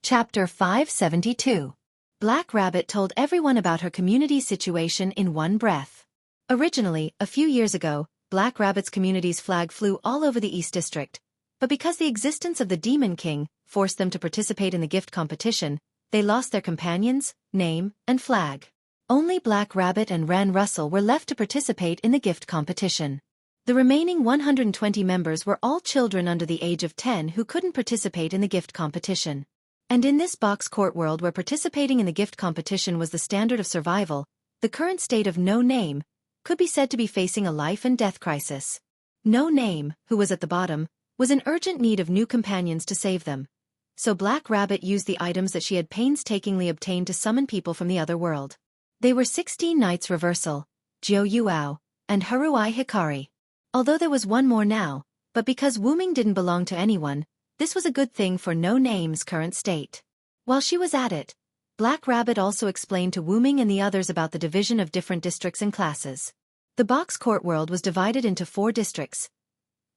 Chapter 572. Black Rabbit told everyone about her community's situation in one breath. Originally, a few years ago, Black Rabbit's community's flag flew all over the East District, but because the existence of the Demon King forced them to participate in the gift competition, they lost their companions, name, and flag. Only Black Rabbit and Ran Russell were left to participate in the gift competition. The remaining 120 members were all children under the age of 10 who couldn't participate in the gift competition. And in this box court world where participating in the gift competition was the standard of survival, the current state of No Name could be said to be facing a life and death crisis. No Name, who was at the bottom, was in urgent need of new companions to save them. So Black Rabbit used the items that she had painstakingly obtained to summon people from the other world. They were 16 Knights Reversal, Jiu Yuao, and Haruai Hikari. Although there was one more now, but because Wuming didn't belong to anyone, this was a good thing for No Name's current state. While she was at it, Black Rabbit also explained to Wuming and the others about the division of different districts and classes. The box court world was divided into 4 districts: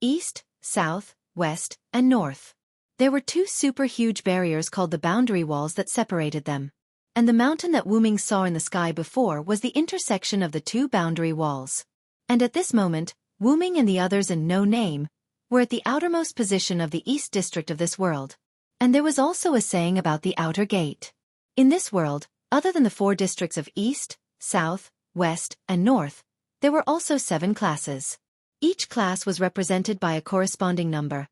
East, South, West, and North. There were 2 super huge barriers called the boundary walls that separated them. And the mountain that Wuming saw in the sky before was the intersection of the 2 boundary walls. And at this moment, Wuming and the others in No Name were at the outermost position of the East District of this world. And there was also a saying about the outer gate. In this world, other than the 4 districts of East, South, West, and North, there were also 7 classes. Each class was represented by a corresponding number.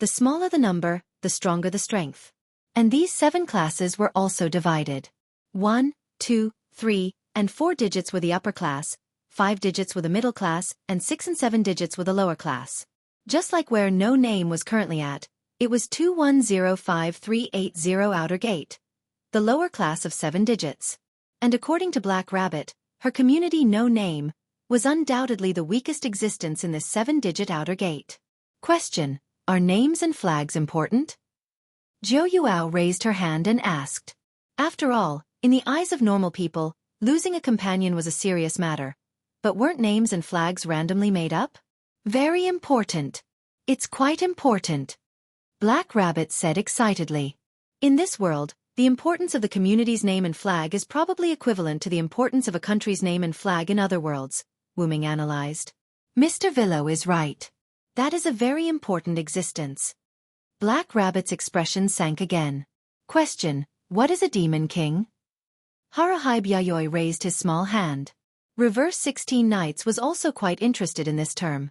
The smaller the number, the stronger the strength. And these 7 classes were also divided. 1, 2, 3, and 4 digits were the upper class, 5 digits were the middle class, and 6 and 7 digits were the lower class. Just like where No Name was currently at, it was 2105-380 outer gate, the lower class of 7 digits. And according to Black Rabbit, her community No Name was undoubtedly the weakest existence in this 7-digit outer gate. Question: are names and flags important? Jiu Yuao raised her hand and asked. After all, in the eyes of normal people, losing a companion was a serious matter. But weren't names and flags randomly made up? Very important. It's quite important, Black Rabbit said excitedly. In this world, the importance of the community's name and flag is probably equivalent to the importance of a country's name and flag in other worlds, Wuming analyzed. Mr. Villo is right. That is a very important existence. Black Rabbit's expression sank again. Question: what is a Demon King? Haruai Byayoi raised his small hand. Reverse 16 Knights was also quite interested in this term.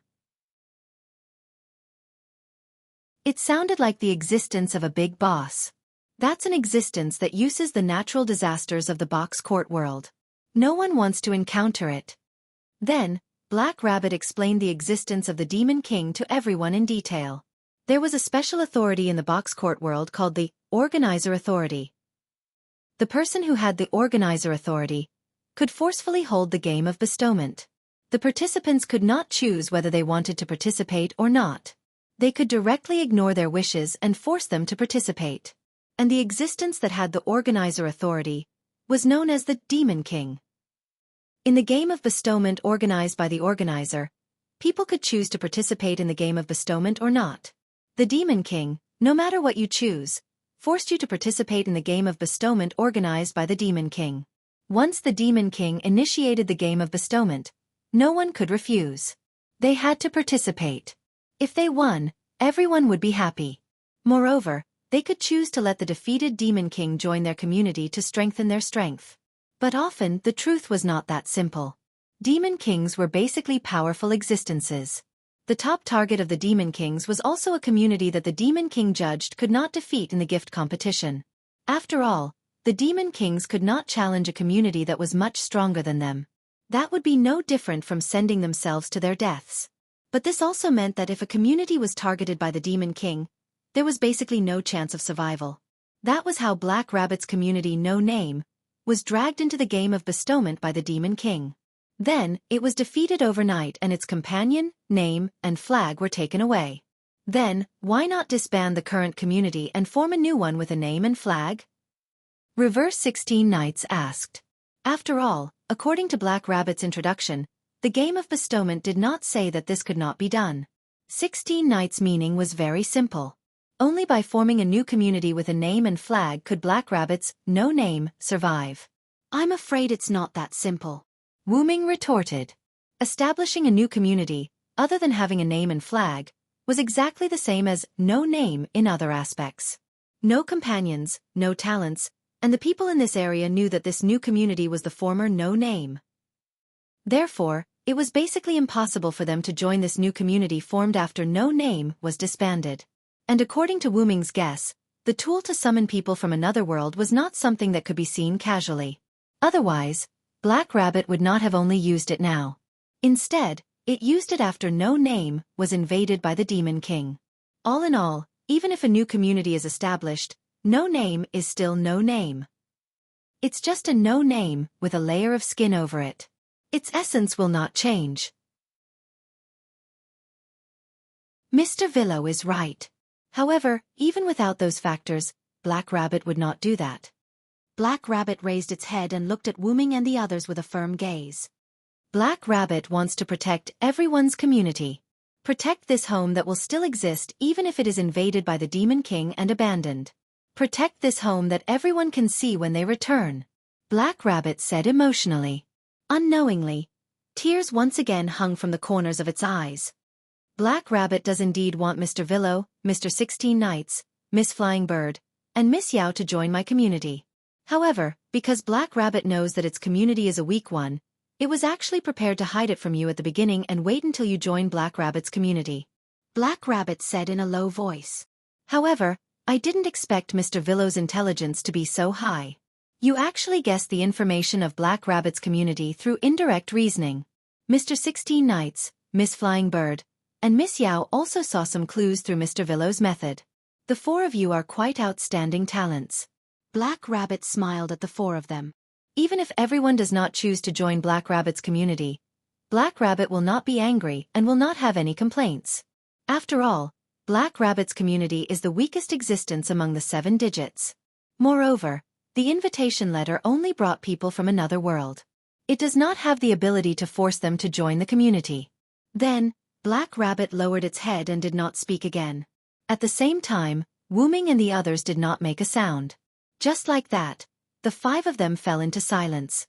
It sounded like the existence of a big boss. That's an existence that uses the natural disasters of the box court world. No one wants to encounter it. Then, Black Rabbit explained the existence of the Demon King to everyone in detail. There was a special authority in the box court world called the Organizer Authority. The person who had the Organizer Authority could forcefully hold the game of bestowment. The participants could not choose whether they wanted to participate or not. They could directly ignore their wishes and force them to participate. And the existence that had the Organizer Authority was known as the Demon King. In the game of bestowment organized by the organizer, people could choose to participate in the game of bestowment or not. The Demon King, no matter what you choose, forced you to participate in the game of bestowment organized by the Demon King. Once the Demon King initiated the game of bestowment, no one could refuse. They had to participate. If they won, everyone would be happy. Moreover, they could choose to let the defeated Demon King join their community to strengthen their strength. But often, the truth was not that simple. Demon Kings were basically powerful existences. The top target of the Demon Kings was also a community that the Demon King judged could not defeat in the gift competition. After all, the Demon Kings could not challenge a community that was much stronger than them. That would be no different from sending themselves to their deaths. But this also meant that if a community was targeted by the Demon King, there was basically no chance of survival. That was how Black Rabbit's community No Name was dragged into the game of bestowment by the Demon King. Then, it was defeated overnight and its companion, name, and flag were taken away. Then, why not disband the current community and form a new one with a name and flag? Reverse 16 Knights asked. After all, according to Black Rabbit's introduction, the game of bestowment did not say that this could not be done. 16 Knights' meaning was very simple. Only by forming a new community with a name and flag could Black Rabbit's no name survive. I'm afraid it's not that simple, Wu Ming retorted. Establishing a new community, other than having a name and flag, was exactly the same as no name in other aspects. No companions, no talents, and the people in this area knew that this new community was the former no name. Therefore, it was basically impossible for them to join this new community formed after no name was disbanded. And according to Wu Ming's guess, the tool to summon people from another world was not something that could be seen casually. Otherwise, Black Rabbit would not have only used it now. Instead, it used it after no name was invaded by the Demon King. All in all, even if a new community is established, no name is still no name. It's just a no name with a layer of skin over it. Its essence will not change. Mr. Villo is right. However, even without those factors, Black Rabbit would not do that. Black Rabbit raised its head and looked at Wu Ming and the others with a firm gaze. Black Rabbit wants to protect everyone's community. Protect this home that will still exist even if it is invaded by the Demon King and abandoned. Protect this home that everyone can see when they return, Black Rabbit said emotionally. Unknowingly, tears once again hung from the corners of its eyes. Black Rabbit does indeed want Mr. Villo, Mr. 16 Knights, Miss Flying Bird, and Miss Yao to join my community. However, because Black Rabbit knows that its community is a weak one, it was actually prepared to hide it from you at the beginning and wait until you join Black Rabbit's community, Black Rabbit said in a low voice. However, I didn't expect Mr. Villo's intelligence to be so high. You actually guessed the information of Black Rabbit's community through indirect reasoning. Mr. 16 Knights, Miss Flying Bird, and Miss Yao also saw some clues through Mr. Villo's method. The four of you are quite outstanding talents. Black Rabbit smiled at the four of them. Even if everyone does not choose to join Black Rabbit's community, Black Rabbit will not be angry and will not have any complaints. After all, Black Rabbit's community is the weakest existence among the 7 digits. Moreover, the invitation letter only brought people from another world. It does not have the ability to force them to join the community. Then, Black Rabbit lowered its head and did not speak again. At the same time, Wu Ming and the others did not make a sound. Just like that, the 5 of them fell into silence.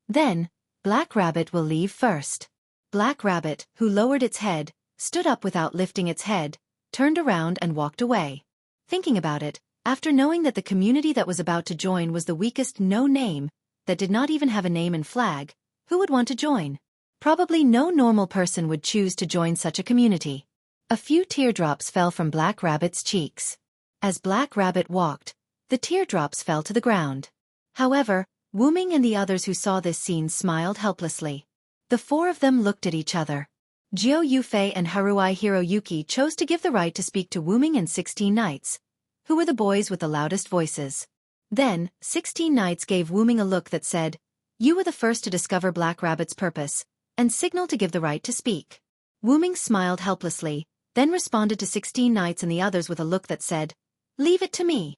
Then, Black Rabbit will leave first. Black Rabbit, who lowered its head, stood up without lifting its head, turned around and walked away. Thinking about it, after knowing that the community that was about to join was the weakest no name, that did not even have a name and flag, who would want to join? Probably no normal person would choose to join such a community. A few teardrops fell from Black Rabbit's cheeks. As Black Rabbit walked, the teardrops fell to the ground. However, Wu Ming and the others who saw this scene smiled helplessly. The 4 of them looked at each other. Jiu Yufei and Haruai Hiroyuki chose to give the right to speak to Wu Ming and 16 Knights, who were the boys with the loudest voices. Then, 16 Knights gave Wu Ming a look that said, "You were the first to discover Black Rabbit's purpose," and signaled to give the right to speak. Wu Ming smiled helplessly, then responded to 16 Knights and the others with a look that said, "Leave it to me."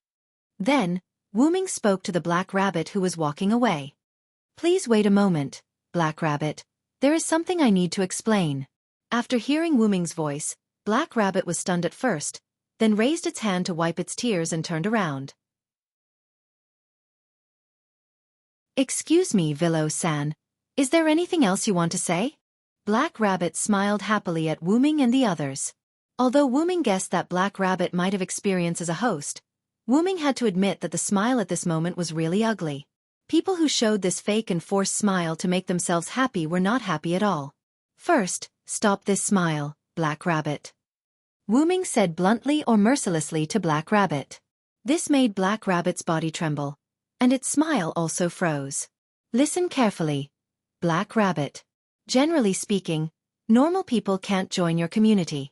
Then, Wu Ming spoke to the Black Rabbit who was walking away. "Please wait a moment, Black Rabbit. There is something I need to explain." After hearing Wu Ming's voice, Black Rabbit was stunned at first, then raised its hand to wipe its tears and turned around. "Excuse me, Villo-san. Is there anything else you want to say?" Black Rabbit smiled happily at Wu Ming and the others. Although Wu Ming guessed that Black Rabbit might have experience as a host, Wu Ming had to admit that the smile at this moment was really ugly. People who showed this fake and forced smile to make themselves happy were not happy at all. "First, stop this smile, Black Rabbit," Wu Ming said bluntly or mercilessly to Black Rabbit. This made Black Rabbit's body tremble, and its smile also froze. "Listen carefully, Black Rabbit. Generally speaking, normal people can't join your community,"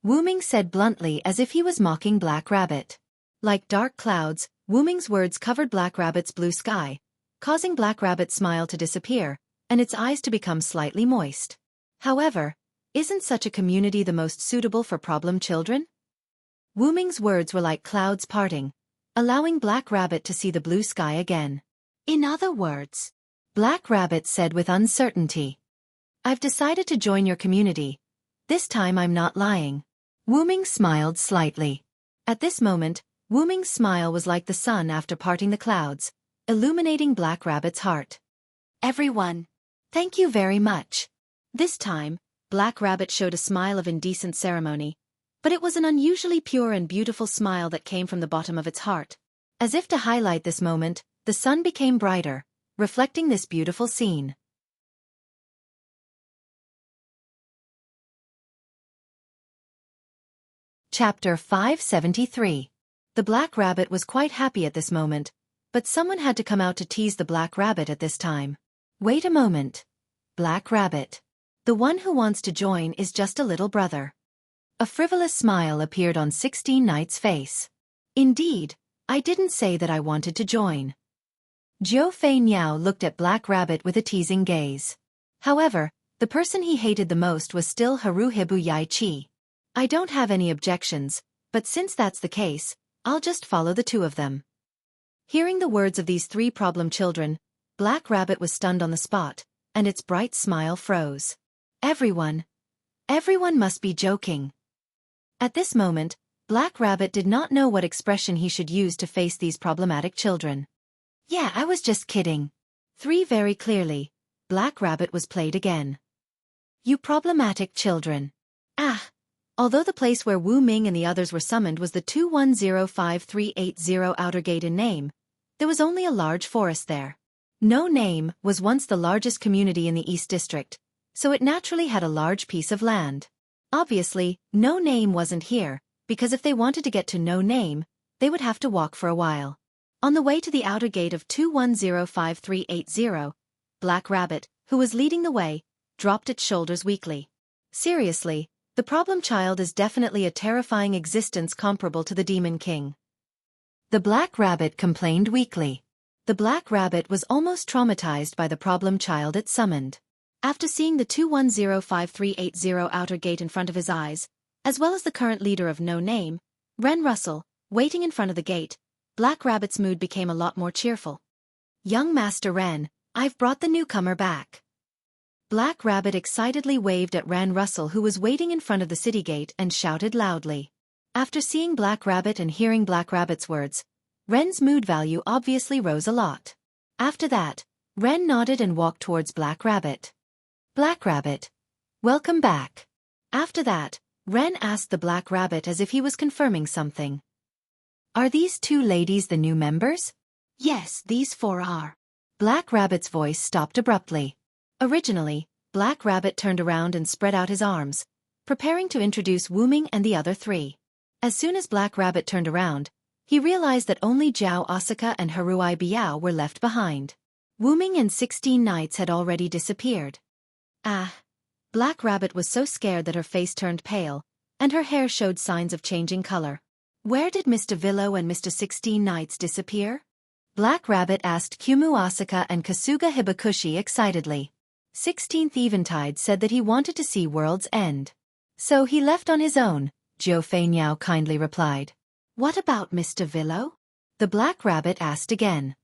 Wu Ming said bluntly as if he was mocking Black Rabbit. Like dark clouds, Wu Ming's words covered Black Rabbit's blue sky, causing Black Rabbit's smile to disappear, and its eyes to become slightly moist. However, isn't such a community the most suitable for problem children? Wu Ming's words were like clouds parting, allowing Black Rabbit to see the blue sky again. "In other words," Black Rabbit said with uncertainty, "I've decided to join your community. This time I'm not lying." Wu Ming smiled slightly. At this moment, Wu Ming's smile was like the sun after parting the clouds, illuminating Black Rabbit's heart. Everyone, thank you very much. This time, Black Rabbit showed a smile of indecent ceremony, but it was an unusually pure and beautiful smile that came from the bottom of its heart. As if to highlight this moment, the sun became brighter, reflecting this beautiful scene. Chapter 573. The Black Rabbit was quite happy at this moment, but someone had to come out to tease the Black Rabbit at this time. Wait a moment. Black Rabbit. The one who wants to join is just a little brother. A frivolous smile appeared on 16 Knight's face. Indeed, I didn't say that I wanted to join. Xiaofan Niao looked at Black Rabbit with a teasing gaze. However, the person he hated the most was still Haruhibu Yaichi. I don't have any objections, but since that's the case, I'll just follow the two of them. Hearing the words of these three problem children, Black Rabbit was stunned on the spot, and its bright smile froze. Everyone must be joking. At this moment, Black Rabbit did not know what expression he should use to face these problematic children. Yeah, I was just kidding. Three very clearly, Black Rabbit was played again. You problematic children. Although the place where Wu Ming and the others were summoned was the 2105380 Outer Gate in name, there was only a large forest there. No Name was once the largest community in the East District, so it naturally had a large piece of land. Obviously, No Name wasn't here, because if they wanted to get to No Name, they would have to walk for a while. On the way to the outer gate of 2105380, Black Rabbit, who was leading the way, dropped its shoulders weakly. Seriously, the problem child is definitely a terrifying existence comparable to the Demon King. The Black Rabbit complained weakly. The Black Rabbit was almost traumatized by the problem child it summoned. After seeing the 2105380 outer gate in front of his eyes, as well as the current leader of No Name, Ren Russell, waiting in front of the gate, Black Rabbit's mood became a lot more cheerful. Young Master Ren, I've brought the newcomer back. Black Rabbit excitedly waved at Ren Russell, who was waiting in front of the city gate, and shouted loudly. After seeing Black Rabbit and hearing Black Rabbit's words, Ren's mood value obviously rose a lot. After that, Ren nodded and walked towards Black Rabbit. Black Rabbit, welcome back. After that, Ren asked the Black Rabbit as if he was confirming something. Are these two ladies the new members? Yes, these four are. Black Rabbit's voice stopped abruptly. Originally, Black Rabbit turned around and spread out his arms, preparing to introduce Wu Ming and the other three. As soon as Black Rabbit turned around, he realized that only Jiao Asuka and Haruai Biao were left behind. Wu Ming and 16 Knights had already disappeared. Black Rabbit was so scared that her face turned pale, and her hair showed signs of changing color. Where did Mr. Villo and Mr. 16 Knights disappear? Black Rabbit asked Kumu Asuka and Kasuga Hibakushi excitedly. 16th Eventide said that he wanted to see World's End. So he left on his own, Xiaofan Niao kindly replied. What about Mr. Villo? The Black Rabbit asked again.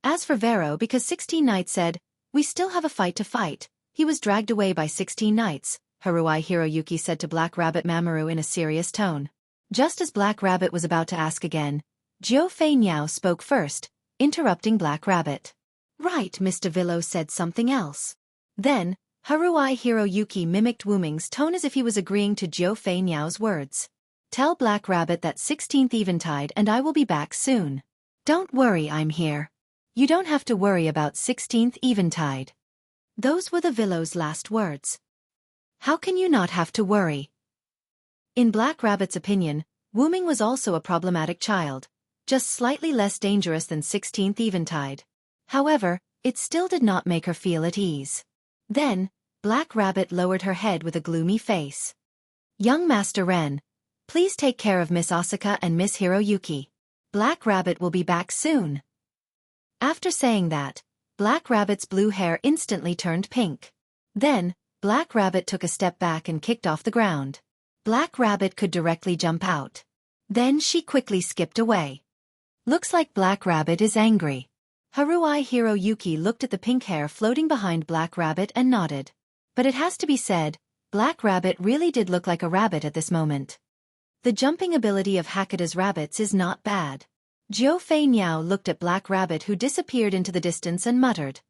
As for Vero, because 16 Knights said, we still have a fight to fight, he was dragged away by 16 Knights, Haruai Hiroyuki said to Black Rabbit Mamoru in a serious tone. Just as Black Rabbit was about to ask again, Xiaofan Niao spoke first, interrupting Black Rabbit. Right, Mr. Villo said something else. Then, Haruai Hiroyuki mimicked Wu Ming's tone as if he was agreeing to Xiaofan Niao's words. Tell Black Rabbit that 16th Eventide and I will be back soon. Don't worry, I'm here. You don't have to worry about 16th Eventide. Those were the Villo's last words. How can you not have to worry? In Black Rabbit's opinion, Wu Ming was also a problematic child, just slightly less dangerous than 16th Eventide. However, it still did not make her feel at ease. Then, Black Rabbit lowered her head with a gloomy face. Young Master Ren, please take care of Miss Asuka and Miss Hiroyuki. Black Rabbit will be back soon. After saying that, Black Rabbit's blue hair instantly turned pink. Then, Black Rabbit took a step back and kicked off the ground. Black Rabbit could directly jump out. Then she quickly skipped away. Looks like Black Rabbit is angry. Haruai Hiroyuki looked at the pink hair floating behind Black Rabbit and nodded. But it has to be said, Black Rabbit really did look like a rabbit at this moment. The jumping ability of Hakata's rabbits is not bad. Xiaofan Niao looked at Black Rabbit, who disappeared into the distance, and muttered.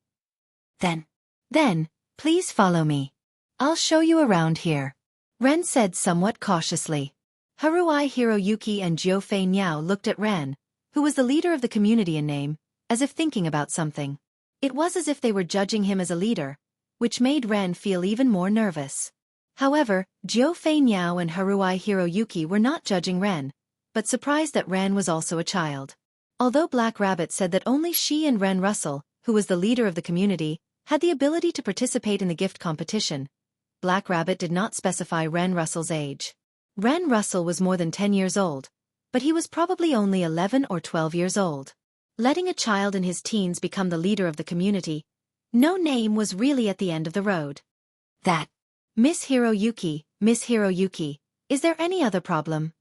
Then, please follow me. I'll show you around here. Ren said somewhat cautiously. Haruai Hiroyuki and Xiaofan Niao looked at Ren, who was the leader of the community in name, as if thinking about something. It was as if they were judging him as a leader, which made Ren feel even more nervous. However, Xiaofan Niao and Haruai Hiroyuki were not judging Ren, but surprised that Ren was also a child. Although Black Rabbit said that only she and Ren Russell, who was the leader of the community, had the ability to participate in the gift competition, Black Rabbit did not specify Ren Russell's age. Ren Russell was more than 10 years old, but he was probably only 11 or 12 years old. Letting a child in his teens become the leader of the community, no name was really at the end of the road. That. Miss Hiroyuki, is there any other problem?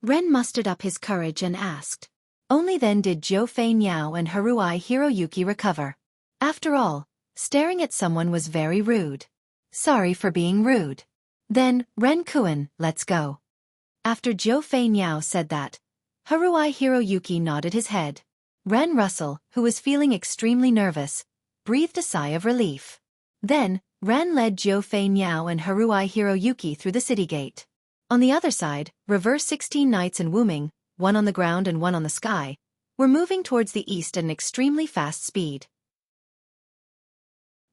Ren mustered up his courage and asked. Only then did Xiaofan Niao and Haruai Hiroyuki recover. After all, staring at someone was very rude. Sorry for being rude. Then, Ren-kun, let's go. After Xiaofan Niao said that, Haruai Hiroyuki nodded his head. Ren Russell, who was feeling extremely nervous, breathed a sigh of relief. Then, Ren led Xiaofan Niao and Haruai Hiroyuki through the city gate. On the other side, Reverse 16 Knights and Wuming, one on the ground and one on the sky, were moving towards the east at an extremely fast speed.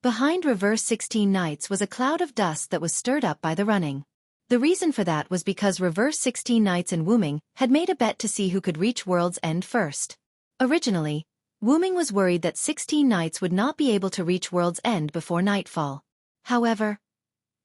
Behind Reverse 16 Knights was a cloud of dust that was stirred up by the running. The reason for that was because Reverse 16 Knights and Wuming had made a bet to see who could reach World's End first. Originally, Wuming was worried that 16 Knights would not be able to reach World's End before nightfall. However,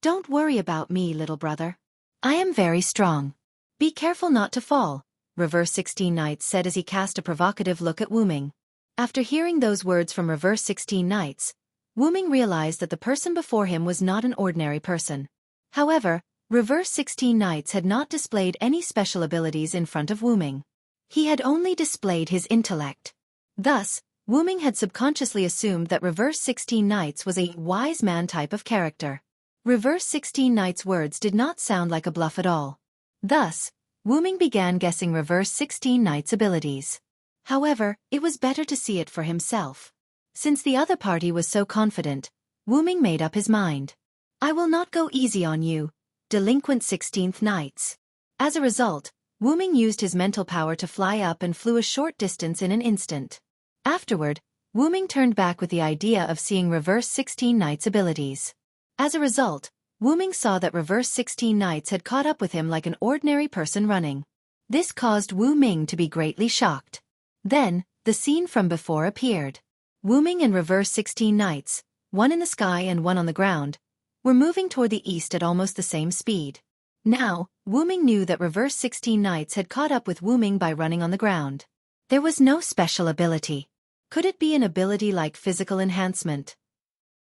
don't worry about me, little brother. I am very strong. Be careful not to fall, Reverse 16 Knights said as he cast a provocative look at Wuming. After hearing those words from Reverse 16 Knights, Wuming realized that the person before him was not an ordinary person. However, Reverse 16 Knights had not displayed any special abilities in front of Wuming. He had only displayed his intellect. Thus, Wuming had subconsciously assumed that Reverse 16 Knights was a wise man type of character. Reverse 16 Knights' words did not sound like a bluff at all. Thus, Wuming began guessing Reverse 16 Knights' abilities. However, it was better to see it for himself. Since the other party was so confident, Wuming made up his mind. I will not go easy on you, delinquent 16th Knights. As a result, Wuming used his mental power to fly up and flew a short distance in an instant. Afterward, Wuming turned back with the idea of seeing Reverse 16 Knights' abilities. As a result, Wuming saw that Reverse 16 Knights had caught up with him like an ordinary person running. This caused Wuming to be greatly shocked. Then, the scene from before appeared. Wuming and Reverse 16 Knights, one in the sky and one on the ground, were moving toward the east at almost the same speed. Now, Wuming knew that Reverse 16 Knights had caught up with Wuming by running on the ground. There was no special ability. Could it be an ability like physical enhancement?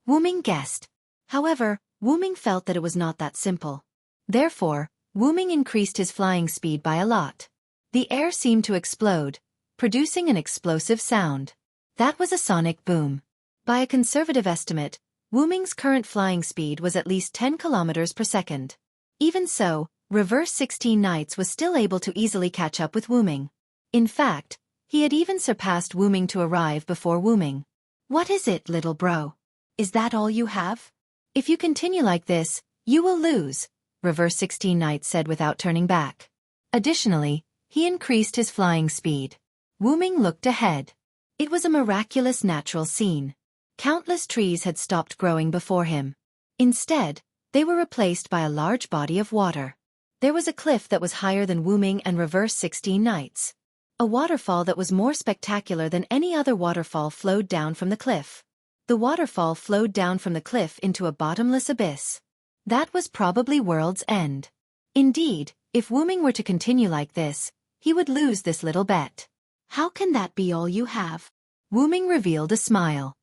Wuming guessed. However, Wuming felt that it was not that simple. Therefore, Wuming increased his flying speed by a lot. The air seemed to explode, producing an explosive sound. That was a sonic boom. By a conservative estimate, Wuming's current flying speed was at least 10 kilometers per second. Even so, Reverse 16 Knights was still able to easily catch up with Wuming. In fact, he had even surpassed Wuming to arrive before Wuming. What is it, little bro? Is that all you have? If you continue like this, you will lose, Reverse 16 Knights said without turning back. Additionally, he increased his flying speed. Wuming looked ahead. It was a miraculous natural scene. Countless trees had stopped growing before him. Instead, they were replaced by a large body of water. There was a cliff that was higher than Wuming and Reverse 16 Knights. A waterfall that was more spectacular than any other waterfall flowed down from the cliff. The waterfall flowed down from the cliff into a bottomless abyss. That was probably World's End. Indeed, if Wuming were to continue like this, he would lose this little bet. How can that be all you have? Wuming revealed a smile.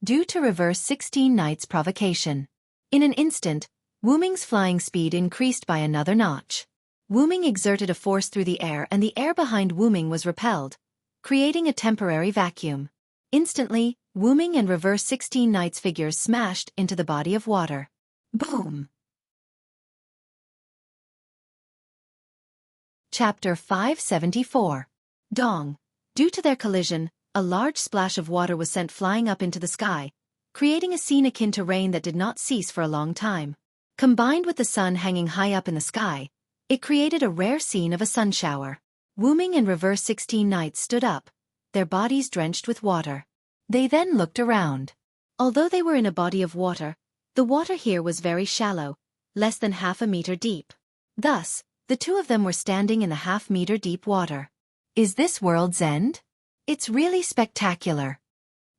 Due to Reverse 16 Knights' provocation. In an instant, Wuming's flying speed increased by another notch. Wuming exerted a force through the air and the air behind Wuming was repelled, creating a temporary vacuum. Instantly, Wuming and Reverse 16 Knights' figures smashed into the body of water. Boom! Chapter 574. Dong. Due to their collision, a large splash of water was sent flying up into the sky, creating a scene akin to rain that did not cease for a long time. Combined with the sun hanging high up in the sky, it created a rare scene of a sun shower. Wu Ming and Reverse 16 Knights stood up, their bodies drenched with water. They then looked around. Although they were in a body of water, the water here was very shallow, less than half a meter deep. Thus, the two of them were standing in the half-meter deep water. Is this world's end? It's really spectacular.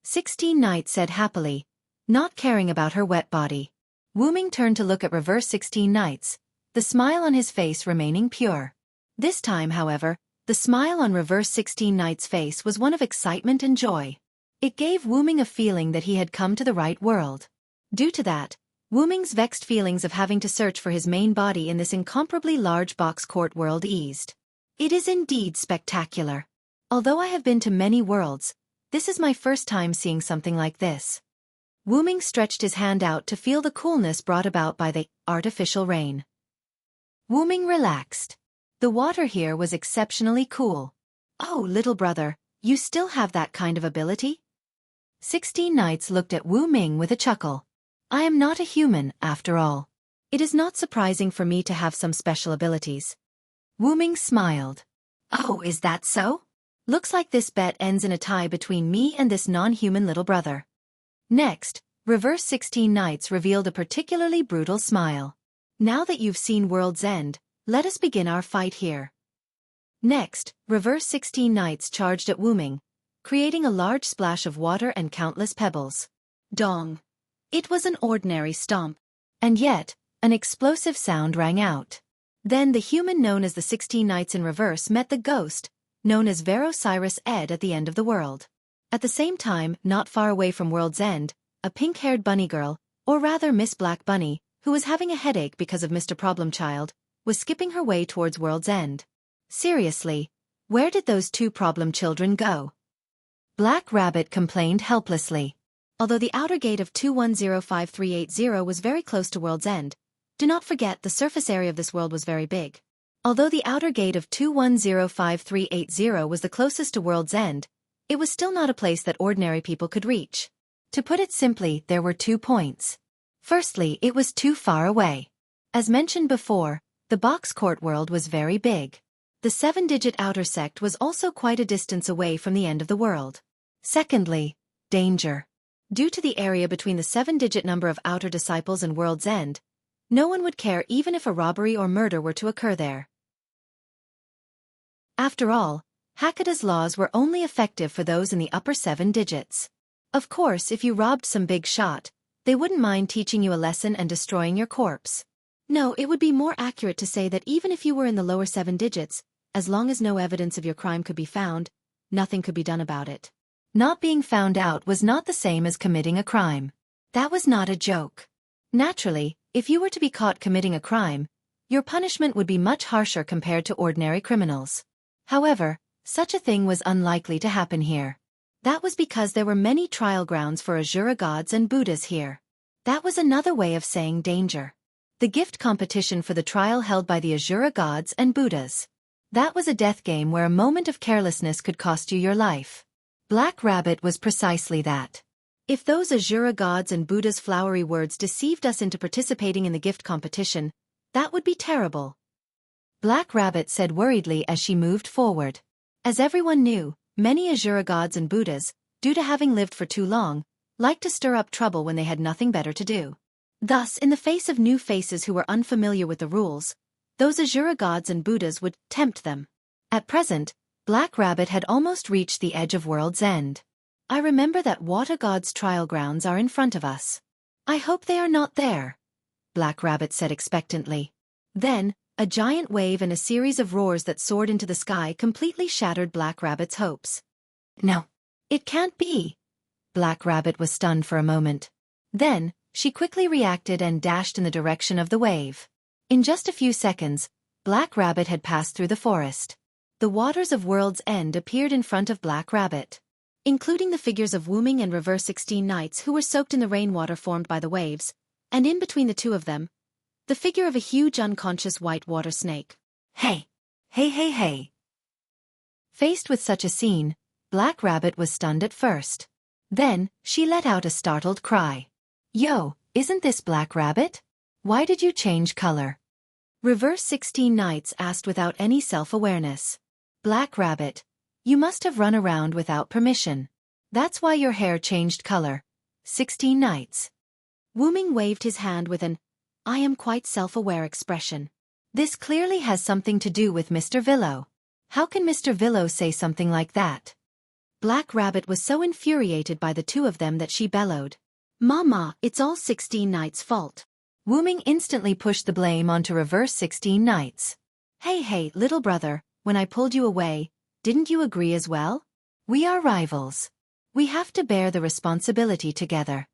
16 Knights said happily, not caring about her wet body. Wu Ming turned to look at Reverse 16 Knights, the smile on his face remaining pure. This time, however, the smile on Reverse 16 Knights' face was one of excitement and joy. It gave Wu Ming a feeling that he had come to the right world. Due to that, Wu Ming's vexed feelings of having to search for his main body in this incomparably large box court world eased. It is indeed spectacular. Although I have been to many worlds, this is my first time seeing something like this. Wu Ming stretched his hand out to feel the coolness brought about by the artificial rain. Wu Ming relaxed. The water here was exceptionally cool. Oh, little brother, you still have that kind of ability? 16 Knights looked at Wu Ming with a chuckle. I am not a human, after all. It is not surprising for me to have some special abilities. Wu Ming smiled. Oh, is that so? Looks like this bet ends in a tie between me and this non-human little brother. Next, Reverse 16 Knights revealed a particularly brutal smile. Now that you've seen World's End, let us begin our fight here. Next, Reverse 16 Knights charged at Wu Ming, creating a large splash of water and countless pebbles. Dong. It was an ordinary stomp. And yet, an explosive sound rang out. Then the human known as the 16 Knights in reverse met the ghost, known as Verocyrus Ed at the end of the world. At the same time, not far away from World's End, a pink-haired bunny girl, or rather Miss Black Bunny, who was having a headache because of Mr. Problem Child, was skipping her way towards World's End. Seriously, where did those two problem children go? Black Rabbit complained helplessly. Although the outer gate of 2105380 was very close to World's End, do not forget the surface area of this world was very big. Although the outer gate of 2105380 was the closest to World's End, it was still not a place that ordinary people could reach. To put it simply, there were 2 points. Firstly, it was too far away. As mentioned before, the box court world was very big. The 7-digit outer sect was also quite a distance away from the end of the world. Secondly, danger. Due to the area between the 7-digit number of outer disciples and World's End, no one would care even if a robbery or murder were to occur there. After all, Hakata's laws were only effective for those in the upper 7 digits. Of course, if you robbed some big shot, they wouldn't mind teaching you a lesson and destroying your corpse. No, it would be more accurate to say that even if you were in the lower 7 digits, as long as no evidence of your crime could be found, nothing could be done about it. Not being found out was not the same as committing a crime. That was not a joke. Naturally, if you were to be caught committing a crime, your punishment would be much harsher compared to ordinary criminals. However, such a thing was unlikely to happen here. That was because there were many trial grounds for Asura gods and Buddhas here. That was another way of saying danger. The gift competition for the trial held by the Asura gods and Buddhas. That was a death game where a moment of carelessness could cost you your life. Black Rabbit was precisely that. If those Asura gods and Buddha's flowery words deceived us into participating in the gift competition, that would be terrible. Black Rabbit said worriedly as she moved forward. As everyone knew, many Asura gods and Buddhas, due to having lived for too long, liked to stir up trouble when they had nothing better to do. Thus, in the face of new faces who were unfamiliar with the rules, those Asura gods and Buddhas would tempt them. At present, Black Rabbit had almost reached the edge of World's End. I remember that Water God's trial grounds are in front of us. I hope they are not there, Black Rabbit said expectantly. Then, a giant wave and a series of roars that soared into the sky completely shattered Black Rabbit's hopes. No, it can't be. Black Rabbit was stunned for a moment. Then, she quickly reacted and dashed in the direction of the wave. In just a few seconds, Black Rabbit had passed through the forest. The waters of World's End appeared in front of Black Rabbit, including the figures of Wu Ming and Reverse 16 Knights who were soaked in the rainwater formed by the waves, and in between the two of them, the figure of a huge unconscious white water snake. Hey! Hey hey hey. Faced with such a scene, Black Rabbit was stunned at first. Then, she let out a startled cry. Yo, isn't this Black Rabbit? Why did you change color? Reverse 16 Nights asked without any self-awareness. Black Rabbit, you must have run around without permission. That's why your hair changed color. 16 Nights. Wu-Ming waved his hand with an, I am quite self-aware expression. This clearly has something to do with Mr. Villo. How can Mr. Villo say something like that? Black Rabbit was so infuriated by the two of them that she bellowed. Mama, it's all 16 Nights' fault. Wu-Ming instantly pushed the blame onto Reverse 16 Nights. Hey, little brother, when I pulled you away, didn't you agree as well? We are rivals. We have to bear the responsibility together.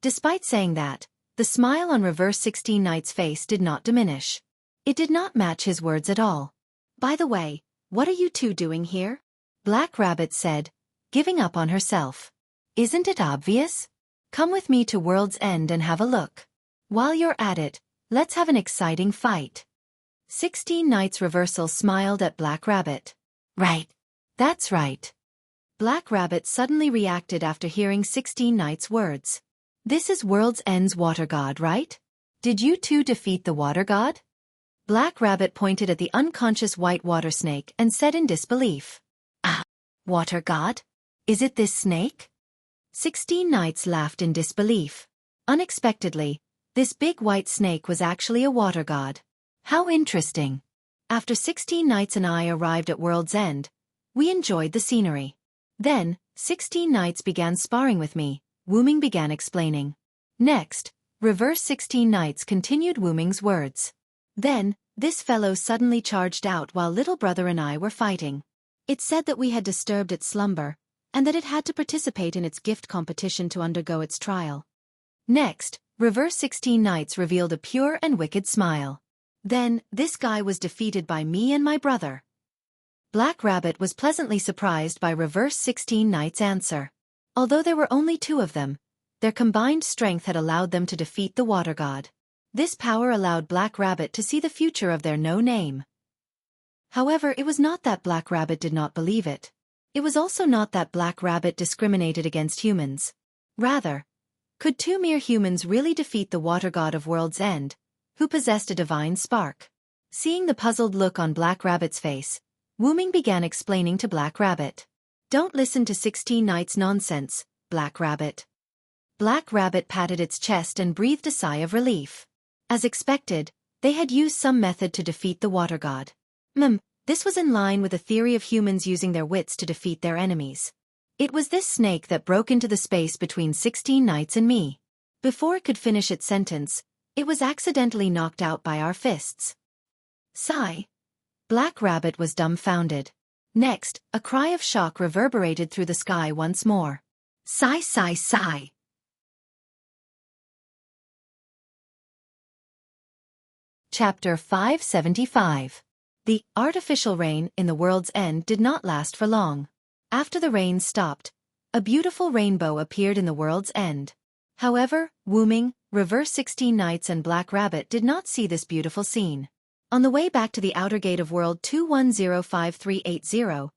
Despite saying that, the smile on Reverse 16 Nights' face did not diminish. It did not match his words at all. By the way, what are you two doing here? Black Rabbit said, giving up on herself. Isn't it obvious? Come with me to World's End and have a look. While you're at it, let's have an exciting fight. 16 Nights Reversal smiled at Black Rabbit. Right. That's right. Black Rabbit suddenly reacted after hearing 16 Nights' words. This is World's End's water god, right? Did you two defeat the water god? Black Rabbit pointed at the unconscious white water snake and said in disbelief. Ah, water god? Is it this snake? 16 Nights laughed in disbelief. Unexpectedly, this big white snake was actually a water god. How interesting. After 16 Nights and I arrived at World's End, we enjoyed the scenery. Then, 16 Nights began sparring with me, Wu-Ming began explaining. Next, Reverse 16 Nights continued Wu-Ming's words. Then, this fellow suddenly charged out while little brother and I were fighting. It said that we had disturbed its slumber, and that it had to participate in its gift competition to undergo its trial. Next, Reverse 16 Nights revealed a pure and wicked smile. Then, this guy was defeated by me and my brother. Black Rabbit was pleasantly surprised by Reverse 16 Nights' answer. Although there were only two of them, their combined strength had allowed them to defeat the water god. This power allowed Black Rabbit to see the future of their no-name. However, it was not that Black Rabbit did not believe it. It was also not that Black Rabbit discriminated against humans. Rather, could two mere humans really defeat the water god of World's End, who possessed a divine spark? Seeing the puzzled look on Black Rabbit's face, Wu-Ming began explaining to Black Rabbit. Don't listen to 16 Nights' nonsense, Black Rabbit. Black Rabbit patted its chest and breathed a sigh of relief. As expected, they had used some method to defeat the water god. This was in line with the theory of humans using their wits to defeat their enemies. It was this snake that broke into the space between 16 Nights and me. Before it could finish its sentence, it was accidentally knocked out by our fists. Sigh. Black Rabbit was dumbfounded. Next, a cry of shock reverberated through the sky once more. Sigh, sigh, sigh. Chapter 575. The artificial rain in the World's End did not last for long. After the rain stopped, a beautiful rainbow appeared in the World's End. However, Wu-Ming, Reverse 16 Nights and Black Rabbit did not see this beautiful scene. On the way back to the outer gate of World 2105380,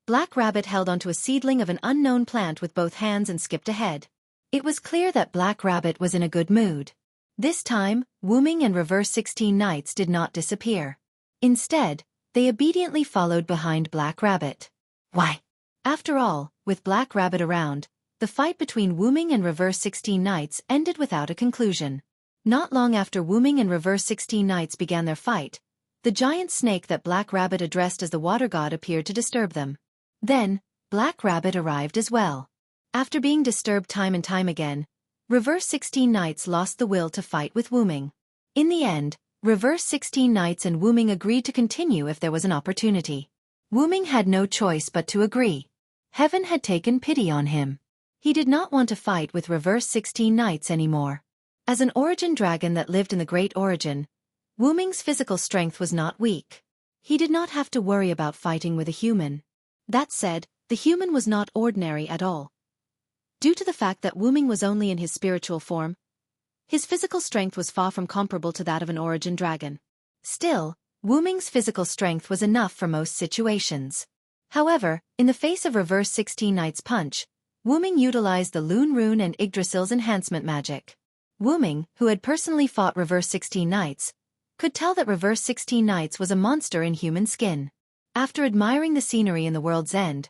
Black Rabbit held onto a seedling of an unknown plant with both hands and skipped ahead. It was clear that Black Rabbit was in a good mood. This time, Wu-Ming and Reverse 16 Nights did not disappear. Instead, they obediently followed behind Black Rabbit. Why? After all, with Black Rabbit around, the fight between Wu-Ming and Reverse 16 Nights ended without a conclusion. Not long after Wu-Ming and Reverse 16 Nights began their fight, the giant snake that Black Rabbit addressed as the water god appeared to disturb them. Then, Black Rabbit arrived as well. After being disturbed time and time again, Reverse 16 Nights lost the will to fight with Wu-Ming. In the end, Reverse 16 Nights and Wu-Ming agreed to continue if there was an opportunity. Wu-Ming had no choice but to agree. Heaven had taken pity on him. He did not want to fight with Reverse 16 Nights anymore. As an origin dragon that lived in the Great Origin, Wu-Ming's physical strength was not weak. He did not have to worry about fighting with a human. That said, the human was not ordinary at all. Due to the fact that Wu-Ming was only in his spiritual form, his physical strength was far from comparable to that of an origin dragon. Still, Wu-Ming's physical strength was enough for most situations. However, in the face of reverse 16 Knights punch, Wu-Ming utilized the Lune Rune and Yggdrasil's enhancement magic. Wu-Ming, who had personally fought reverse 16 Knights, could tell that reverse 16 Knights was a monster in human skin. After admiring the scenery in the world's end,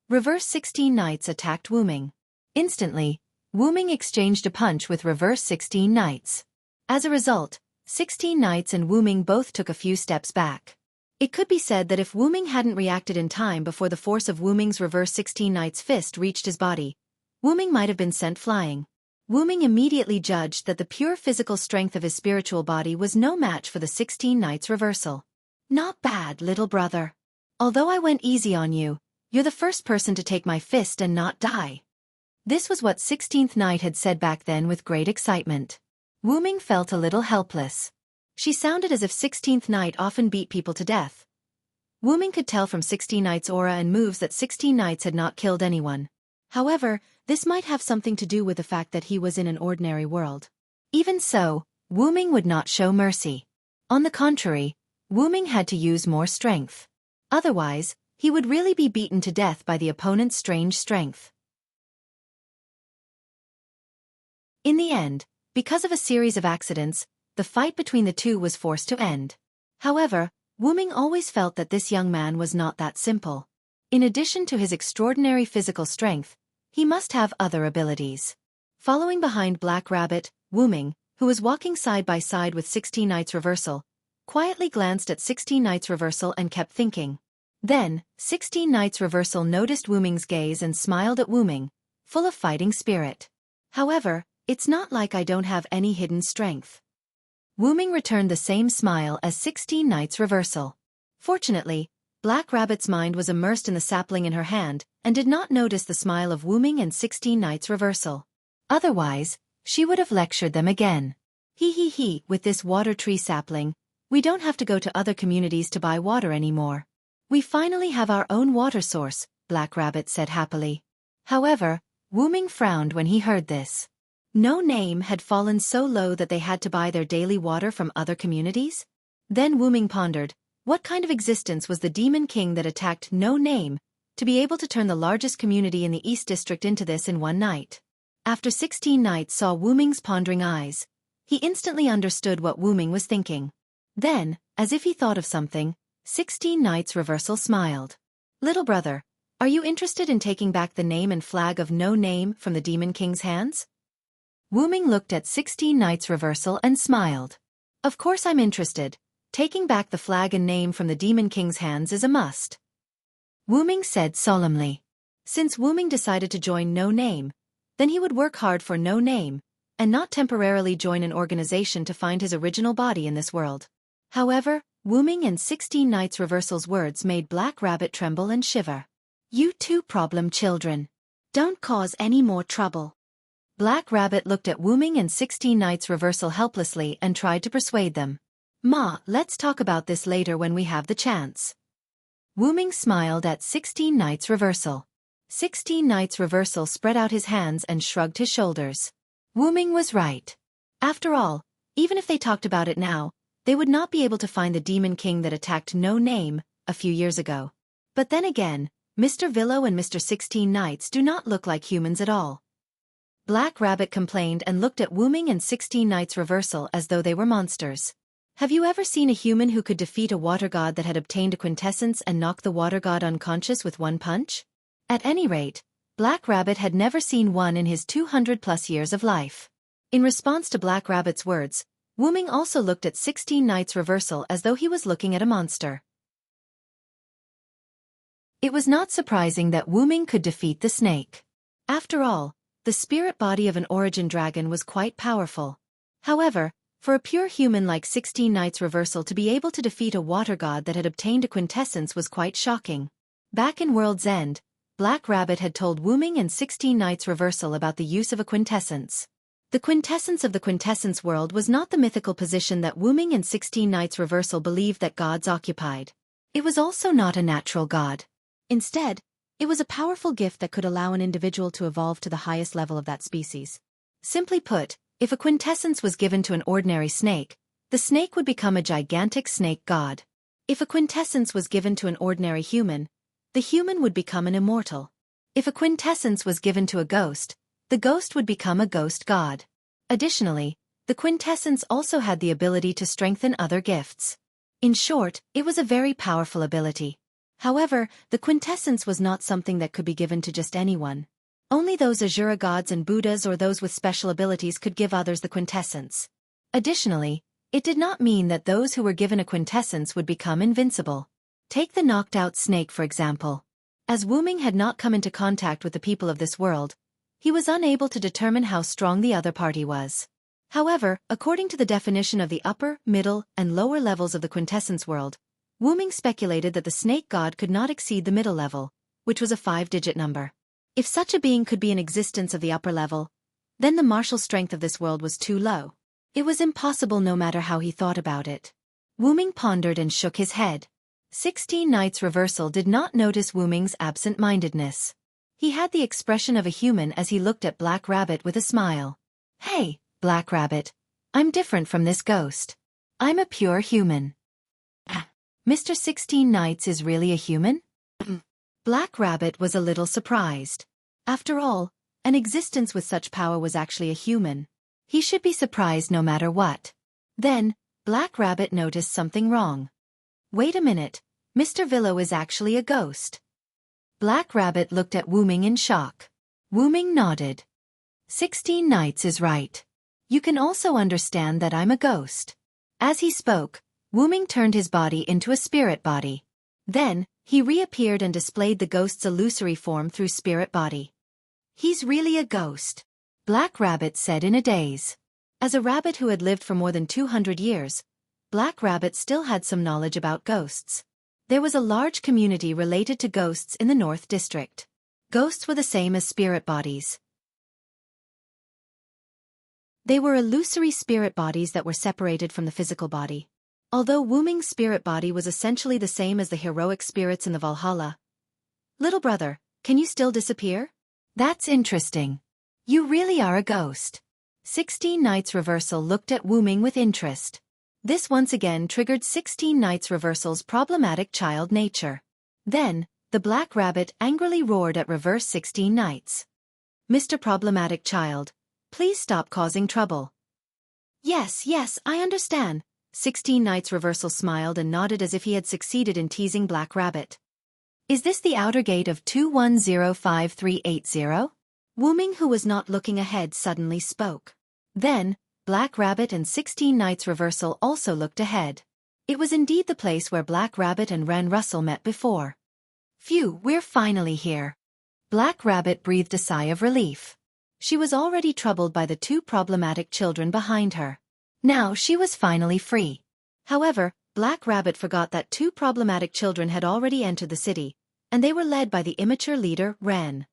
reverse 16 Knights attacked Wu-Ming. Instantly, Wu-Ming exchanged a punch with reverse 16 Knights. As a result, 16 Knights and Wu-Ming both took a few steps back. It could be said that if Wu-Ming hadn't reacted in time before the force of Wu-Ming's reverse 16 Knights fist reached his body, Wu-Ming might have been sent flying. Wu-Ming immediately judged that the pure physical strength of his spiritual body was no match for the 16 Knights reversal. Not bad, little brother. Although I went easy on you, you're the first person to take my fist and not die. This was what 16th Knight had said back then with great excitement. Wu-Ming felt a little helpless. She sounded as if 16th Knight often beat people to death. Wu-Ming could tell from 16 Knight's aura and moves that 16 Knights had not killed anyone. However, this might have something to do with the fact that he was in an ordinary world. Even so, Wu-Ming would not show mercy. On the contrary, Wu-Ming had to use more strength. Otherwise, he would really be beaten to death by the opponent's strange strength. In the end, because of a series of accidents, the fight between the two was forced to end. However, Wu-Ming always felt that this young man was not that simple. In addition to his extraordinary physical strength, he must have other abilities. Following behind Black Rabbit, Wu-Ming, who was walking side by side with 16 Knights reversal, quietly glanced at 16 Knights reversal and kept thinking. Then, 16 Knights reversal noticed Wu-Ming's gaze and smiled at Wu-Ming, full of fighting spirit. However, it's not like I don't have any hidden strength. Wu-Ming returned the same smile as 16 Knights reversal. Fortunately, Black Rabbit's mind was immersed in the sapling in her hand and did not notice the smile of Wu-Ming and 16 Knights reversal. Otherwise, she would have lectured them again. He, with this water tree sapling, we don't have to go to other communities to buy water anymore. We finally have our own water source, Black Rabbit said happily. However, Wu-Ming frowned when he heard this. No Name had fallen so low that they had to buy their daily water from other communities? Then Wu-Ming pondered, what kind of existence was the Demon King that attacked No Name, to be able to turn the largest community in the East District into this in one night? After 16 Knights saw Wu-Ming's pondering eyes, he instantly understood what Wu-Ming was thinking. Then, as if he thought of something, 16 Knights reversal smiled. Little brother, are you interested in taking back the name and flag of No Name from the Demon King's hands? Wu-Ming looked at 16 Knights reversal and smiled. Of course I'm interested. Taking back the flag and name from the Demon King's hands is a must. Wu-Ming said solemnly. Since Wu-Ming decided to join No Name, then he would work hard for No Name, and not temporarily join an organization to find his original body in this world. However, Wu-Ming and 16 Knights reversal's words made Black Rabbit tremble and shiver. You two problem children. Don't cause any more trouble. Black Rabbit looked at Wu-Ming and 16 Knights reversal helplessly and tried to persuade them. Ma, let's talk about this later when we have the chance. Wu-Ming smiled at 16 Knights reversal. 16 Knights reversal spread out his hands and shrugged his shoulders. Wu-Ming was right. After all, even if they talked about it now, they would not be able to find the Demon King that attacked No Name a few years ago. But then again, Mr. Villo and Mr. 16 Knights do not look like humans at all. Black Rabbit complained and looked at Wu-Ming and 16 Knights reversal as though they were monsters. Have you ever seen a human who could defeat a water god that had obtained a quintessence and knock the water god unconscious with one punch? At any rate, Black Rabbit had never seen one in his 200+ years of life. In response to Black Rabbit's words, Wu-Ming also looked at 16 Knights reversal as though he was looking at a monster. It was not surprising that Wu-Ming could defeat the snake. After all, the spirit body of an origin dragon was quite powerful. However, for a pure human like 16 Knights reversal to be able to defeat a water god that had obtained a quintessence was quite shocking. Back in World's End, Black Rabbit had told Wu-Ming and 16 Knights reversal about the use of a quintessence. The quintessence of the quintessence world was not the mythical position that Wu-Ming and 16 Knights reversal believed that gods occupied. It was also not a natural god. Instead, it was a powerful gift that could allow an individual to evolve to the highest level of that species. Simply put, if a quintessence was given to an ordinary snake, the snake would become a gigantic snake god. If a quintessence was given to an ordinary human, the human would become an immortal. If a quintessence was given to a ghost, the ghost would become a ghost god. Additionally, the quintessence also had the ability to strengthen other gifts. In short, it was a very powerful ability. However, the quintessence was not something that could be given to just anyone. Only those Asura gods and Buddhas or those with special abilities could give others the quintessence. Additionally, it did not mean that those who were given a quintessence would become invincible. Take the knocked-out snake for example. As Wu Ming had not come into contact with the people of this world, he was unable to determine how strong the other party was. However, according to the definition of the upper, middle, and lower levels of the quintessence world, Wu Ming speculated that the snake god could not exceed the middle level, which was a 5-digit number. If such a being could be in existence of the upper level, then the martial strength of this world was too low. It was impossible no matter how he thought about it. Wu Ming pondered and shook his head. 16 Nights Reversal did not notice Wu Ming's absent-mindedness. He had the expression of a human as he looked at Black Rabbit with a smile. Hey, Black Rabbit, I'm different from this ghost. I'm a pure human. Mr. 16 Nights is really a human? Black Rabbit was a little surprised. After all, an existence with such power was actually a human. He should be surprised no matter what. Then, Black Rabbit noticed something wrong. Wait a minute, Mr. Villo is actually a ghost. Black Rabbit looked at Wu Ming in shock. Wu Ming nodded. 16 Nights is right. You can also understand that I'm a ghost. As he spoke, Wu Ming turned his body into a spirit body. Then, he reappeared and displayed the ghost's illusory form through spirit body. He's really a ghost, Black Rabbit said in a daze. As a rabbit who had lived for more than 200 years, Black Rabbit still had some knowledge about ghosts. There was a large community related to ghosts in the North District. Ghosts were the same as spirit bodies. They were illusory spirit bodies that were separated from the physical body. Although Wu Ming's spirit body was essentially the same as the heroic spirits in the Valhalla. Little brother, can you still disappear? That's interesting. You really are a ghost. 16 Nights Reversal looked at Wu Ming with interest. This once again triggered 16 Nights Reversal's problematic child nature. Then, the Black Rabbit angrily roared at Reverse 16 Nights. Mr. Problematic Child, please stop causing trouble. Yes, I understand. 16 Nights Reversal smiled and nodded as if he had succeeded in teasing Black Rabbit. Is this the outer gate of 2105380? Wu Ming, who was not looking ahead, suddenly spoke. Then, Black Rabbit and 16 Nights Reversal also looked ahead. It was indeed the place where Black Rabbit and Ren Russell met before. Phew, we're finally here. Black Rabbit breathed a sigh of relief. She was already troubled by the two problematic children behind her. Now she was finally free. However, Black Rabbit forgot that two problematic children had already entered the city, and they were led by the immature leader, Ren.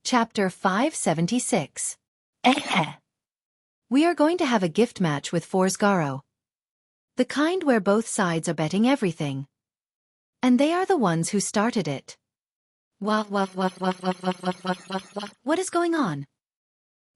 Chapter 576. We are going to have a gift match with Forsgaro. The kind where both sides are betting everything. And they are the ones who started it. What is going on?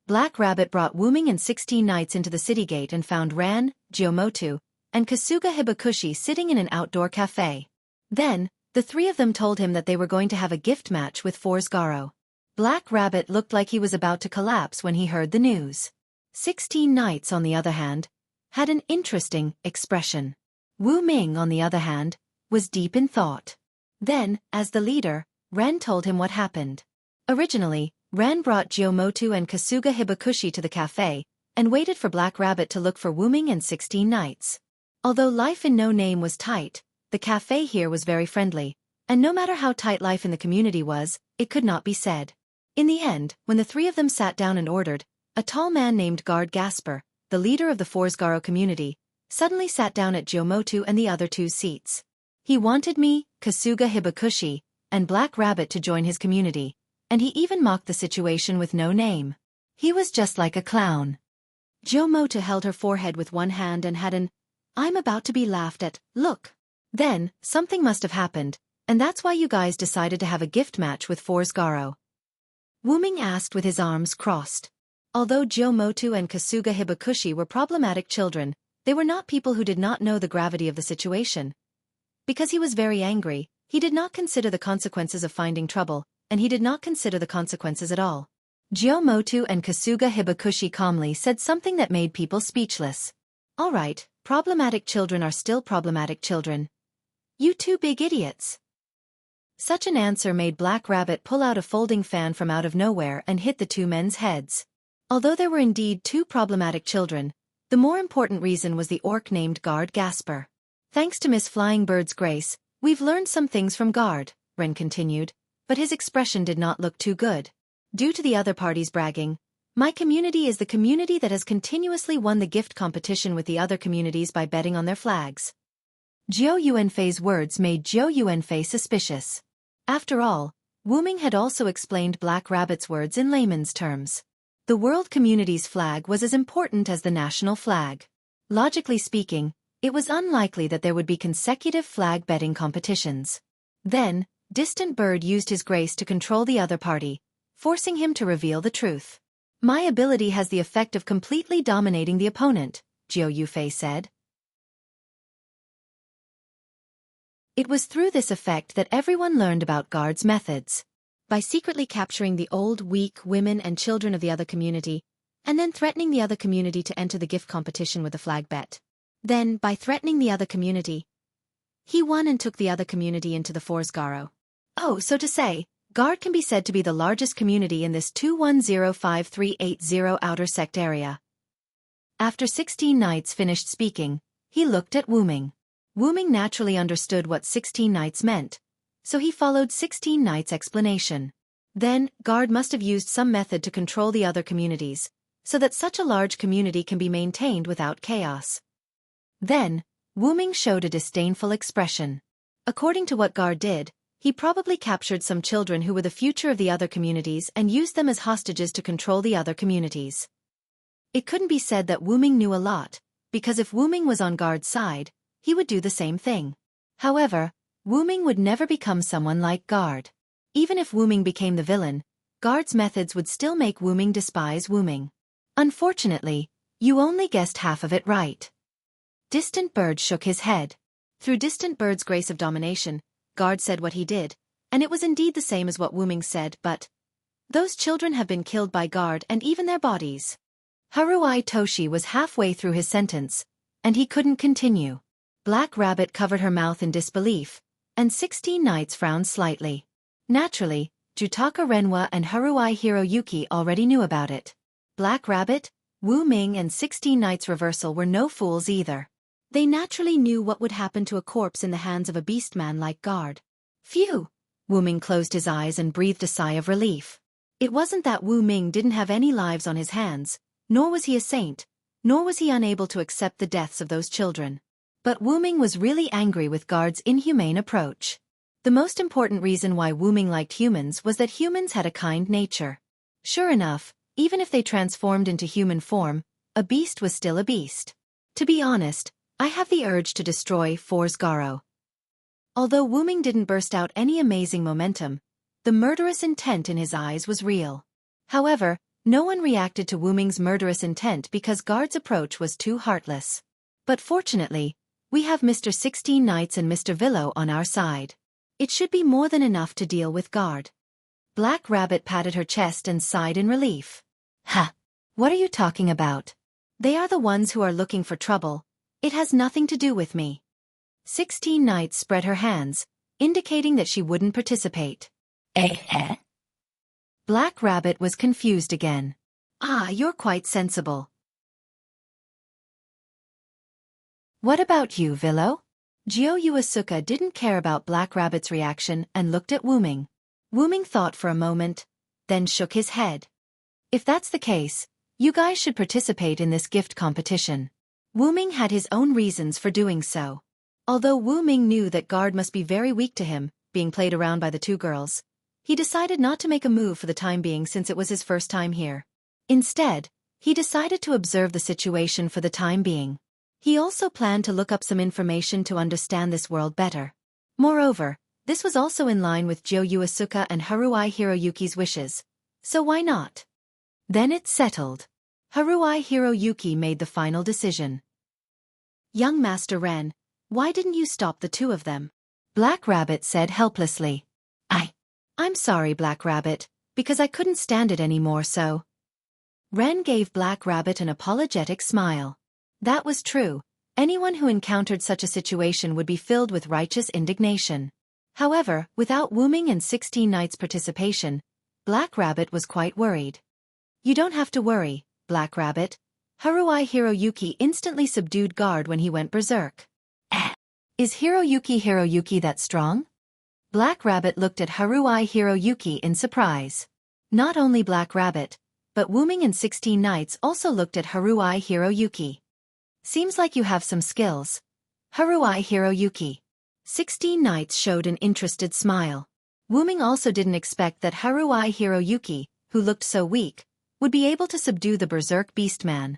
Black Rabbit brought Wu Ming and 16 Nights into the city gate and found Ran, Jiomotu, and Kasuga Hibakushi sitting in an outdoor cafe. Then, the three of them told him that they were going to have a gift match with Forsgaro. Black Rabbit looked like he was about to collapse when he heard the news. 16 Nights, on the other hand, had an interesting expression. Wu Ming, on the other hand, was deep in thought. Then, as the leader, Ren told him what happened. Originally, Ren brought Jiomotu and Kasuga Hibakushi to the cafe, and waited for Black Rabbit to look for Wu Ming and 16 Nights. Although life in No Name was tight, the cafe here was very friendly, and no matter how tight life in the community was, it could not be said. In the end, when the three of them sat down and ordered, a tall man named Guard Gasper, the leader of the Forsgaro community, suddenly sat down at Jiomotu and the other two's seats. He wanted me, Kasuga Hibakushi, and Black Rabbit to join his community, and he even mocked the situation with No Name. He was just like a clown. Jiomotu held her forehead with one hand and had an, "I'm about to be laughed at, look." Then, something must have happened, and that's why you guys decided to have a gift match with Forsgaro. Wu Ming asked with his arms crossed. Although Jiomotu and Kasuga Hibakushi were problematic children, they were not people who did not know the gravity of the situation. Because he was very angry, he did not consider the consequences of finding trouble, and he did not consider the consequences at all. Jiomotu and Kasuga Hibakushi calmly said something that made people speechless. All right, problematic children are still problematic children. You two big idiots. Such an answer made Black Rabbit pull out a folding fan from out of nowhere and hit the two men's heads. Although there were indeed two problematic children, the more important reason was the orc named Guard Gasper. Thanks to Miss Flying Bird's grace, we've learned some things from Guard, Ren continued, but his expression did not look too good. Due to the other parties bragging, my community is the community that has continuously won the gift competition with the other communities by betting on their flags. Zhou Yuanfei's words made Zhou Yuanfei suspicious. After all, Wu Ming had also explained Black Rabbit's words in layman's terms. The world community's flag was as important as the national flag. Logically speaking, it was unlikely that there would be consecutive flag betting competitions. Then, Distant Bird used his grace to control the other party, forcing him to reveal the truth. My ability has the effect of completely dominating the opponent, Zhou Yufei said. It was through this effect that everyone learned about Guard's methods. By secretly capturing the old, weak women and children of the other community, and then threatening the other community to enter the gift competition with a flag bet. Then, by threatening the other community, he won and took the other community into the Force Garo. Oh, so to say, Guard can be said to be the largest community in this 2105380 outer sect area. After 16 Knights finished speaking, he looked at Wu Ming. Wu Ming naturally understood what 16 Knights meant, so he followed 16 Knights' explanation. Then, Guard must have used some method to control the other communities, so that such a large community can be maintained without chaos. Then, Wu Ming showed a disdainful expression. According to what Guard did, he probably captured some children who were the future of the other communities and used them as hostages to control the other communities. It couldn't be said that Wu Ming knew a lot, because if Wu Ming was on Guard's side, he would do the same thing. However, Wu Ming would never become someone like Guard. Even if Wu Ming became the villain, Guard's methods would still make Wu Ming despise Wu Ming. Unfortunately, you only guessed half of it right. Distant Bird shook his head. Through Distant Bird's grace of domination, Guard said what he did, and it was indeed the same as what Wu Ming said, but those children have been killed by Guard and even their bodies. Haruai Toshi was halfway through his sentence, and he couldn't continue. Black Rabbit covered her mouth in disbelief, and 16 Knights frowned slightly. Naturally, Jutaka Renwa and Haruai Hiroyuki already knew about it. Black Rabbit, Wu Ming and 16 Knights reversal were no fools either. They naturally knew what would happen to a corpse in the hands of a beastman like Guard. Phew! Wu Ming closed his eyes and breathed a sigh of relief. It wasn't that Wu Ming didn't have any lives on his hands, nor was he a saint, nor was he unable to accept the deaths of those children. But Wu Ming was really angry with Guard's inhumane approach. The most important reason why Wu Ming liked humans was that humans had a kind nature. Sure enough, even if they transformed into human form, a beast was still a beast. To be honest, I have the urge to destroy Force Garo. Although Wu Ming didn't burst out any amazing momentum, the murderous intent in his eyes was real. However, no one reacted to Wu Ming's murderous intent because Guard's approach was too heartless. But fortunately, we have Mr. 16 Knights and Mr. Villo on our side. It should be more than enough to deal with Guard. Black Rabbit patted her chest and sighed in relief. Ha! What are you talking about? They are the ones who are looking for trouble. It has nothing to do with me. 16 Knights spread her hands, indicating that she wouldn't participate. Eh? Black Rabbit was confused again. Ah, you're quite sensible. What about you, Villo? Jio Yuasuka didn't care about Black Rabbit's reaction and looked at Wu Ming. Wu Ming thought for a moment, then shook his head. If that's the case, you guys should participate in this gift competition. Wu Ming had his own reasons for doing so. Although Wu Ming knew that Guard must be very weak to him, being played around by the two girls, he decided not to make a move for the time being since it was his first time here. Instead, he decided to observe the situation for the time being. He also planned to look up some information to understand this world better. Moreover, this was also in line with Jio Yuasuka and Haruai Hiroyuki's wishes. So why not? Then it's settled. Haruai Hiroyuki made the final decision. Young Master Ren, why didn't you stop the two of them? Black Rabbit said helplessly. I'm sorry, Black Rabbit, because I couldn't stand it anymore, so. Ren gave Black Rabbit an apologetic smile. That was true. Anyone who encountered such a situation would be filled with righteous indignation. However, without Wuming and 16 Knights' participation, Black Rabbit was quite worried. You don't have to worry, Black Rabbit. Haruai Hiroyuki instantly subdued guard when he went berserk. Is Hiroyuki that strong? Black Rabbit looked at Haruai Hiroyuki in surprise. Not only Black Rabbit, but Wuming and 16 Knights also looked at Haruai Hiroyuki. Seems like you have some skills. Haruai Hiroyuki. 16 Knights showed an interested smile. Wuming also didn't expect that Haruai Hiroyuki, who looked so weak, would be able to subdue the berserk beastman.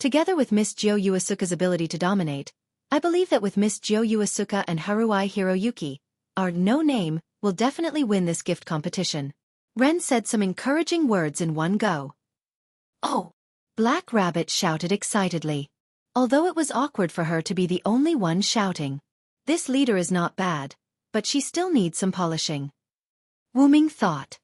Together with Miss Jyo Yuasuka's ability to dominate, I believe that with Miss Jyo Yuasuka and Haruai Hiroyuki, our no name will definitely win this gift competition. Ren said some encouraging words in one go. Oh! Black Rabbit shouted excitedly. Although it was awkward for her to be the only one shouting. This leader is not bad, but she still needs some polishing. Wuming thought.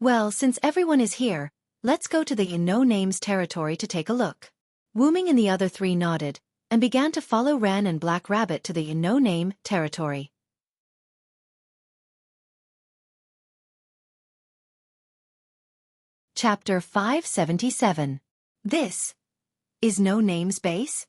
Well, since everyone is here, let's go to the no names territory to take a look. Wuming and the other three nodded, and began to follow Ren and Black Rabbit to the no name territory. Chapter 577. This is No Name's base?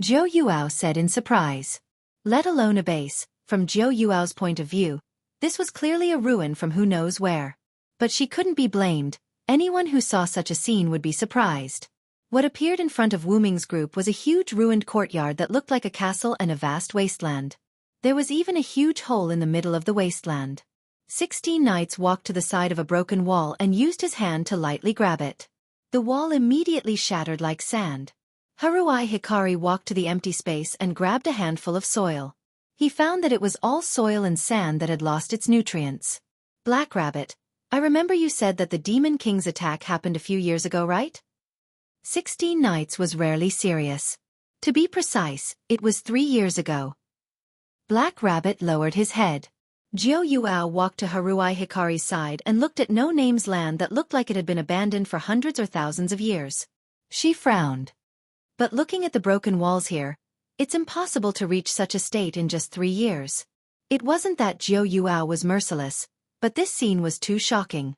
Zhou Yuao said in surprise. Let alone a base, from Zhou Yuao's point of view, this was clearly a ruin from who knows where. But she couldn't be blamed. Anyone who saw such a scene would be surprised. What appeared in front of Wuming's group was a huge ruined courtyard that looked like a castle and a vast wasteland. There was even a huge hole in the middle of the wasteland. 16 Knights walked to the side of a broken wall and used his hand to lightly grab it. The wall immediately shattered like sand. Haruai Hikari walked to the empty space and grabbed a handful of soil. He found that it was all soil and sand that had lost its nutrients. Black Rabbit, I remember you said that the Demon King's attack happened a few years ago, right? 16 Knights was rarely serious. To be precise, it was 3 years ago. Black Rabbit lowered his head. Zhou Yuao walked to Haruai Hikari's side and looked at No Name's land that looked like it had been abandoned for hundreds or thousands of years. She frowned. But looking at the broken walls here, it's impossible to reach such a state in just 3 years. It wasn't that Zhou Yuao was merciless, but this scene was too shocking.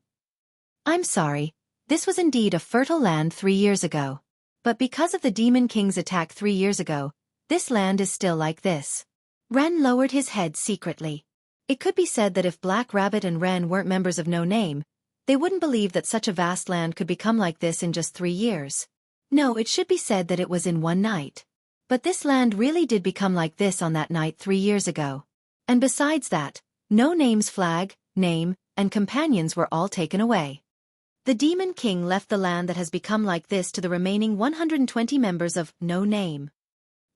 I'm sorry, this was indeed a fertile land 3 years ago. But because of the Demon King's attack 3 years ago, this land is still like this. Ren lowered his head secretly. It could be said that if Black Rabbit and Ren weren't members of No Name, they wouldn't believe that such a vast land could become like this in just 3 years. No, it should be said that it was in one night. But this land really did become like this on that night 3 years ago. And besides that, No Name's flag, name, and companions were all taken away. The Demon King left the land that has become like this to the remaining 120 members of No Name.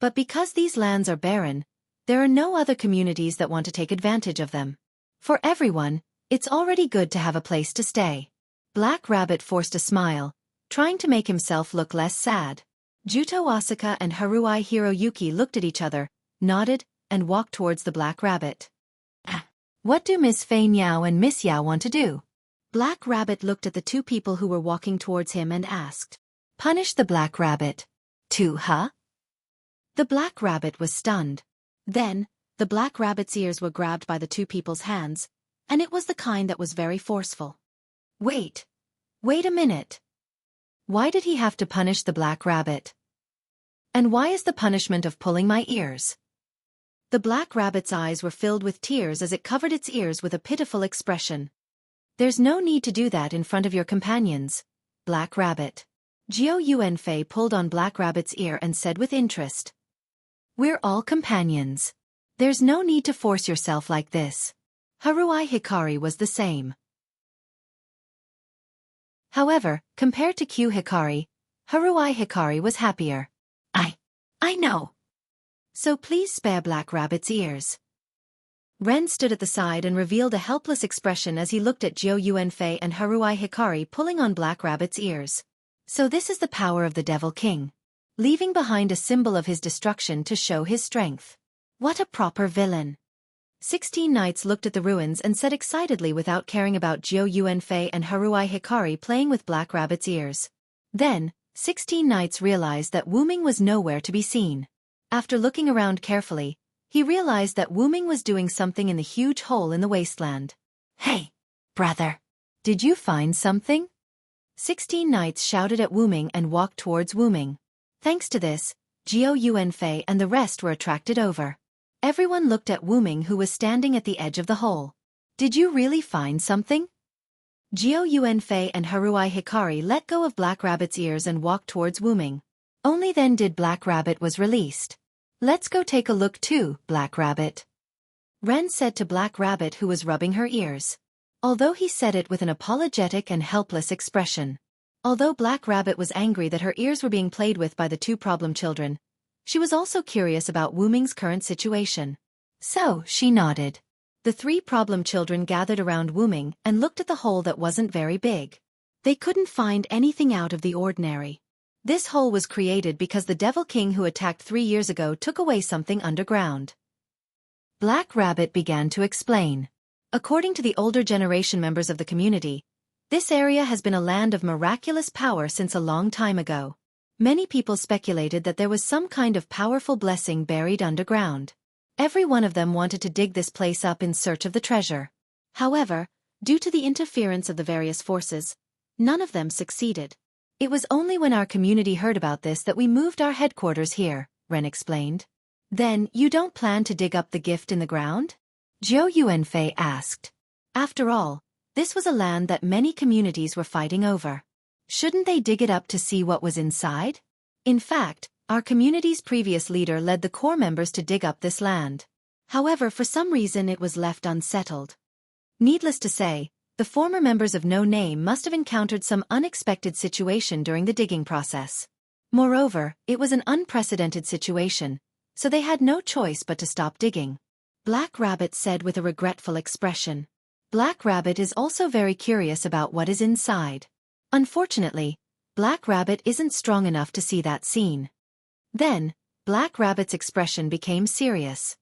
But because these lands are barren, there are no other communities that want to take advantage of them. For everyone, it's already good to have a place to stay. Black Rabbit forced a smile, trying to make himself look less sad. Juto Asuka and Haruai Hiroyuki looked at each other, nodded, and walked towards the Black Rabbit. What do Miss Fei Niao and Miss Yao want to do? Black Rabbit looked at the two people who were walking towards him and asked. Punish the Black Rabbit. Too, huh? The Black Rabbit was stunned. Then, the Black Rabbit's ears were grabbed by the two people's hands, and it was the kind that was very forceful. Wait a minute. Why did he have to punish the Black Rabbit? And why is the punishment of pulling my ears? The Black Rabbit's eyes were filled with tears as it covered its ears with a pitiful expression. There's no need to do that in front of your companions, Black Rabbit. Jiao Yuanfei pulled on Black Rabbit's ear and said with interest. We're all companions. There's no need to force yourself like this. Haruai Hikari was the same. However, compared to Q Hikari, Haruai Hikari was happier. I know. So please spare Black Rabbit's ears. Ren stood at the side and revealed a helpless expression as he looked at Jiu Yuanfei and Haruai Hikari pulling on Black Rabbit's ears. So this is the power of the Devil King. Leaving behind a symbol of his destruction to show his strength. What a proper villain. 16 knights looked at the ruins and said excitedly without caring about Jiu Yuanfei and Haruai Hikari playing with Black Rabbit's ears. Then, 16 knights realized that Wu Ming was nowhere to be seen. After looking around carefully, he realized that Wu Ming was doing something in the huge hole in the wasteland. Hey, brother. Did you find something? 16 knights shouted at Wu Ming and walked towards Wu Ming. Thanks to this, Jiu Yuanfei and the rest were attracted over. Everyone looked at Wu Ming who was standing at the edge of the hole. Did you really find something? Jiu Yuanfei and Haruai Hikari let go of Black Rabbit's ears and walked towards Wu Ming. Only then did Black Rabbit was released. Let's go take a look too, Black Rabbit. Ren said to Black Rabbit who was rubbing her ears. Although he said it with an apologetic and helpless expression. Although Black Rabbit was angry that her ears were being played with by the two problem children, she was also curious about Wu Ming's current situation. So, she nodded. The three problem children gathered around Wu Ming and looked at the hole that wasn't very big. They couldn't find anything out of the ordinary. This hole was created because the Devil King who attacked 3 years ago took away something underground. Black Rabbit began to explain. According to the older generation members of the community, this area has been a land of miraculous power since a long time ago. Many people speculated that there was some kind of powerful blessing buried underground. Every one of them wanted to dig this place up in search of the treasure. However, due to the interference of the various forces, none of them succeeded. It was only when our community heard about this that we moved our headquarters here, Ren explained. Then, you don't plan to dig up the gift in the ground? Jiu Yuanfei asked. After all, this was a land that many communities were fighting over. Shouldn't they dig it up to see what was inside? In fact, our community's previous leader led the core members to dig up this land. However, for some reason it was left unsettled. Needless to say, the former members of No Name must have encountered some unexpected situation during the digging process. Moreover, it was an unprecedented situation, so they had no choice but to stop digging. Black Rabbit said with a regretful expression. Black Rabbit is also very curious about what is inside. Unfortunately, Black Rabbit isn't strong enough to see that scene. Then, Black Rabbit's expression became serious.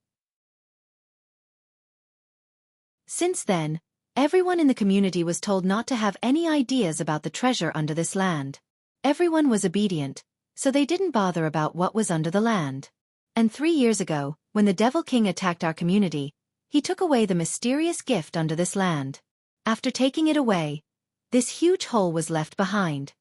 Since then, everyone in the community was told not to have any ideas about the treasure under this land. Everyone was obedient, so they didn't bother about what was under the land. And 3 years ago, when the Devil King attacked our community, he took away the mysterious gift under this land. After taking it away, this huge hole was left behind.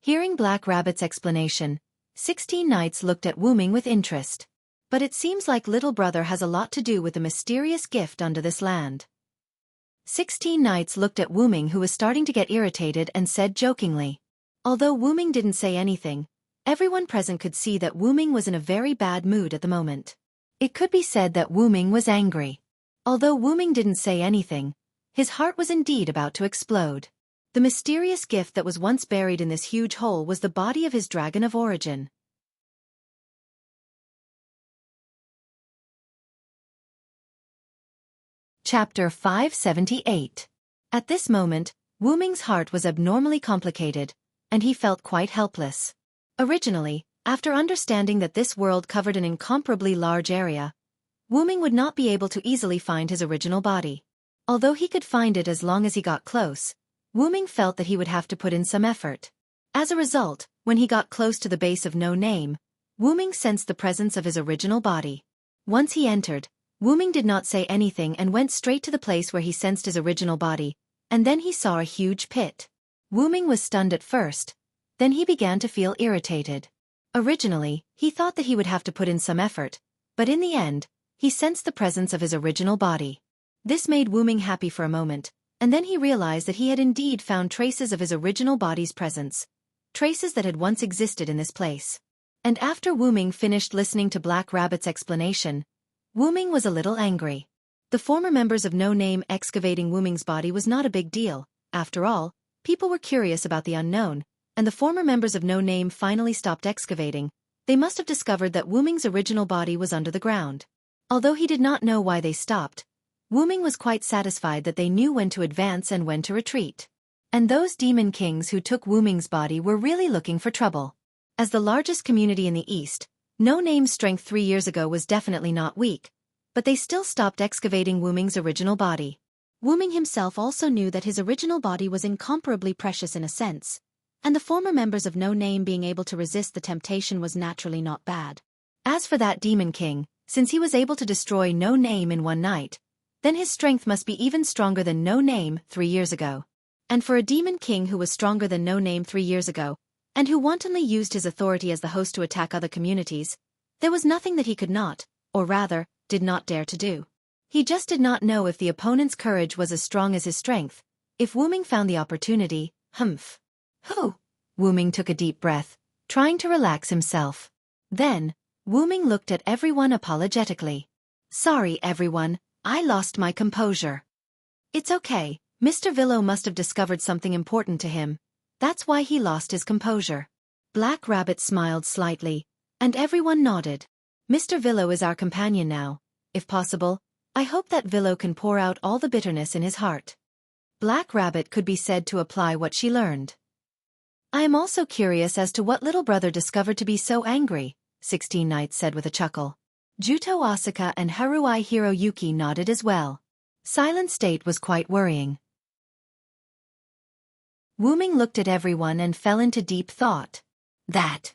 Hearing Black Rabbit's explanation, 16 knights looked at Wu Ming with interest. But it seems like little brother has a lot to do with the mysterious gift under this land. 16 knights looked at Wu Ming who was starting to get irritated and said jokingly. Although Wu Ming didn't say anything, everyone present could see that Wu Ming was in a very bad mood at the moment. It could be said that Wu Ming was angry. Although Wu Ming didn't say anything, his heart was indeed about to explode. The mysterious gift that was once buried in this huge hole was the body of his dragon of origin. Chapter 578. At this moment, Wu Ming's heart was abnormally complicated, and he felt quite helpless. Originally, after understanding that this world covered an incomparably large area, Wu Ming would not be able to easily find his original body. Although he could find it as long as he got close, Wu Ming felt that he would have to put in some effort. As a result, when he got close to the base of No Name, Wu Ming sensed the presence of his original body. Once he entered, Wu Ming did not say anything and went straight to the place where he sensed his original body, and then he saw a huge pit. Wu Ming was stunned at first, then he began to feel irritated. Originally, he thought that he would have to put in some effort, but in the end, he sensed the presence of his original body. This made Wu Ming happy for a moment, and then he realized that he had indeed found traces of his original body's presence, traces that had once existed in this place. And after Wu Ming finished listening to Black Rabbit's explanation, Wu Ming was a little angry. The former members of No Name excavating Wu Ming's body was not a big deal. After all, people were curious about the unknown, and the former members of No Name finally stopped excavating. They must have discovered that Wu Ming's original body was under the ground. Although he did not know why they stopped, Wu-ming was quite satisfied that they knew when to advance and when to retreat. And those demon kings who took Wu-ming's body were really looking for trouble. As the largest community in the East, No-Name's strength 3 years ago was definitely not weak, but they still stopped excavating Wu-ming's original body. Wu-ming himself also knew that his original body was incomparably precious in a sense, and the former members of No-Name being able to resist the temptation was naturally not bad. As for that demon king, since he was able to destroy No-Name in one night, then his strength must be even stronger than No-Name 3 years ago. And for a demon king who was stronger than No-Name 3 years ago, and who wantonly used his authority as the host to attack other communities, there was nothing that he could not, or rather, did not dare to do. He just did not know if the opponent's courage was as strong as his strength. If Wu-ming found the opportunity, humph. Whew! Wu-ming took a deep breath, trying to relax himself. Then, Wu-ming looked at everyone apologetically. Sorry everyone, I lost my composure. It's okay, Mr. Villo must have discovered something important to him. That's why he lost his composure. Black Rabbit smiled slightly, and everyone nodded. Mr. Villo is our companion now. If possible, I hope that Villo can pour out all the bitterness in his heart. Black Rabbit could be said to apply what she learned. I am also curious as to what little brother discovered to be so angry, 16 Knights said with a chuckle. Juto Asaka and Haruai Hiroyuki nodded as well. Silent state was quite worrying. Wu-ming looked at everyone and fell into deep thought. That,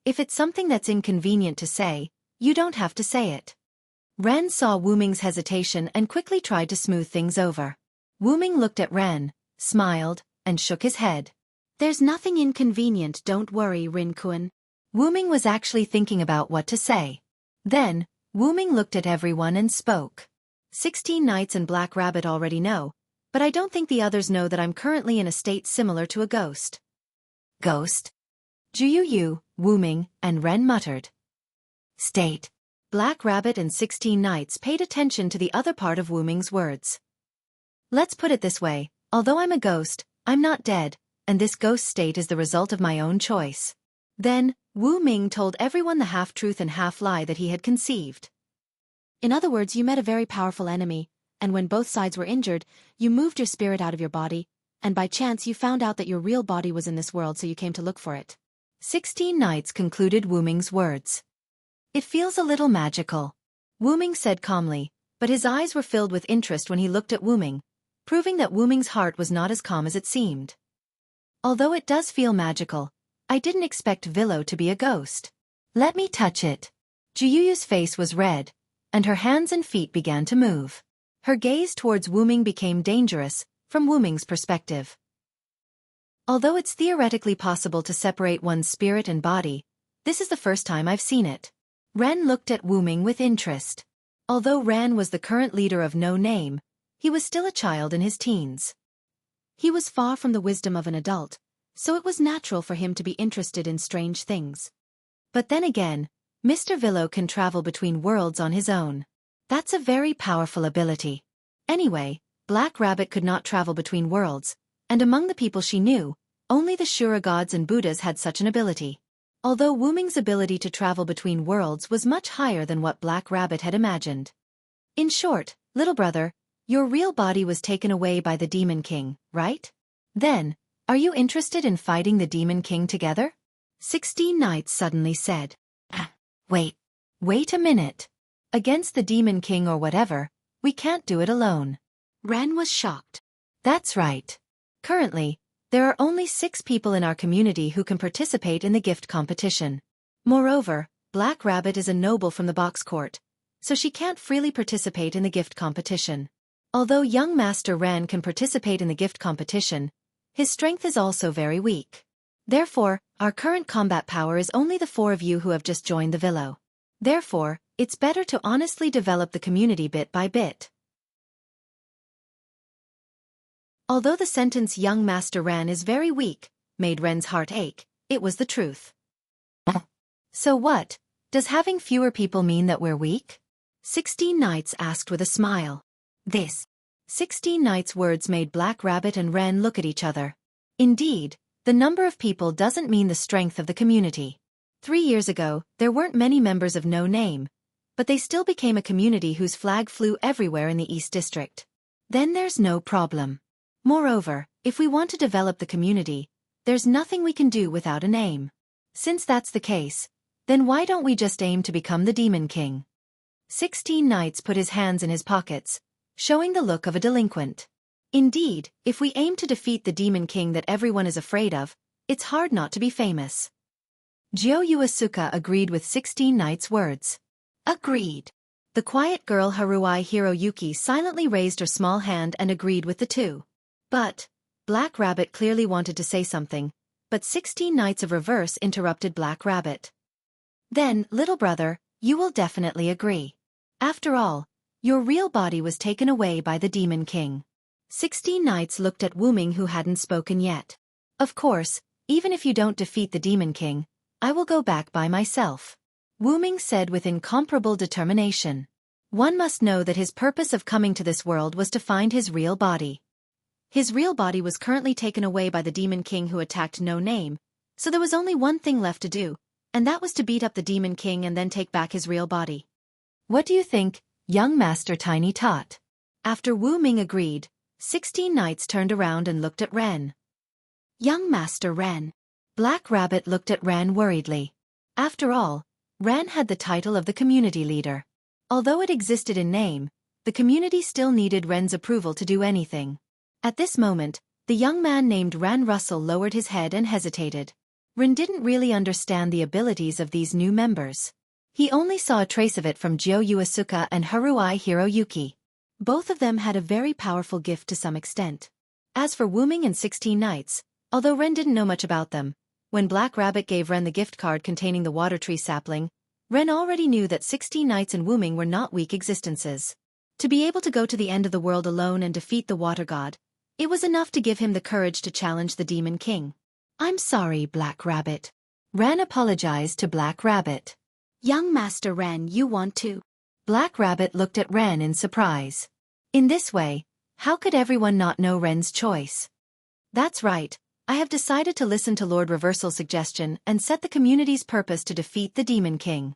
if it's something that's inconvenient to say, you don't have to say it. Ren saw Wu-ming's hesitation and quickly tried to smooth things over. Wu-ming looked at Ren, smiled, and shook his head. There's nothing inconvenient, don't worry, Rin-kun. Wu-ming was actually thinking about what to say. Then, Wu-ming looked at everyone and spoke. 16 Knights and Black Rabbit already know, but I don't think the others know that I'm currently in a state similar to a ghost. Ghost? Juyu, Wu-ming, and Ren muttered. State. Black Rabbit and 16 Knights paid attention to the other part of Wu-ming's words. Let's put it this way, although I'm a ghost, I'm not dead, and this ghost state is the result of my own choice. Then, Wu-ming told everyone the half-truth and half-lie that he had conceived. In other words, you met a very powerful enemy, and when both sides were injured, you moved your spirit out of your body, and by chance you found out that your real body was in this world, so you came to look for it. 16 Knights concluded Wu-ming's words. It feels a little magical, Wu-ming said calmly, but his eyes were filled with interest when he looked at Wu-ming, proving that Wu-ming's heart was not as calm as it seemed. Although it does feel magical, I didn't expect Villo to be a ghost. Let me touch it. Juyu's face was red, and her hands and feet began to move. Her gaze towards Wu-ming became dangerous, from Wu-ming's perspective. Although it's theoretically possible to separate one's spirit and body, this is the first time I've seen it. Ren looked at Wu-ming with interest. Although Ren was the current leader of No-Name, he was still a child in his teens. He was far from the wisdom of an adult, so it was natural for him to be interested in strange things. But then again, Mr. Villo can travel between worlds on his own. That's a very powerful ability. Anyway, Black Rabbit could not travel between worlds, and among the people she knew, only the Shura gods and Buddhas had such an ability. Although Wu-ming's ability to travel between worlds was much higher than what Black Rabbit had imagined. In short, little brother, your real body was taken away by the Demon King, right? Then, are you interested in fighting the Demon King together? 16 Knights suddenly said. Wait a minute. Against the Demon King or whatever, we can't do it alone. Ren was shocked. That's right. Currently, there are only 6 people in our community who can participate in the gift competition. Moreover, Black Rabbit is a noble from the box court, so she can't freely participate in the gift competition. Although young Master Ren can participate in the gift competition, his strength is also very weak. Therefore, our current combat power is only the 4 of you who have just joined the Villo. Therefore, it's better to honestly develop the community bit by bit. Although the sentence young Master Ren is very weak made Ren's heart ache, it was the truth. So what, does having fewer people mean that we're weak? 16 Knights asked with a smile. This 16 Knights' words made Black Rabbit and Ren look at each other. Indeed, the number of people doesn't mean the strength of the community. 3 years ago, there weren't many members of No-Name, but they still became a community whose flag flew everywhere in the East District. Then there's no problem. Moreover, if we want to develop the community, there's nothing we can do without a name. Since that's the case, then why don't we just aim to become the Demon King? 16 Knights put his hands in his pockets, showing the look of a delinquent. Indeed, if we aim to defeat the Demon King that everyone is afraid of, it's hard not to be famous. Yuasuke agreed with 16 Knights' words. Agreed. The quiet girl Haruai Hiroyuki silently raised her small hand and agreed with the two. But Black Rabbit clearly wanted to say something, but 16 Knights of Reverse interrupted Black Rabbit. Then, little brother, you will definitely agree. After all, your real body was taken away by the Demon King. 16 Knights looked at Wu Ming, who hadn't spoken yet. Of course, even if you don't defeat the Demon King, I will go back by myself. Wu Ming said with incomparable determination. One must know that his purpose of coming to this world was to find his real body. His real body was currently taken away by the Demon King who attacked No Name, so there was only one thing left to do, and that was to beat up the Demon King and then take back his real body. What do you think, young Master Tiny Tot? After Wu Ming agreed, 16 Knights turned around and looked at Ren. Young Master Ren. Black Rabbit looked at Ren worriedly. After all, Ren had the title of the community leader. Although it existed in name, the community still needed Ren's approval to do anything. At this moment, the young man named Ren Russell lowered his head and hesitated. Ren didn't really understand the abilities of these new members. He only saw a trace of it from Yuasuke and Haruai Hiroyuki. Both of them had a very powerful gift to some extent. As for Wu Ming and 16 Knights, although Ren didn't know much about them, when Black Rabbit gave Ren the gift card containing the water tree sapling, Ren already knew that 16 Knights and Wu Ming were not weak existences. To be able to go to the end of the world alone and defeat the water god, it was enough to give him the courage to challenge the Demon King. I'm sorry, Black Rabbit. Ren apologized to Black Rabbit. Young Master Ren, you want to? Black Rabbit looked at Ren in surprise. In this way, how could everyone not know Ren's choice? That's right, I have decided to listen to Lord Reversal's suggestion and set the community's purpose to defeat the Demon King.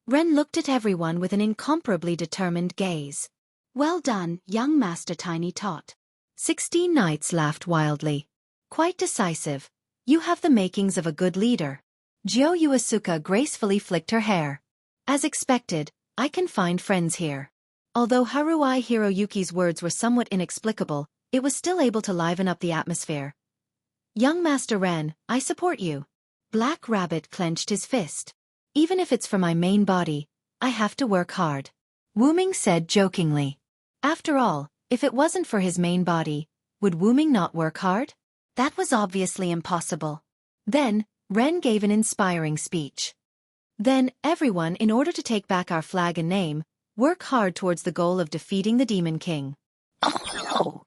Ren looked at everyone with an incomparably determined gaze. Well done, young Master Tiny Tot. 16 Knights laughed wildly. Quite decisive. You have the makings of a good leader. Yuasuke gracefully flicked her hair. As expected, I can find friends here. Although Haruai Hiroyuki's words were somewhat inexplicable, it was still able to liven up the atmosphere. Young Master Ren, I support you. Black Rabbit clenched his fist. Even if it's for my main body, I have to work hard. Wu Ming said jokingly. After all, if it wasn't for his main body, would Wu Ming not work hard? That was obviously impossible. Then, Ren gave an inspiring speech. Then, everyone, in order to take back our flag and name, work hard towards the goal of defeating the Demon King. Oh!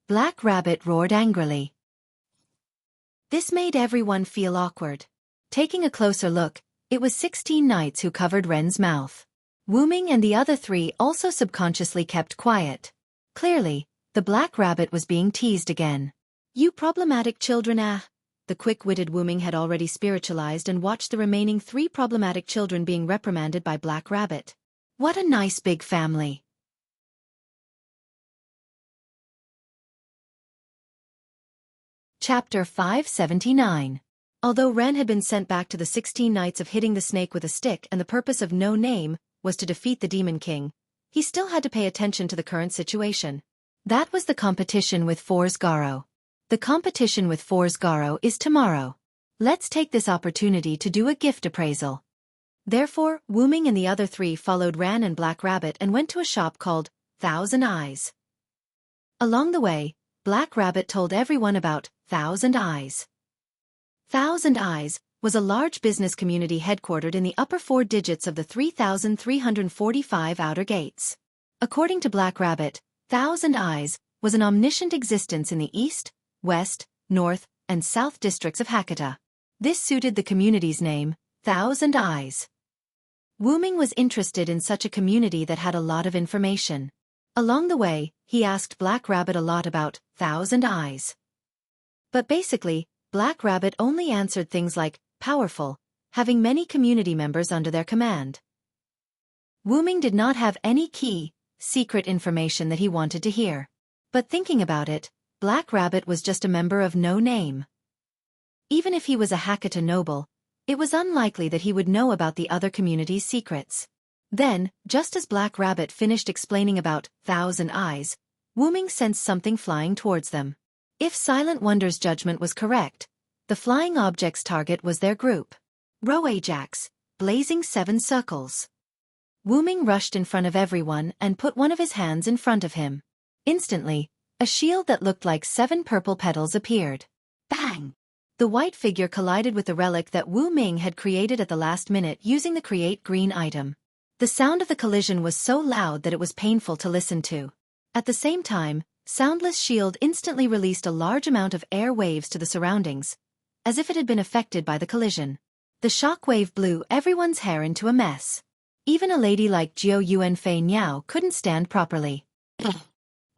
Black Rabbit roared angrily. This made everyone feel awkward. Taking a closer look, it was 16 Knights who covered Ren's mouth. Wu Ming and the other three also subconsciously kept quiet. Clearly, the Black Rabbit was being teased again. You problematic children, ah! The quick-witted Wu Ming had already spiritualized and watched the remaining 3 problematic children being reprimanded by Black Rabbit. What a nice big family. Chapter 579. Although Ren had been sent back to the 16 Knights of hitting the snake with a stick and the purpose of No Name was to defeat the Demon King, he still had to pay attention to the current situation. That was the competition with Force Garo. The competition with Force Garo is tomorrow. Let's take this opportunity to do a gift appraisal. Therefore, Wu Ming and the other 3 followed Ran and Black Rabbit and went to a shop called 1,000 Eyes. Along the way, Black Rabbit told everyone about 1,000 Eyes. 1,000 Eyes was a large business community headquartered in the upper 4 digits of the 3,345 outer gates. According to Black Rabbit, 1,000 Eyes was an omniscient existence in the east, west, north, and south districts of Hakata. This suited the community's name, 1,000 Eyes. Wu Ming was interested in such a community that had a lot of information. Along the way, he asked Black Rabbit a lot about 1,000 Eyes. But basically, Black Rabbit only answered things like powerful, having many community members under their command. Wu Ming did not have any key, secret information that he wanted to hear. But thinking about it, Black Rabbit was just a member of no name. Even if he was a Hakata noble, it was unlikely that he would know about the other community's secrets. Then, just as Black Rabbit finished explaining about 1,000 eyes, Wu Ming sensed something flying towards them. If Silent Wonder's judgment was correct, the flying object's target was their group. Row Ajax, blazing 7 circles. Wu Ming rushed in front of everyone and put one of his hands in front of him. Instantly, a shield that looked like 7 purple petals appeared. Bang! The white figure collided with the relic that Wu Ming had created at the last minute using the Create Green item. The sound of the collision was so loud that it was painful to listen to. At the same time, Soundless Shield instantly released a large amount of air waves to the surroundings, as if it had been affected by the collision. The shockwave blew everyone's hair into a mess. Even a lady like Jiao Yuanfei Niao couldn't stand properly.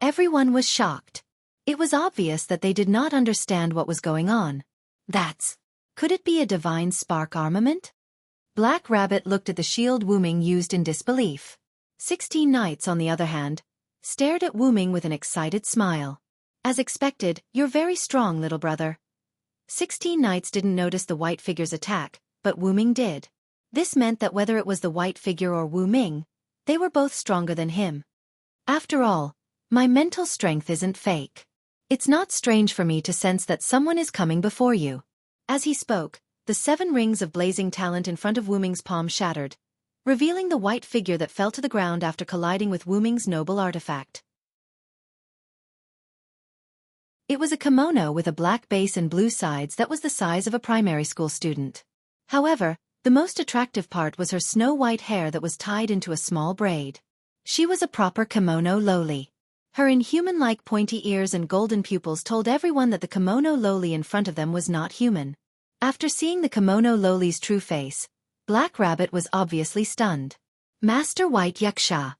Everyone was shocked. It was obvious that they did not understand what was going on. Could it be a divine spark armament? Black Rabbit looked at the shield Wu Ming used in disbelief. 16 Knights, on the other hand, stared at Wu Ming with an excited smile. As expected, you're very strong, little brother. 16 Knights didn't notice the white figure's attack, but Wu Ming did. This meant that whether it was the white figure or Wu Ming, they were both stronger than him. After all, my mental strength isn't fake. It's not strange for me to sense that someone is coming before you. As he spoke, the 7 rings of blazing talent in front of Wu Ming's palm shattered, revealing the white figure that fell to the ground after colliding with Wu Ming's noble artifact. It was a kimono with a black base and blue sides that was the size of a primary school student. However, the most attractive part was her snow-white hair that was tied into a small braid. She was a proper kimono loli. Her inhuman-like pointy ears and golden pupils told everyone that the kimono loli in front of them was not human. After seeing the kimono loli's true face, Black Rabbit was obviously stunned. Master White Yaksha.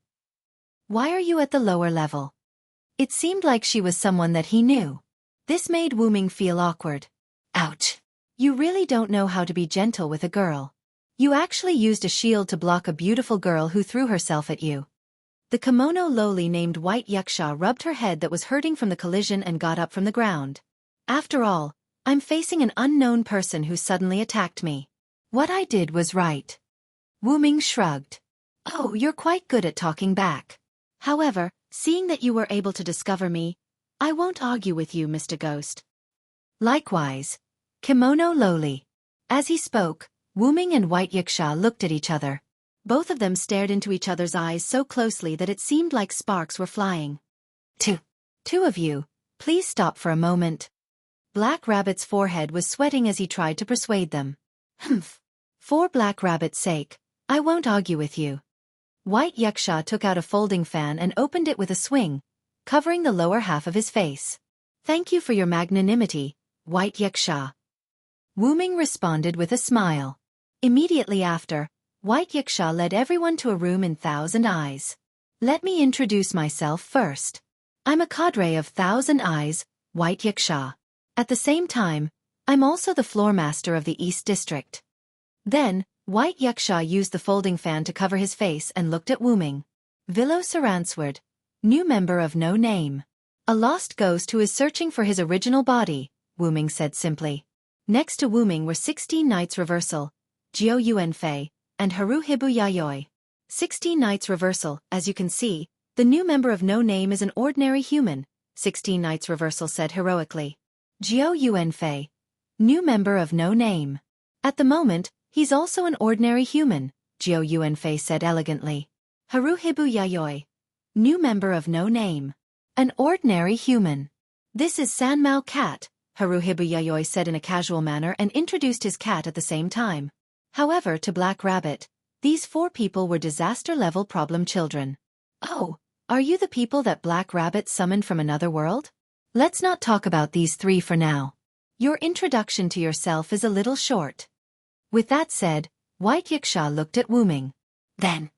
Why are you at the lower level? It seemed like she was someone that he knew. This made Wu Ming feel awkward. Ouch. You really don't know how to be gentle with a girl. You actually used a shield to block a beautiful girl who threw herself at you. The kimono loli named White Yaksha rubbed her head that was hurting from the collision and got up from the ground. After all, I'm facing an unknown person who suddenly attacked me. What I did was right. Wu Ming shrugged. Oh, you're quite good at talking back. However, seeing that you were able to discover me, I won't argue with you, Mr. Ghost. Likewise. Kimono loli. As he spoke, Wu Ming and White Yaksha looked at each other. Both of them stared into each other's eyes so closely that it seemed like sparks were flying. Two of you, please stop for a moment. Black Rabbit's forehead was sweating as he tried to persuade them. Humph. For Black Rabbit's sake, I won't argue with you. White Yaksha took out a folding fan and opened it with a swing, covering the lower half of his face. Thank you for your magnanimity, White Yaksha. Wu Ming responded with a smile. Immediately after, White Yaksha led everyone to a room in 1,000 Eyes. Let me introduce myself first. I'm a cadre of 1,000 Eyes, White Yaksha. At the same time, I'm also the floor master of the East District. Then, White Yaksha used the folding fan to cover his face and looked at Wu Ming. Vilo Saransward, new member of no name. A lost ghost who is searching for his original body, Wu Ming said simply. Next to Wu Ming were 16 Knights Reversal, Jiao Yuanfei, and Haruhibu Yayoi. 16 Knights Reversal, as you can see, the new member of no name is an ordinary human, 16 Knights Reversal said heroically. Jiao Yuanfei, new member of no name. At the moment, he's also an ordinary human, Jiao Yuanfei said elegantly. Haruhibu Yayoi, new member of no name. An ordinary human. This is Sanmao Cat, Haruhibu Yayoi said in a casual manner and introduced his cat at the same time. However, to Black Rabbit, these 4 people were disaster-level problem children. Oh, are you the people that Black Rabbit summoned from another world? Let's not talk about these 3 for now. Your introduction to yourself is a little short. With that said, White Yaksha looked at Wu Ming. Then,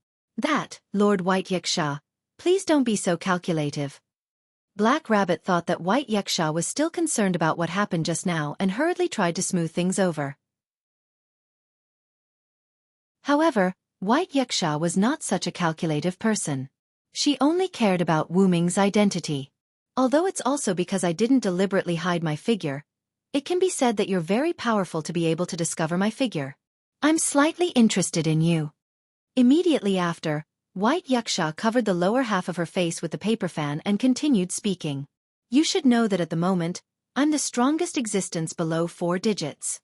Lord White Yaksha, please don't be so calculative. Black Rabbit thought that White Yaksha was still concerned about what happened just now and hurriedly tried to smooth things over. However, White Yuxia was not such a calculative person. She only cared about Wu Ming's identity. Although it's also because I didn't deliberately hide my figure, it can be said that you're very powerful to be able to discover my figure. I'm slightly interested in you. Immediately after, White Yuxia covered the lower half of her face with the paper fan and continued speaking. You should know that at the moment, I'm the strongest existence below 4 digits.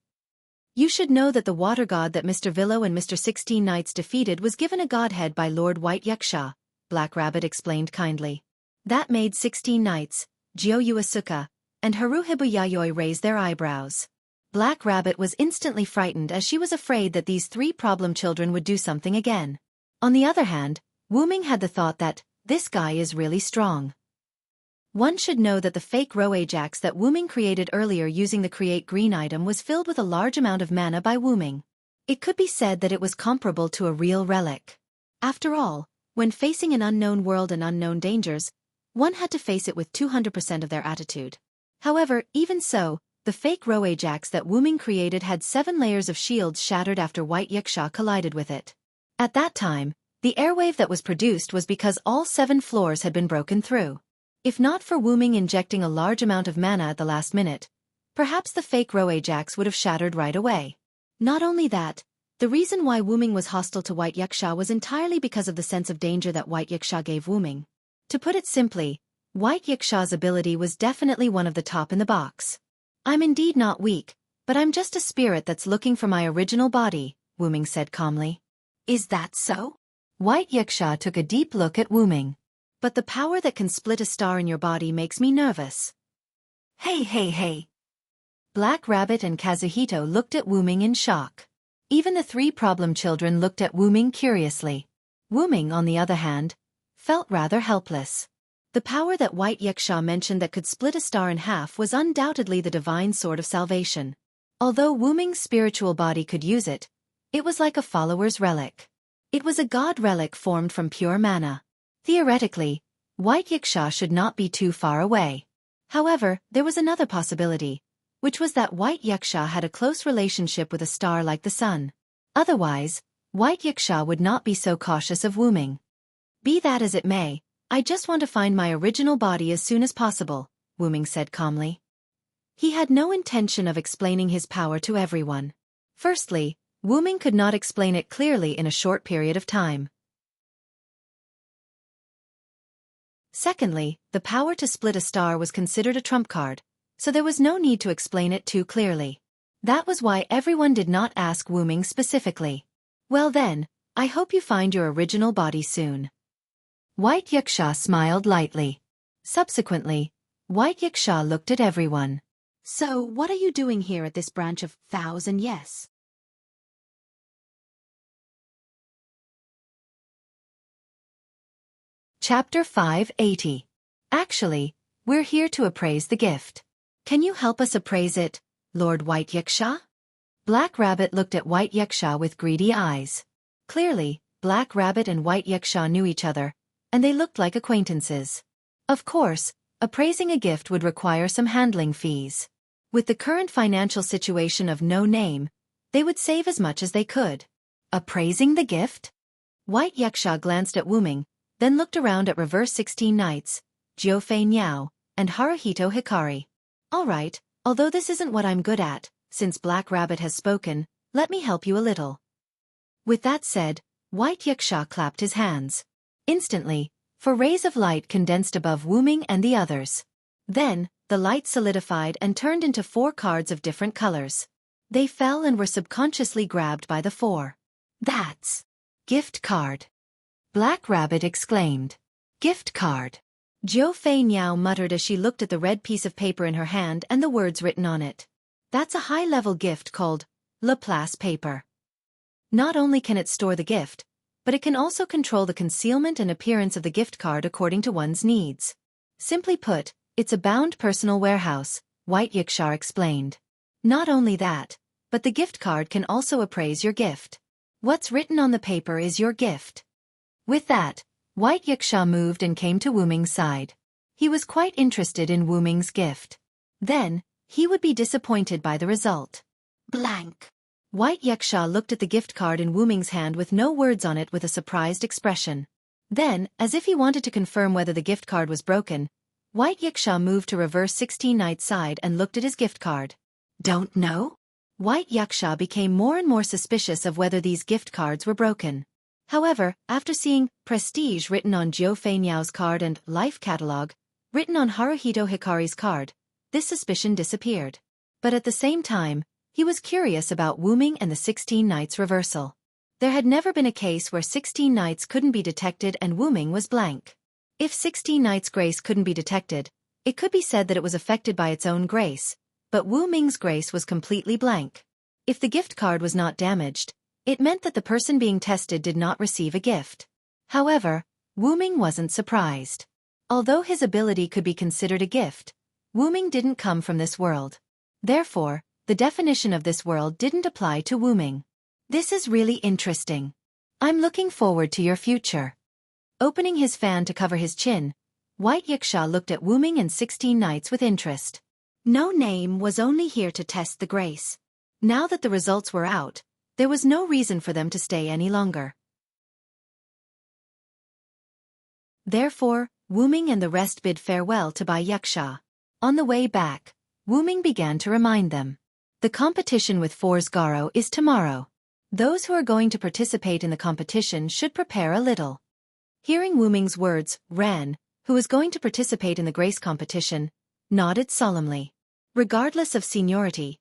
You should know that the water god that Mr. Villo and Mr. 16 Knights defeated was given a godhead by Lord White Yuxia, Black Rabbit explained kindly. That made 16 Knights, Jioyu Asuka, and Haruhibu Yayoi raise their eyebrows. Black Rabbit was instantly frightened as she was afraid that these 3 problem children would do something again. On the other hand, Wu Ming had the thought that, this guy is really strong. One should know that the fake Roe Ajax that Wu Ming created earlier using the Create Green item was filled with a large amount of mana by Wu Ming. It could be said that it was comparable to a real relic. After all, when facing an unknown world and unknown dangers, one had to face it with 200% of their attitude. However, even so, the fake Roe Ajax that Wu Ming created had 7 layers of shields shattered after White Yuxia collided with it. At that time, the airwave that was produced was because all 7 floors had been broken through. If not for Wu Ming injecting a large amount of mana at the last minute, perhaps the fake Roe Ajax would have shattered right away. Not only that, the reason why Wu Ming was hostile to White Yuxia was entirely because of the sense of danger that White Yuxia gave Wu Ming. To put it simply, White Yuxia's ability was definitely one of the top in the box. I'm indeed not weak, but I'm just a spirit that's looking for my original body, Wu Ming said calmly. Is that so? White Yuxia took a deep look at Wu Ming. But the power that can split a star in your body makes me nervous. Hey. Black Rabbit and Kazuhito looked at Wu Ming in shock. Even the 3 problem children looked at Wu Ming curiously. Wu Ming, on the other hand, felt rather helpless. The power that White Yuxia mentioned that could split a star in half was undoubtedly the divine sword of salvation. Although Wu Ming's spiritual body could use it, it was like a follower's relic. It was a god relic formed from pure mana. Theoretically, White Yuxia should not be too far away. However, there was another possibility, which was that White Yuxia had a close relationship with a star like the sun. Otherwise, White Yuxia would not be so cautious of Wu Ming. Be that as it may, I just want to find my original body as soon as possible, Wu Ming said calmly. He had no intention of explaining his power to everyone. Firstly, Wu Ming could not explain it clearly in a short period of time. Secondly, the power to split a star was considered a trump card, so there was no need to explain it too clearly. That was why everyone did not ask Wu Ming specifically. Well then, I hope you find your original body soon. White Yuxia smiled lightly. Subsequently, White Yuxia looked at everyone. So what are you doing here at this branch of 1000 Yes? Chapter 580. Actually, we're here to appraise the gift. Can you help us appraise it, Lord White Yuxia? Black Rabbit looked at White Yuxia with greedy eyes. Clearly, Black Rabbit and White Yuxia knew each other, and they looked like acquaintances. Of course, appraising a gift would require some handling fees. With the current financial situation of No Name, they would save as much as they could. Appraising the gift? White Yuxia glanced at Wu Ming, then looked around at Reverse 16 Knights, Xiaofan Yao, and Haruhito Hikari. Alright, although this isn't what I'm good at, since Black Rabbit has spoken, let me help you a little. With that said, White Yuxia clapped his hands. Instantly, 4 rays of light condensed above Wu Ming and the others. Then, the light solidified and turned into 4 cards of different colors. They fell and were subconsciously grabbed by the 4. That's gift card. Black Rabbit exclaimed. Gift card. Xiaofan Yao muttered as she looked at the red piece of paper in her hand and the words written on it. That's a high-level gift called Laplace paper. Not only can it store the gift, but it can also control the concealment and appearance of the gift card according to one's needs. Simply put, it's a bound personal warehouse, White Yuxia explained. Not only that, but the gift card can also appraise your gift. What's written on the paper is your gift. With that, White Yuxia moved and came to Wu Ming's side. He was quite interested in Wu Ming's gift. Then, he would be disappointed by the result. Blank. White Yaksha looked at the gift card in Wu Ming's hand with no words on it with a surprised expression. Then, as if he wanted to confirm whether the gift card was broken, White Yaksha moved to reverse 16 Knight's side and looked at his gift card. Don't know? White Yaksha became more and more suspicious of whether these gift cards were broken. However, after seeing Prestige written on Xiaofan Yao's card and Life Catalog written on Haruhito Hikari's card, this suspicion disappeared. But at the same time, he was curious about Wu Ming and the 16 Knights reversal. There had never been a case where 16 Knights couldn't be detected and Wu Ming was blank. If 16 Knights' grace couldn't be detected, it could be said that it was affected by its own grace, but Wu Ming's grace was completely blank. If the gift card was not damaged, it meant that the person being tested did not receive a gift. However, Wu Ming wasn't surprised. Although his ability could be considered a gift, Wu Ming didn't come from this world. Therefore, the definition of this world didn't apply to Wu Ming. This is really interesting. I'm looking forward to your future. Opening his fan to cover his chin, White Yaksha looked at Wu Ming and 16 Knights with interest. No Name was only here to test the grace. Now that the results were out, there was no reason for them to stay any longer. Therefore, Wu Ming and the rest bid farewell to Bai Yaksha. On the way back, Wu Ming began to remind them. The competition with For's Garo is tomorrow. Those who are going to participate in the competition should prepare a little. Hearing Wu Ming's words, Ran, who was going to participate in the grace competition, nodded solemnly. Regardless of seniority,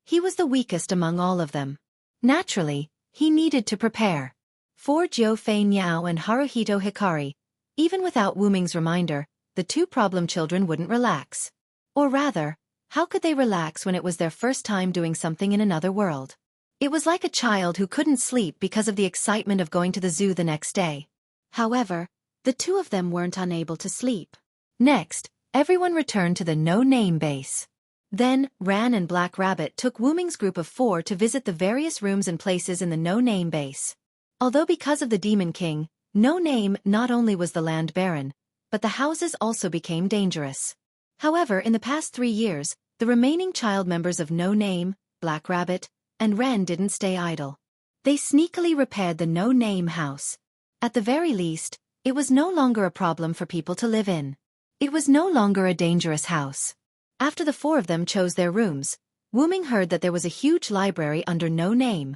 he was the weakest among all of them. Naturally, he needed to prepare. For Xiaofan Yao and Haruhito Hikari, even without Wu Ming's reminder, the two problem children wouldn't relax. Or rather, how could they relax when it was their first time doing something in another world? It was like a child who couldn't sleep because of the excitement of going to the zoo the next day. However, the two of them weren't unable to sleep. Next, everyone returned to the no-name base. Then, Ran and Black Rabbit took Wu Ming's group of 4 to visit the various rooms and places in the no-name base. Although because of the Demon King, No Name not only was the land barren, but the houses also became dangerous. However, in the past 3 years, the remaining child members of No Name, Black Rabbit, and Ren didn't stay idle. They sneakily repaired the No Name house. At the very least, it was no longer a problem for people to live in. It was no longer a dangerous house. After the 4 of them chose their rooms, Wu Ming heard that there was a huge library under No Name.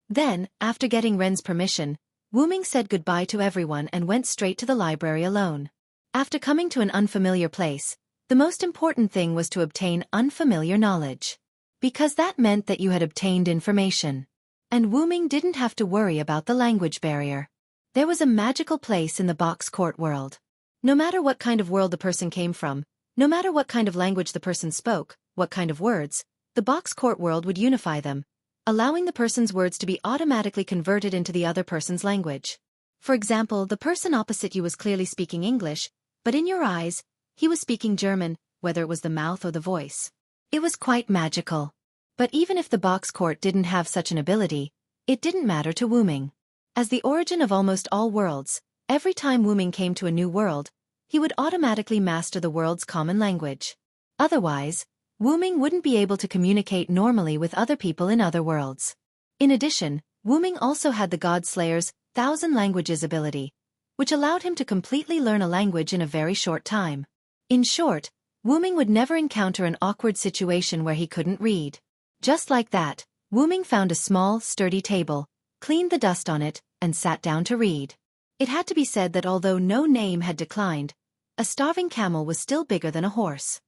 Then, after getting Ren's permission, Wu Ming said goodbye to everyone and went straight to the library alone. After coming to an unfamiliar place, the most important thing was to obtain unfamiliar knowledge. Because that meant that you had obtained information. And Wu Ming didn't have to worry about the language barrier. There was a magical place in the box court world. No matter what kind of world the person came from, no matter what kind of language the person spoke, what kind of words, the box court world would unify them, allowing the person's words to be automatically converted into the other person's language. For example, the person opposite you was clearly speaking English, but in your eyes, he was speaking German, whether it was the mouth or the voice. It was quite magical. But even if the box court didn't have such an ability, it didn't matter to Wu Ming. As the origin of almost all worlds, every time Wu Ming came to a new world, he would automatically master the world's common language. Otherwise, Wu Ming wouldn't be able to communicate normally with other people in other worlds. In addition, Wu Ming also had the God Slayer's 1,000 languages ability, which allowed him to completely learn a language in a very short time. In short, Wu Ming would never encounter an awkward situation where he couldn't read. Just like that, Wu Ming found a small, sturdy table, cleaned the dust on it, and sat down to read. It had to be said that although No Name had declined, a starving camel was still bigger than a horse.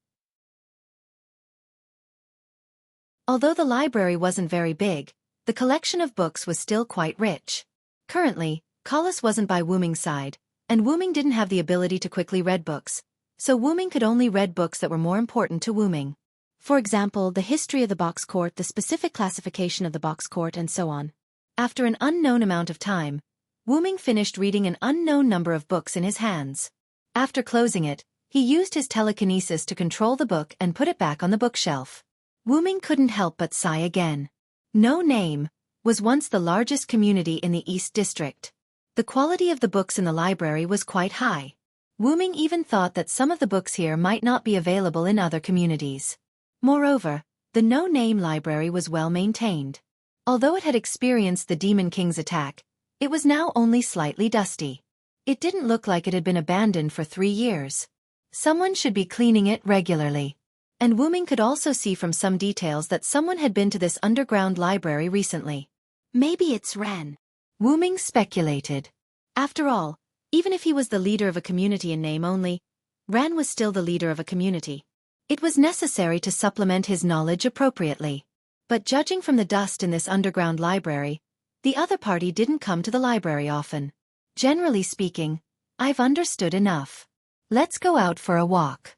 Although the library wasn't very big, the collection of books was still quite rich. Currently, Collis wasn't by Wu Ming's side, and Wu Ming didn't have the ability to quickly read books, so Wu Ming could only read books that were more important to Wu Ming. For example, the history of the box court, the specific classification of the box court, and so on. After an unknown amount of time, Wu Ming finished reading an unknown number of books in his hands. After closing it, he used his telekinesis to control the book and put it back on the bookshelf. Wu Ming couldn't help but sigh again. No Name was once the largest community in the East District. The quality of the books in the library was quite high. Wu Ming even thought that some of the books here might not be available in other communities. Moreover, The no-name library was well maintained. Although it had experienced the Demon King's attack, it was now only slightly dusty. It didn't look like it had been abandoned for 3 years. Someone should be cleaning it regularly. And Wuming could also see from some details that someone had been to this underground library recently. Maybe it's Ren. Wuming speculated. After all, even if he was the leader of a community in name only, Ren was still the leader of a community. It was necessary to supplement his knowledge appropriately. But judging from the dust in this underground library, the other party didn't come to the library often. Generally speaking, I've understood enough. Let's go out for a walk.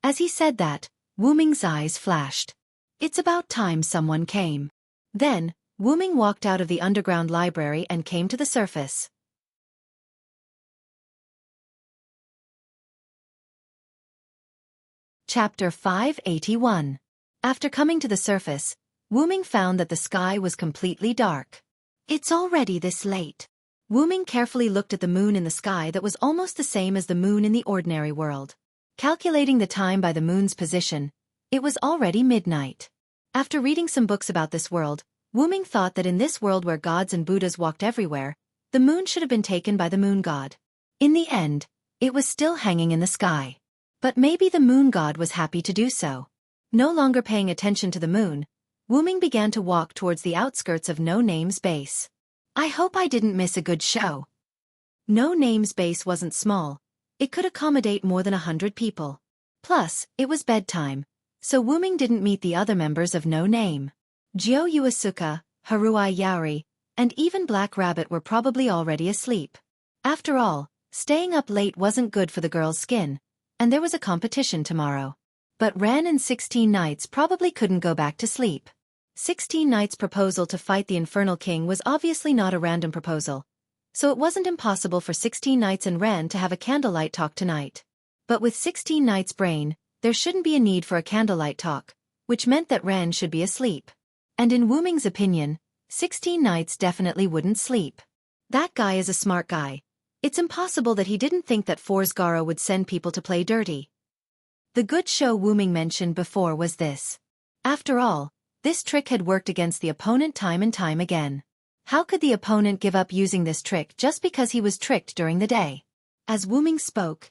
As he said that, Wuming's eyes flashed. It's about time someone came. Then, Wuming walked out of the underground library and came to the surface. Chapter 581. After coming to the surface, Wuming found that the sky was completely dark. It's already this late. Wuming carefully looked at the moon in the sky that was almost the same as the moon in the ordinary world. Calculating the time by the moon's position, it was already midnight. After reading some books about this world, Wuming thought that in this world where gods and Buddhas walked everywhere, the moon should have been taken by the moon god. In the end, it was still hanging in the sky. But maybe the moon god was happy to do so. No longer paying attention to the moon, Wuming began to walk towards the outskirts of No Name's base. I hope I didn't miss a good show. No Name's base wasn't small. It could accommodate more than 100 people. Plus, it was bedtime, so Wuming didn't meet the other members of No Name. Jio Yuasuka, Haruai Yaori, and even Black Rabbit were probably already asleep. After all, staying up late wasn't good for the girl's skin, and there was a competition tomorrow. But Ren and 16 Knights probably couldn't go back to sleep. 16 Knights' proposal to fight the Infernal King was obviously not a random proposal, so it wasn't impossible for 16 Knights and Ren to have a candlelight talk tonight. But with 16 Knights' brain, there shouldn't be a need for a candlelight talk, which meant that Ren should be asleep. And in Wuming's opinion, 16 Knights definitely wouldn't sleep. That guy is a smart guy. It's impossible that he didn't think that Forsgaro would send people to play dirty. The good show Wuming mentioned before was this. After all, this trick had worked against the opponent time and time again. How could the opponent give up using this trick just because he was tricked during the day? As Wuming spoke,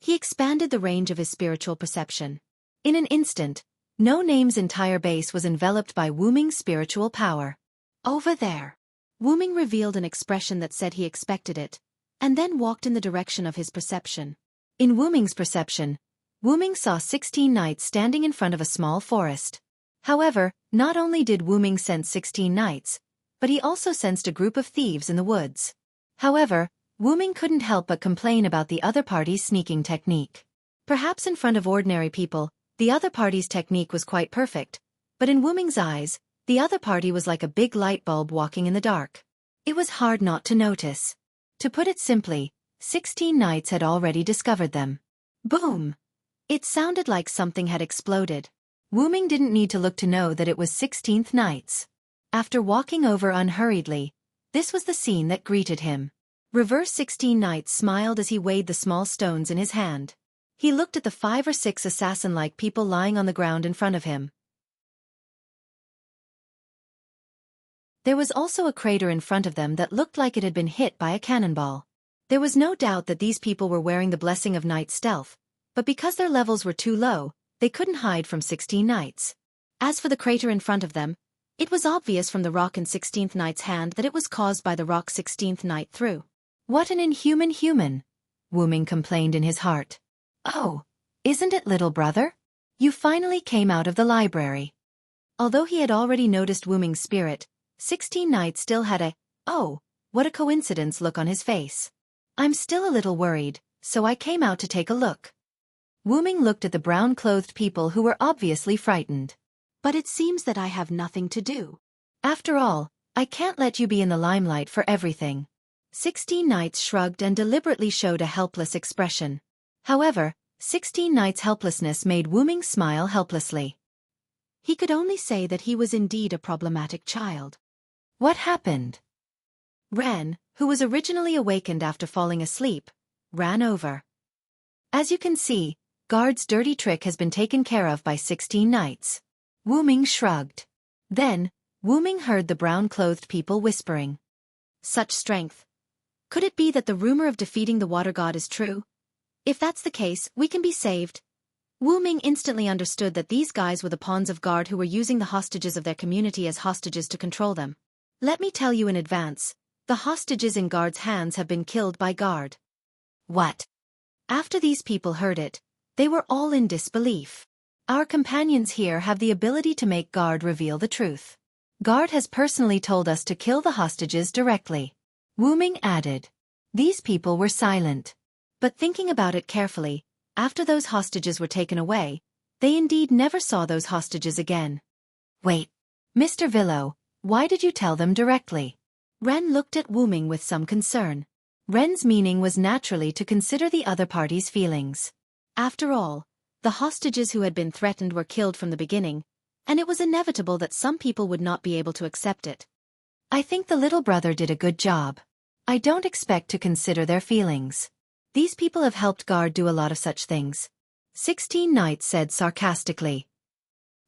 he expanded the range of his spiritual perception. In an instant, No Name's entire base was enveloped by Wuming's spiritual power. Over there. Wuming revealed an expression that said he expected it, and then walked in the direction of his perception. In Wuming's perception, Wuming saw 16 Knights standing in front of a small forest. However, not only did Wuming sense 16 Knights, but he also sensed a group of thieves in the woods. However, Wuming couldn't help but complain about the other party's sneaking technique. Perhaps in front of ordinary people, the other party's technique was quite perfect, but in Wuming's eyes, the other party was like a big light bulb walking in the dark. It was hard not to notice. To put it simply, 16 Knights had already discovered them. Boom! It sounded like something had exploded. Wuming didn't need to look to know that it was 16th Knights. After walking over unhurriedly, this was the scene that greeted him. Reverse 16 Knights smiled as he weighed the small stones in his hand. He looked at the 5 or 6 assassin-like people lying on the ground in front of him. There was also a crater in front of them that looked like it had been hit by a cannonball. There was no doubt that these people were wearing the Blessing of Night Stealth, but because their levels were too low, they couldn't hide from 16 Knights. As for the crater in front of them, it was obvious from the rock in 16th Knight's hand that it was caused by the rock 16th Knight threw. What an inhuman human! Wuming complained in his heart. Oh, isn't it, little brother? You finally came out of the library. Although he had already noticed Wuming's spirit, 16 Knights still had a, oh, what a coincidence look on his face. I'm still a little worried, so I came out to take a look. Wuming looked at the brown-clothed people who were obviously frightened. But it seems that I have nothing to do. After all, I can't let you be in the limelight for everything. 16 Knights shrugged and deliberately showed a helpless expression. However, 16 Knights' helplessness made Wuming smile helplessly. He could only say that he was indeed a problematic child. What happened? Ren, who was originally awakened after falling asleep, ran over. As you can see, Guard's dirty trick has been taken care of by 16 Knights. Wu Ming shrugged. Then, Wu Ming heard the brown-clothed people whispering. Such strength. Could it be that the rumor of defeating the water god is true? If that's the case, we can be saved. Wu Ming instantly understood that these guys were the pawns of guard who were using the hostages of their community as hostages to control them. Let me tell you in advance, the hostages in guard's hands have been killed by guard. What? After these people heard it, they were all in disbelief. Our companions here have the ability to make guard reveal the truth. Guard has personally told us to kill the hostages directly. Wu Ming added. These people were silent. But thinking about it carefully, after those hostages were taken away, they indeed never saw those hostages again. Wait. Mr. Villo, why did you tell them directly? Ren looked at Wu Ming with some concern. Ren's meaning was naturally to consider the other party's feelings. After all, the hostages who had been threatened were killed from the beginning, and it was inevitable that some people would not be able to accept it. I think the little brother did a good job. I don't expect to consider their feelings. These people have helped guard do a lot of such things. 16 Knights said sarcastically.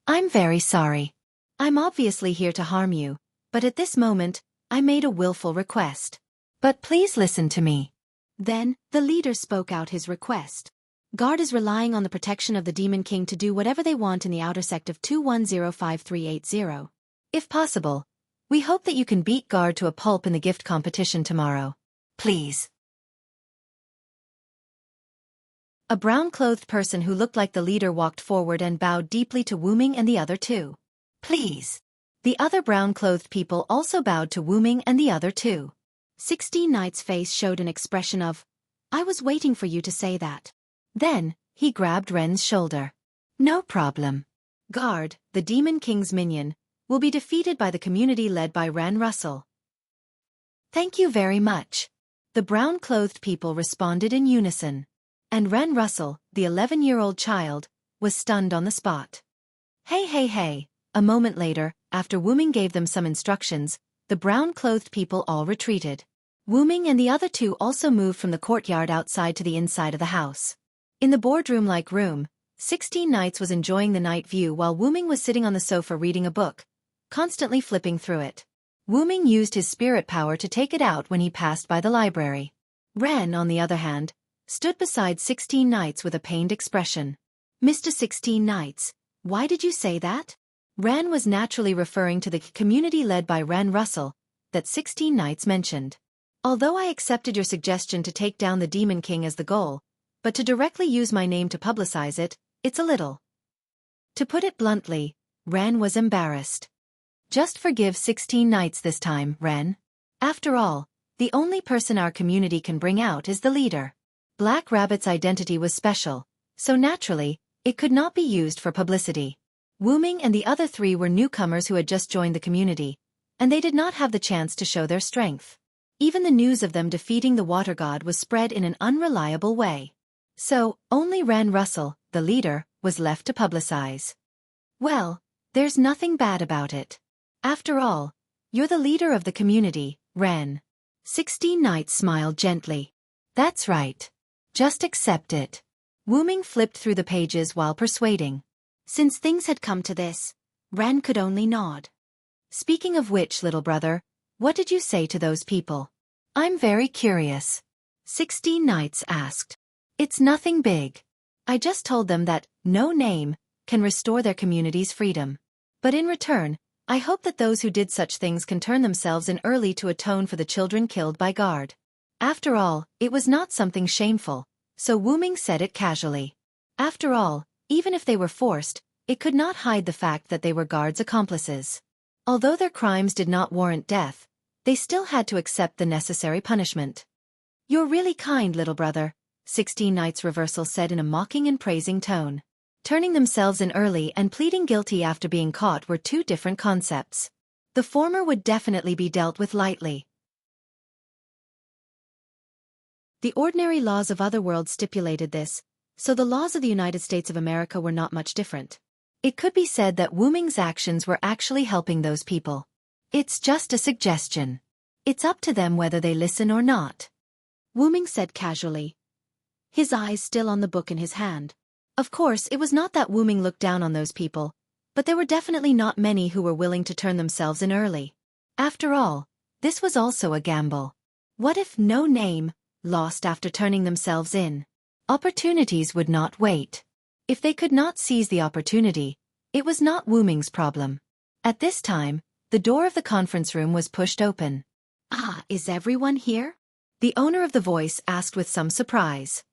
I'm very sorry. I'm obviously here to harm you, but at this moment, I made a willful request. But please listen to me. Then, the leader spoke out his request. Guard is relying on the protection of the Demon King to do whatever they want in the outer sect of 2105380. If possible, we hope that you can beat Guard to a pulp in the gift competition tomorrow. Please. A brown-clothed person who looked like the leader walked forward and bowed deeply to Wu Ming and the other two. Please. The other brown-clothed people also bowed to Wu Ming and the other two. 16 Knight's face showed an expression of, I was waiting for you to say that. Then, he grabbed Ren's shoulder. No problem. Guard, the Demon King's minion, will be defeated by the community led by Ren Russell. Thank you very much. The brown-clothed people responded in unison. And Ren Russell, the 11-year-old child, was stunned on the spot. Hey. A moment later, after Wu Ming gave them some instructions, the brown-clothed people all retreated. Wu Ming and the other two also moved from the courtyard outside to the inside of the house. In the boardroom-like room, 16 Knights was enjoying the night view while Wu Ming was sitting on the sofa reading a book, constantly flipping through it. Wu Ming used his spirit power to take it out when he passed by the library. Ren, on the other hand, stood beside 16 Knights with a pained expression. Mr. 16 Knights, why did you say that? Ren was naturally referring to the community led by Ren Russell, that 16 Knights mentioned. Although I accepted your suggestion to take down the Demon King as the goal, but to directly use my name to publicize it, it's a little. To put it bluntly, Ren was embarrassed. Just forgive 16 Knights this time, Ren. After all, the only person our community can bring out is the leader. Black Rabbit's identity was special, so naturally, it could not be used for publicity. Wu Ming and the other three were newcomers who had just joined the community, and they did not have the chance to show their strength. Even the news of them defeating the water god was spread in an unreliable way. So, only Ren Russell, the leader, was left to publicize. Well, there's nothing bad about it. After all, you're the leader of the community, Ren. 16 Knights smiled gently. That's right. Just accept it. Wu Ming flipped through the pages while persuading. Since things had come to this, Ren could only nod. Speaking of which, little brother, what did you say to those people? I'm very curious. 16 Knights asked. It's nothing big. I just told them that no name can restore their community's freedom. But in return, I hope that those who did such things can turn themselves in early to atone for the children killed by guard. After all, it was not something shameful, so Wu Ming said it casually. After all, even if they were forced, it could not hide the fact that they were guards' accomplices. Although their crimes did not warrant death, they still had to accept the necessary punishment. You're really kind, little brother, 16 Knights Reversal said in a mocking and praising tone. Turning themselves in early and pleading guilty after being caught were two different concepts. The former would definitely be dealt with lightly. The ordinary laws of other worlds stipulated this, so the laws of the United States of America were not much different. It could be said that Wu Ming's actions were actually helping those people. It's just a suggestion. It's up to them whether they listen or not. Wu Ming said casually, his eyes still on the book in his hand. Of course, it was not that Wu Ming looked down on those people, But there were definitely not many who were willing to turn themselves in early. After all, this was also a gamble. What if no name lost after turning themselves in? Opportunities would not wait. If they could not seize the opportunity, it was not Wu Ming's problem. At this time, the door of the conference room was pushed open. "Ah, is everyone here?" the owner of the voice asked with some surprise.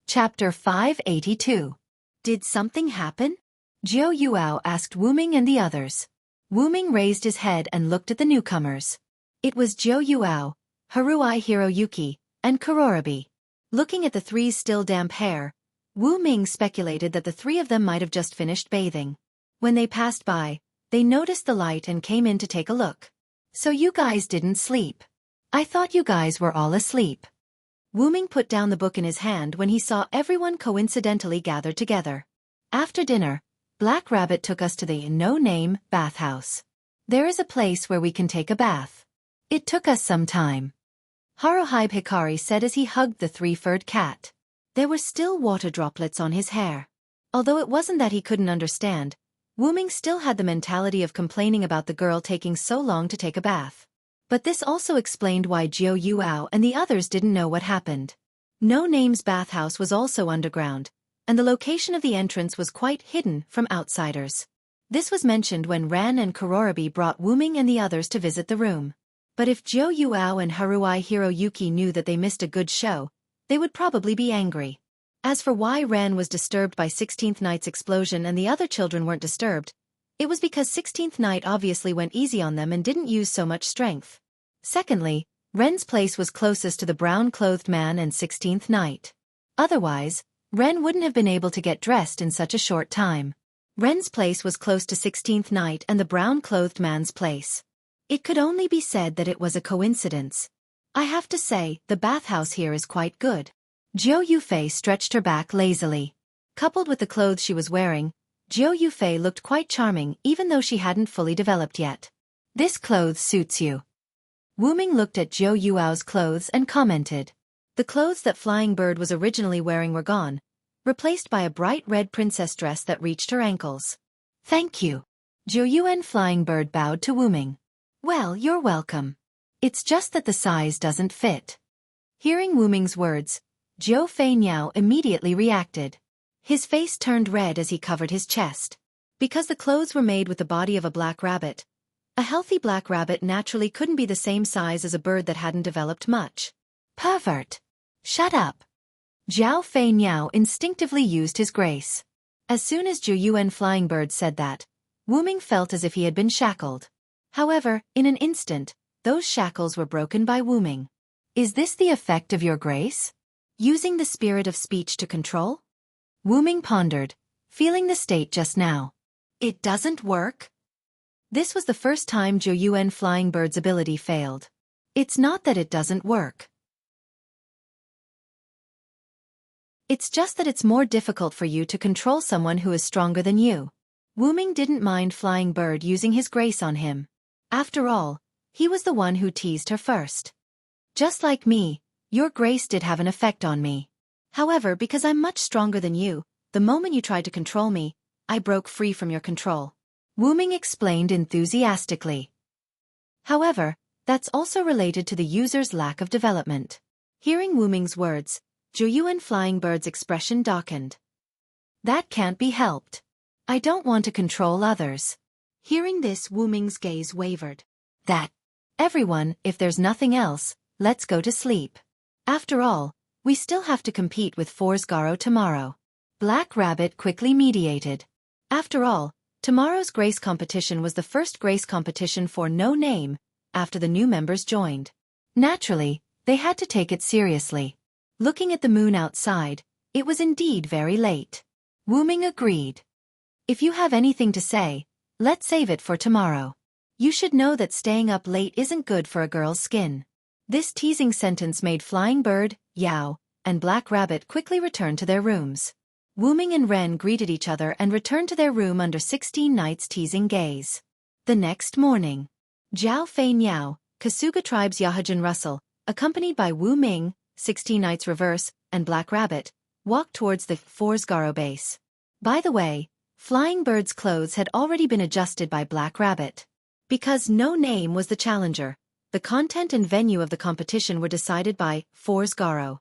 Chapter 582. Did something happen? Jiu Yuao asked Wu Ming and the others. Wu Ming raised his head and looked at the newcomers. It was Jiu Yuao, Haruai Hiroyuki, and Kurorobi. Looking at the three's still damp hair, Wu Ming speculated that the three of them might have just finished bathing. When they passed by, they noticed the light and came in to take a look. "So you guys didn't sleep? I thought you guys were all asleep." Wu Ming put down the book in his hand when he saw everyone coincidentally gathered together. After dinner, Black Rabbit took us to the no-name bathhouse. There is a place where we can take a bath. It took us some time, Haruhi Hikari said as he hugged the three-furred cat. There were still water droplets on his hair. Although it wasn't that he couldn't understand, Wu Ming still had the mentality of complaining about the girl taking so long to take a bath. But this also explained why Jiu Yuao and the others didn't know what happened. No Name's bathhouse was also underground, and the location of the entrance was quite hidden from outsiders. This was mentioned when Ran and Kurorobi brought Wu Ming and the others to visit the room. But if Jiu Yuao and Haruai Hiroyuki knew that they missed a good show, they would probably be angry. As for why Ran was disturbed by 16th Night's explosion and the other children weren't disturbed, it was because 16th Night obviously went easy on them and didn't use so much strength. Secondly, Ren's place was closest to the brown-clothed man and 16th Night. Otherwise, Ren wouldn't have been able to get dressed in such a short time. Ren's place was close to 16th Night and the brown-clothed man's place. It could only be said that it was a coincidence. I have to say, the bathhouse here is quite good. Jiu Yufei stretched her back lazily. Coupled with the clothes she was wearing, Jiu Yufei looked quite charming even though she hadn't fully developed yet. "This clothes suits you." Wu Ming looked at Jiu Yuao's clothes and commented. The clothes that Flying Bird was originally wearing were gone, replaced by a bright red princess dress that reached her ankles. "Thank you." Jiu Yuan Flying Bird bowed to Wu Ming. "Well, you're welcome. It's just that the size doesn't fit." Hearing Wu Ming's words, Zhou Fei Niao immediately reacted. His face turned red as he covered his chest. Because the clothes were made with the body of a black rabbit, a healthy black rabbit naturally couldn't be the same size as a bird that hadn't developed much. "Pervert! Shut up!" Zhou Fei Niao instinctively used his grace. As soon as Zhu Yuan Flying Bird said that, Wu Ming felt as if he had been shackled. However, in an instant, those shackles were broken by Wu Ming. "Is this the effect of your grace? Using the spirit of speech to control?" Wu Ming pondered, feeling the state just now. "It doesn't work?" This was the first time Zhou Yuan Flying Bird's ability failed. "It's not that it doesn't work. It's just that it's more difficult for you to control someone who is stronger than you." Wu Ming didn't mind Flying Bird using his grace on him. After all, he was the one who teased her first. "Just like me, your grace did have an effect on me. However, because I'm much stronger than you, the moment you tried to control me, I broke free from your control," Wu Ming explained enthusiastically. However, that's also related to the user's lack of development. Hearing Wu Ming's words, Zhu Yuan Flying Bird's expression darkened. "That can't be helped. I don't want to control others." Hearing this, Wu Ming's gaze wavered. "That. Everyone, if there's nothing else, let's go to sleep. After all, we still have to compete with For's Garo tomorrow." Black Rabbit quickly mediated. After all, tomorrow's grace competition was the first grace competition for No Name, after the new members joined. Naturally, they had to take it seriously. Looking at the moon outside, it was indeed very late. Wu Ming agreed. "If you have anything to say, let's save it for tomorrow. You should know that staying up late isn't good for a girl's skin." This teasing sentence made Flying Bird, Yao, and Black Rabbit quickly return to their rooms. Wu Ming and Ren greeted each other and returned to their room under 16 Night's teasing gaze. The next morning, Zhao Fei Niao, Kasuga Tribe's Yahajin Russell, accompanied by Wu Ming, 16 Knights Reverse, and Black Rabbit, walked towards the Forsgaro base. By the way, Flying Bird's clothes had already been adjusted by Black Rabbit. Because No Name was the challenger, the content and venue of the competition were decided by Forsgaro.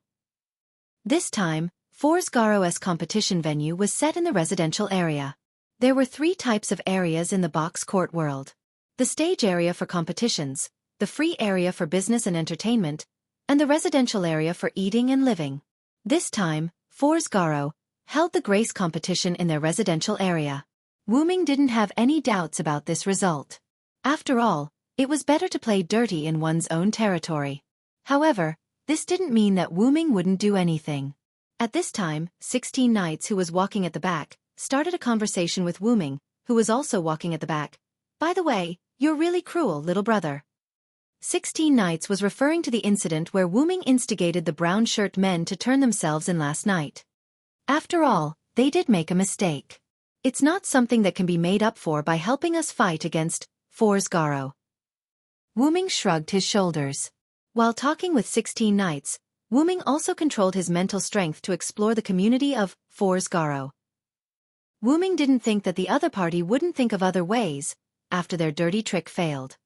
This time, Forsgaro's competition venue was set in the residential area. There were 3 types of areas in the box court world. The stage area for competitions, the free area for business and entertainment, and the residential area for eating and living. This time, Forsgaro held the grace competition in their residential area. Wuming didn't have any doubts about this result. After all, it was better to play dirty in one's own territory. However, this didn't mean that Wuming wouldn't do anything. At this time, 16 Knights, who was walking at the back, started a conversation with Wuming, who was also walking at the back. By the way, you're really cruel, little brother. 16 Knights was referring to the incident where Wuming instigated the brown shirt men to turn themselves in last night. After all, they did make a mistake. It's not something that can be made up for by helping us fight against Forsgaro. Wuming shrugged his shoulders. While talking with 16 Knights, Wuming also controlled his mental strength to explore the community of Forsgaro. Wuming didn't think that the other party wouldn't think of other ways after their dirty trick failed.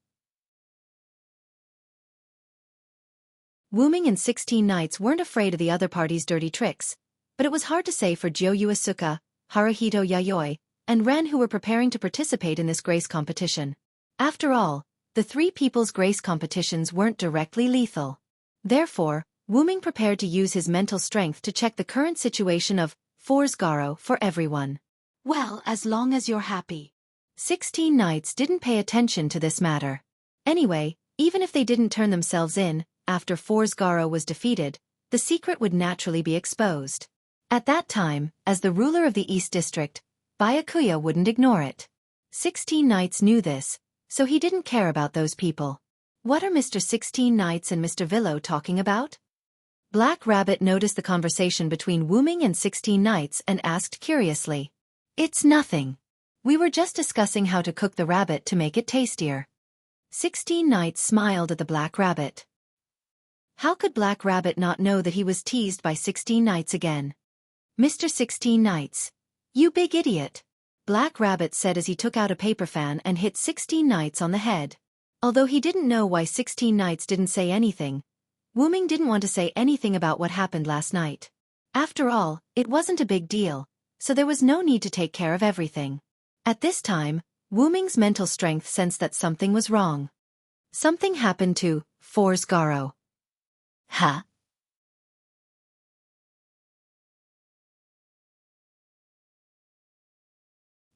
Wuming and 16 Knights weren't afraid of the other party's dirty tricks, but it was hard to say for Jiu Yuasuke, Haruhito Yayoi, and Ren, who were preparing to participate in this grace competition. After all, the 3 people's grace competitions weren't directly lethal. Therefore, Wuming prepared to use his mental strength to check the current situation of Forsgaro for everyone. Well, as long as you're happy. 16 Knights didn't pay attention to this matter. Anyway, even if they didn't turn themselves in, after Forsgaro was defeated, the secret would naturally be exposed. At that time, as the ruler of the East District, Byakuya wouldn't ignore it. 16 Knights knew this, so he didn't care about those people. What are Mr. 16 Knights and Mr. Villo talking about? Black Rabbit noticed the conversation between Wuming and 16 Knights and asked curiously. It's nothing. We were just discussing how to cook the rabbit to make it tastier. 16 Knights smiled at the Black Rabbit. How could Black Rabbit not know that he was teased by 16 Knights again? Mr. 16 Knights. You big idiot. Black Rabbit said as he took out a paper fan and hit 16 Knights on the head. Although he didn't know why 16 Knights didn't say anything, Wuming didn't want to say anything about what happened last night. After all, it wasn't a big deal, so there was no need to take care of everything. At this time, Wuming's mental strength sensed that something was wrong. Something happened to Forsgaro. Huh?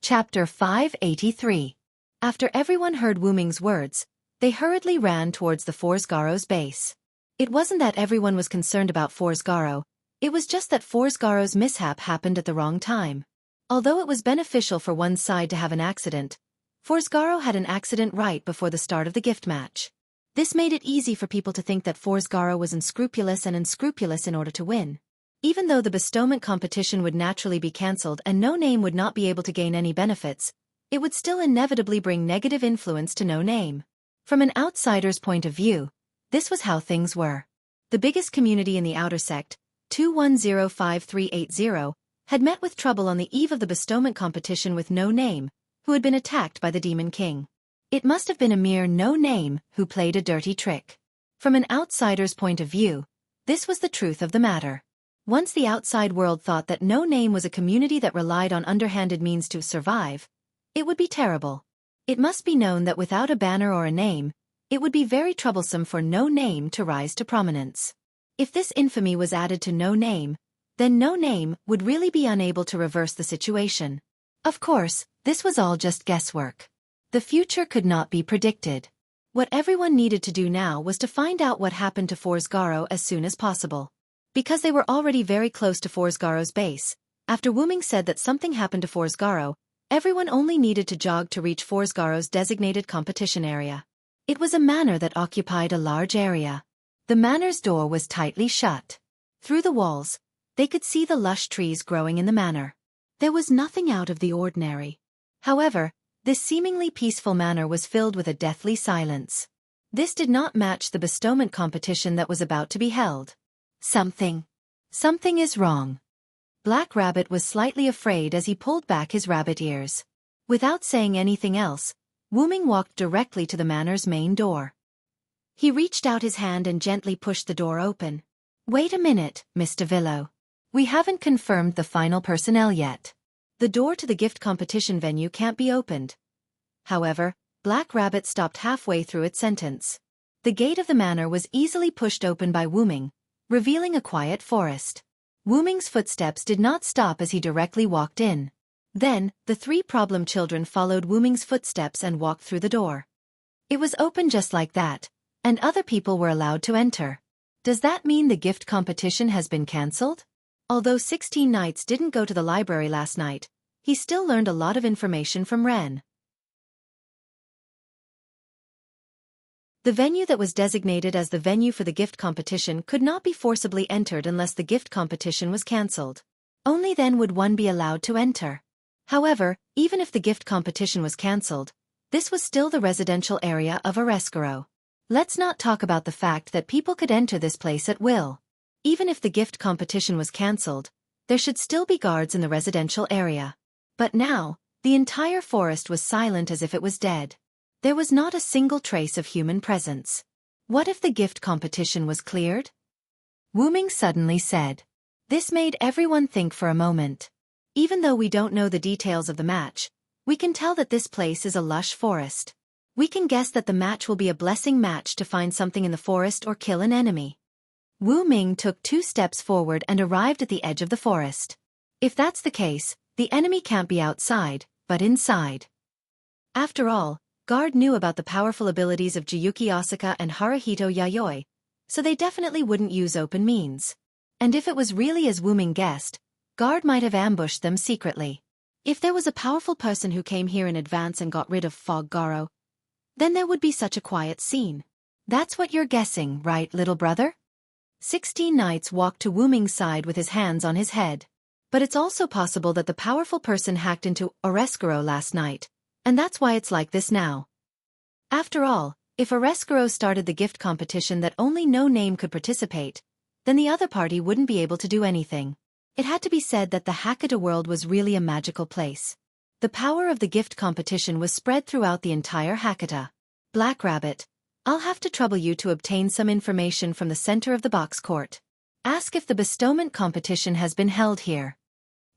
Chapter 583. After everyone heard Wuming's words, they hurriedly ran towards the Forsgaro's base. It wasn't that everyone was concerned about Forsgaro, it was just that Forsgaro's mishap happened at the wrong time. Although it was beneficial for one side to have an accident, Forsgaro had an accident right before the start of the gift match. This made it easy for people to think that Forsgaro was unscrupulous in order to win. Even though the bestowment competition would naturally be cancelled and No Name would not be able to gain any benefits, it would still inevitably bring negative influence to No Name. From an outsider's point of view, this was how things were. The biggest community in the outer sect, 2105380, had met with trouble on the eve of the bestowment competition with No Name, who had been attacked by the Demon King. It must have been a mere No Name who played a dirty trick. From an outsider's point of view, this was the truth of the matter. Once the outside world thought that No Name was a community that relied on underhanded means to survive, it would be terrible. It must be known that without a banner or a name, it would be very troublesome for No Name to rise to prominence. If this infamy was added to No Name, then No Name would really be unable to reverse the situation. Of course, this was all just guesswork. The future could not be predicted. What everyone needed to do now was to find out what happened to Forsgaro as soon as possible. Because they were already very close to Forsgaro's base, after Wuming said that something happened to Forsgaro, everyone only needed to jog to reach Forsgaro's designated competition area. It was a manor that occupied a large area. The manor's door was tightly shut. Through the walls, they could see the lush trees growing in the manor. There was nothing out of the ordinary. However, this seemingly peaceful manor was filled with a deathly silence. This did not match the bestowment competition that was about to be held. Something is wrong. Black Rabbit was slightly afraid as he pulled back his rabbit ears. Without saying anything else, Wu Ming walked directly to the manor's main door. He reached out his hand and gently pushed the door open. Wait a minute, Mr. Villo. We haven't confirmed the final personnel yet. The door to the gift competition venue can't be opened. However, Black Rabbit stopped halfway through its sentence. The gate of the manor was easily pushed open by Wu Ming, revealing a quiet forest. Wu Ming's footsteps did not stop as he directly walked in. Then, the three problem children followed Wu Ming's footsteps and walked through the door. It was open just like that, and other people were allowed to enter. Does that mean the gift competition has been cancelled? Although 16 Knights didn't go to the library last night, he still learned a lot of information from Ren. The venue that was designated as the venue for the gift competition could not be forcibly entered unless the gift competition was cancelled. Only then would one be allowed to enter. However, even if the gift competition was cancelled, this was still the residential area of Orescaro. Let's not talk about the fact that people could enter this place at will. Even if the gift competition was cancelled, there should still be guards in the residential area. But now, the entire forest was silent as if it was dead. There was not a single trace of human presence. What if the gift competition was cleared? Wu Ming suddenly said. This made everyone think for a moment. Even though we don't know the details of the match, we can tell that this place is a lush forest. We can guess that the match will be a blessing match to find something in the forest or kill an enemy. Wu Ming took 2 steps forward and arrived at the edge of the forest. If that's the case, the enemy can't be outside, but inside. After all, Guard knew about the powerful abilities of Jiyuki Asuka and Haruhito Yayoi, so they definitely wouldn't use open means. And if it was really as Wu Ming guessed, Guard might have ambushed them secretly. If there was a powerful person who came here in advance and got rid of Fog Garo, then there would be such a quiet scene. That's what you're guessing, right, little brother? 16 Knights walked to Wu Ming's side with his hands on his head. But it's also possible that the powerful person hacked into Orescaro last night, and that's why it's like this now. After all, if Orescaro started the gift competition that only no name could participate, then the other party wouldn't be able to do anything. It had to be said that the Hakata world was really a magical place. The power of the gift competition was spread throughout the entire Hakata. Black Rabbit, I'll have to trouble you to obtain some information from the center of the box court. Ask if the bestowment competition has been held here.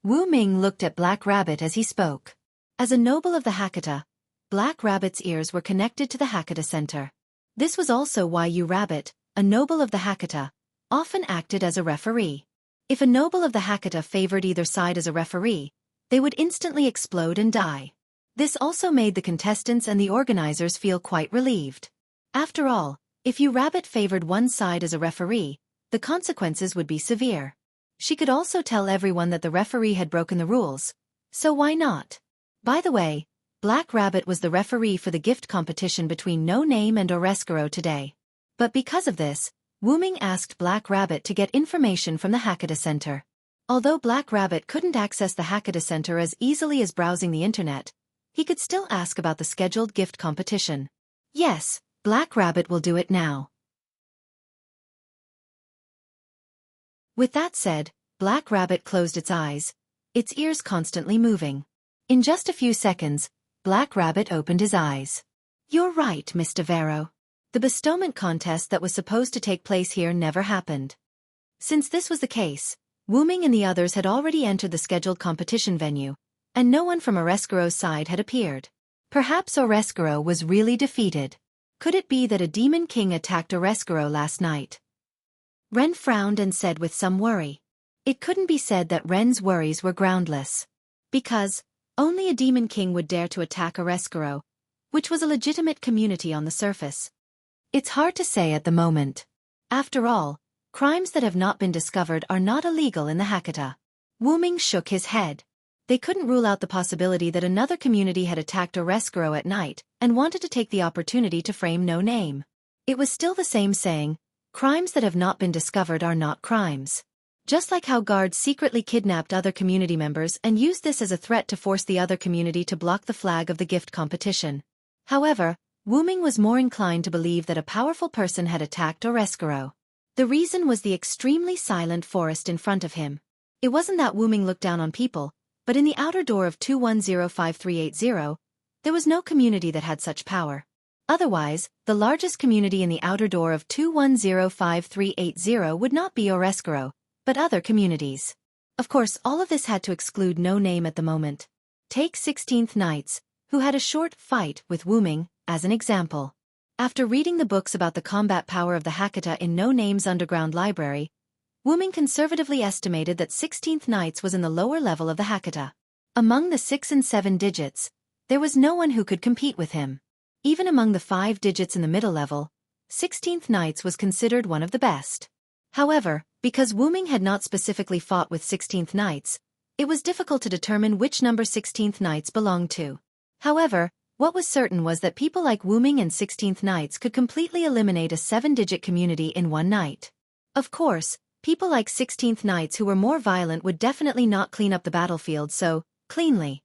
Wu Ming looked at Black Rabbit as he spoke. As a noble of the Hakata, Black Rabbit's ears were connected to the Hakata Center. This was also why Yu Rabbit, a noble of the Hakata, often acted as a referee. If a noble of the Hakata favored either side as a referee, they would instantly explode and die. This also made the contestants and the organizers feel quite relieved. After all, if Yu Rabbit favored one side as a referee, the consequences would be severe. She could also tell everyone that the referee had broken the rules, so why not? By the way, Black Rabbit was the referee for the gift competition between No Name and Orescaro today. But because of this, Wu Ming asked Black Rabbit to get information from the Hakata Center. Although Black Rabbit couldn't access the Hakata Center as easily as browsing the internet, he could still ask about the scheduled gift competition. Yes, Black Rabbit will do it now. With that said, Black Rabbit closed its eyes, its ears constantly moving. In just a few seconds, Black Rabbit opened his eyes. You're right, Mr. Vero. The bestowment contest that was supposed to take place here never happened. Since this was the case, Wu Ming and the others had already entered the scheduled competition venue, and no one from Orescaro's side had appeared. Perhaps Orescaro was really defeated. Could it be that a demon king attacked Orescaro last night? Ren frowned and said with some worry. It couldn't be said that Ren's worries were groundless. Because only a demon king would dare to attack Orescaro, which was a legitimate community on the surface. It's hard to say at the moment. After all, crimes that have not been discovered are not illegal in the Hakata. Wu Ming shook his head. They couldn't rule out the possibility that another community had attacked Orescaro at night and wanted to take the opportunity to frame No Name. It was still the same saying, crimes that have not been discovered are not crimes. Just like how guards secretly kidnapped other community members and used this as a threat to force the other community to block the flag of the gift competition. However, Wu Ming was more inclined to believe that a powerful person had attacked Orescaro. The reason was the extremely silent forest in front of him. It wasn't that Wu Ming looked down on people, but in the outer door of 2105380, there was no community that had such power. Otherwise, the largest community in the outer door of 2105380 would not be Oreskuro, but other communities. Of course, all of this had to exclude No Name at the moment. Take 16th Knights, who had a short fight with Wu Ming, as an example. After reading the books about the combat power of the Hakata in No Name's underground library, Wu Ming conservatively estimated that 16th Knights was in the lower level of the Hakata. Among the 6 and 7 digits, there was no one who could compete with him. Even among the 5 digits in the middle level, 16th Knights was considered one of the best. However, because Wu Ming had not specifically fought with 16th Knights, it was difficult to determine which number 16th Knights belonged to. However, what was certain was that people like Wu Ming and 16th Knights could completely eliminate a 7-digit community in one night. Of course, people like 16th Knights who were more violent would definitely not clean up the battlefield so cleanly.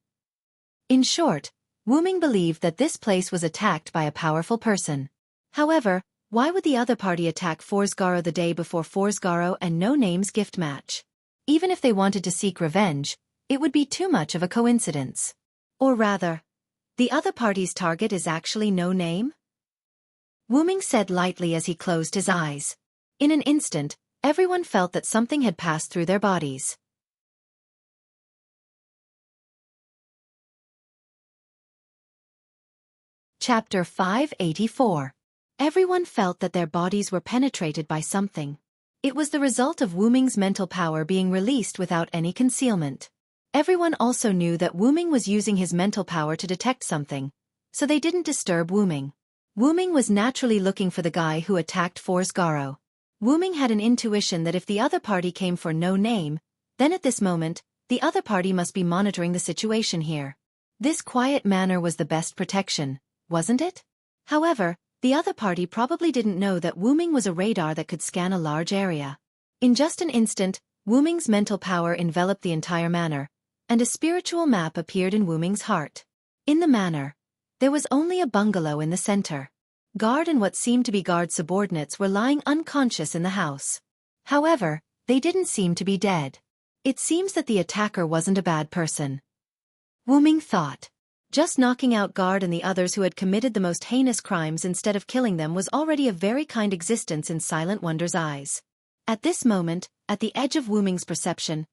In short, Wu Ming believed that this place was attacked by a powerful person. However, why would the other party attack Forsgaro the day before Forsgaro and No Name's gift match? Even if they wanted to seek revenge, it would be too much of a coincidence. Or rather, the other party's target is actually No Name? Wu Ming said lightly as he closed his eyes. In an instant, everyone felt that something had passed through their bodies. Chapter 584. Everyone felt that their bodies were penetrated by something. It was the result of Wu Ming's mental power being released without any concealment. Everyone also knew that Wu Ming was using his mental power to detect something, so they didn't disturb Wu Ming. Wu Ming was naturally looking for the guy who attacked Forsgaro. Wu Ming had an intuition that if the other party came for No Name, then at this moment, the other party must be monitoring the situation here. This quiet manner was the best protection, wasn't it? However, the other party probably didn't know that Wu Ming was a radar that could scan a large area. In just an instant, Wu Ming's mental power enveloped the entire manor, and a spiritual map appeared in Wu Ming's heart. In the manor, there was only a bungalow in the center. Guard and what seemed to be guard subordinates were lying unconscious in the house. However, they didn't seem to be dead. It seems that the attacker wasn't a bad person. Wu Ming thought. Just knocking out guard and the others who had committed the most heinous crimes instead of killing them was already a very kind existence in Silent Wonder's eyes. At this moment, at the edge of Wu Ming's perception,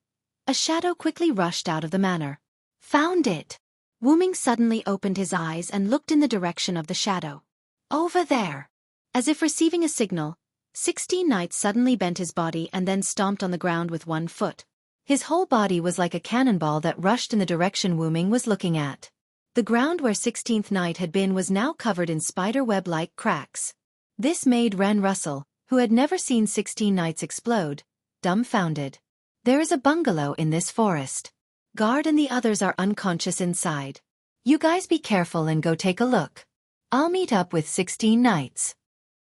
a shadow quickly rushed out of the manor. Found it! Wu Ming suddenly opened his eyes and looked in the direction of the shadow. Over there! As if receiving a signal, 16 Knights suddenly bent his body and then stomped on the ground with one foot. His whole body was like a cannonball that rushed in the direction Wu Ming was looking at. The ground where 16th Knight had been was now covered in spider-web-like cracks. This made Ren Russell, who had never seen 16 Knights explode, dumbfounded. There is a bungalow in this forest. Guard and the others are unconscious inside. You guys be careful and go take a look. I'll meet up with 16 Knights.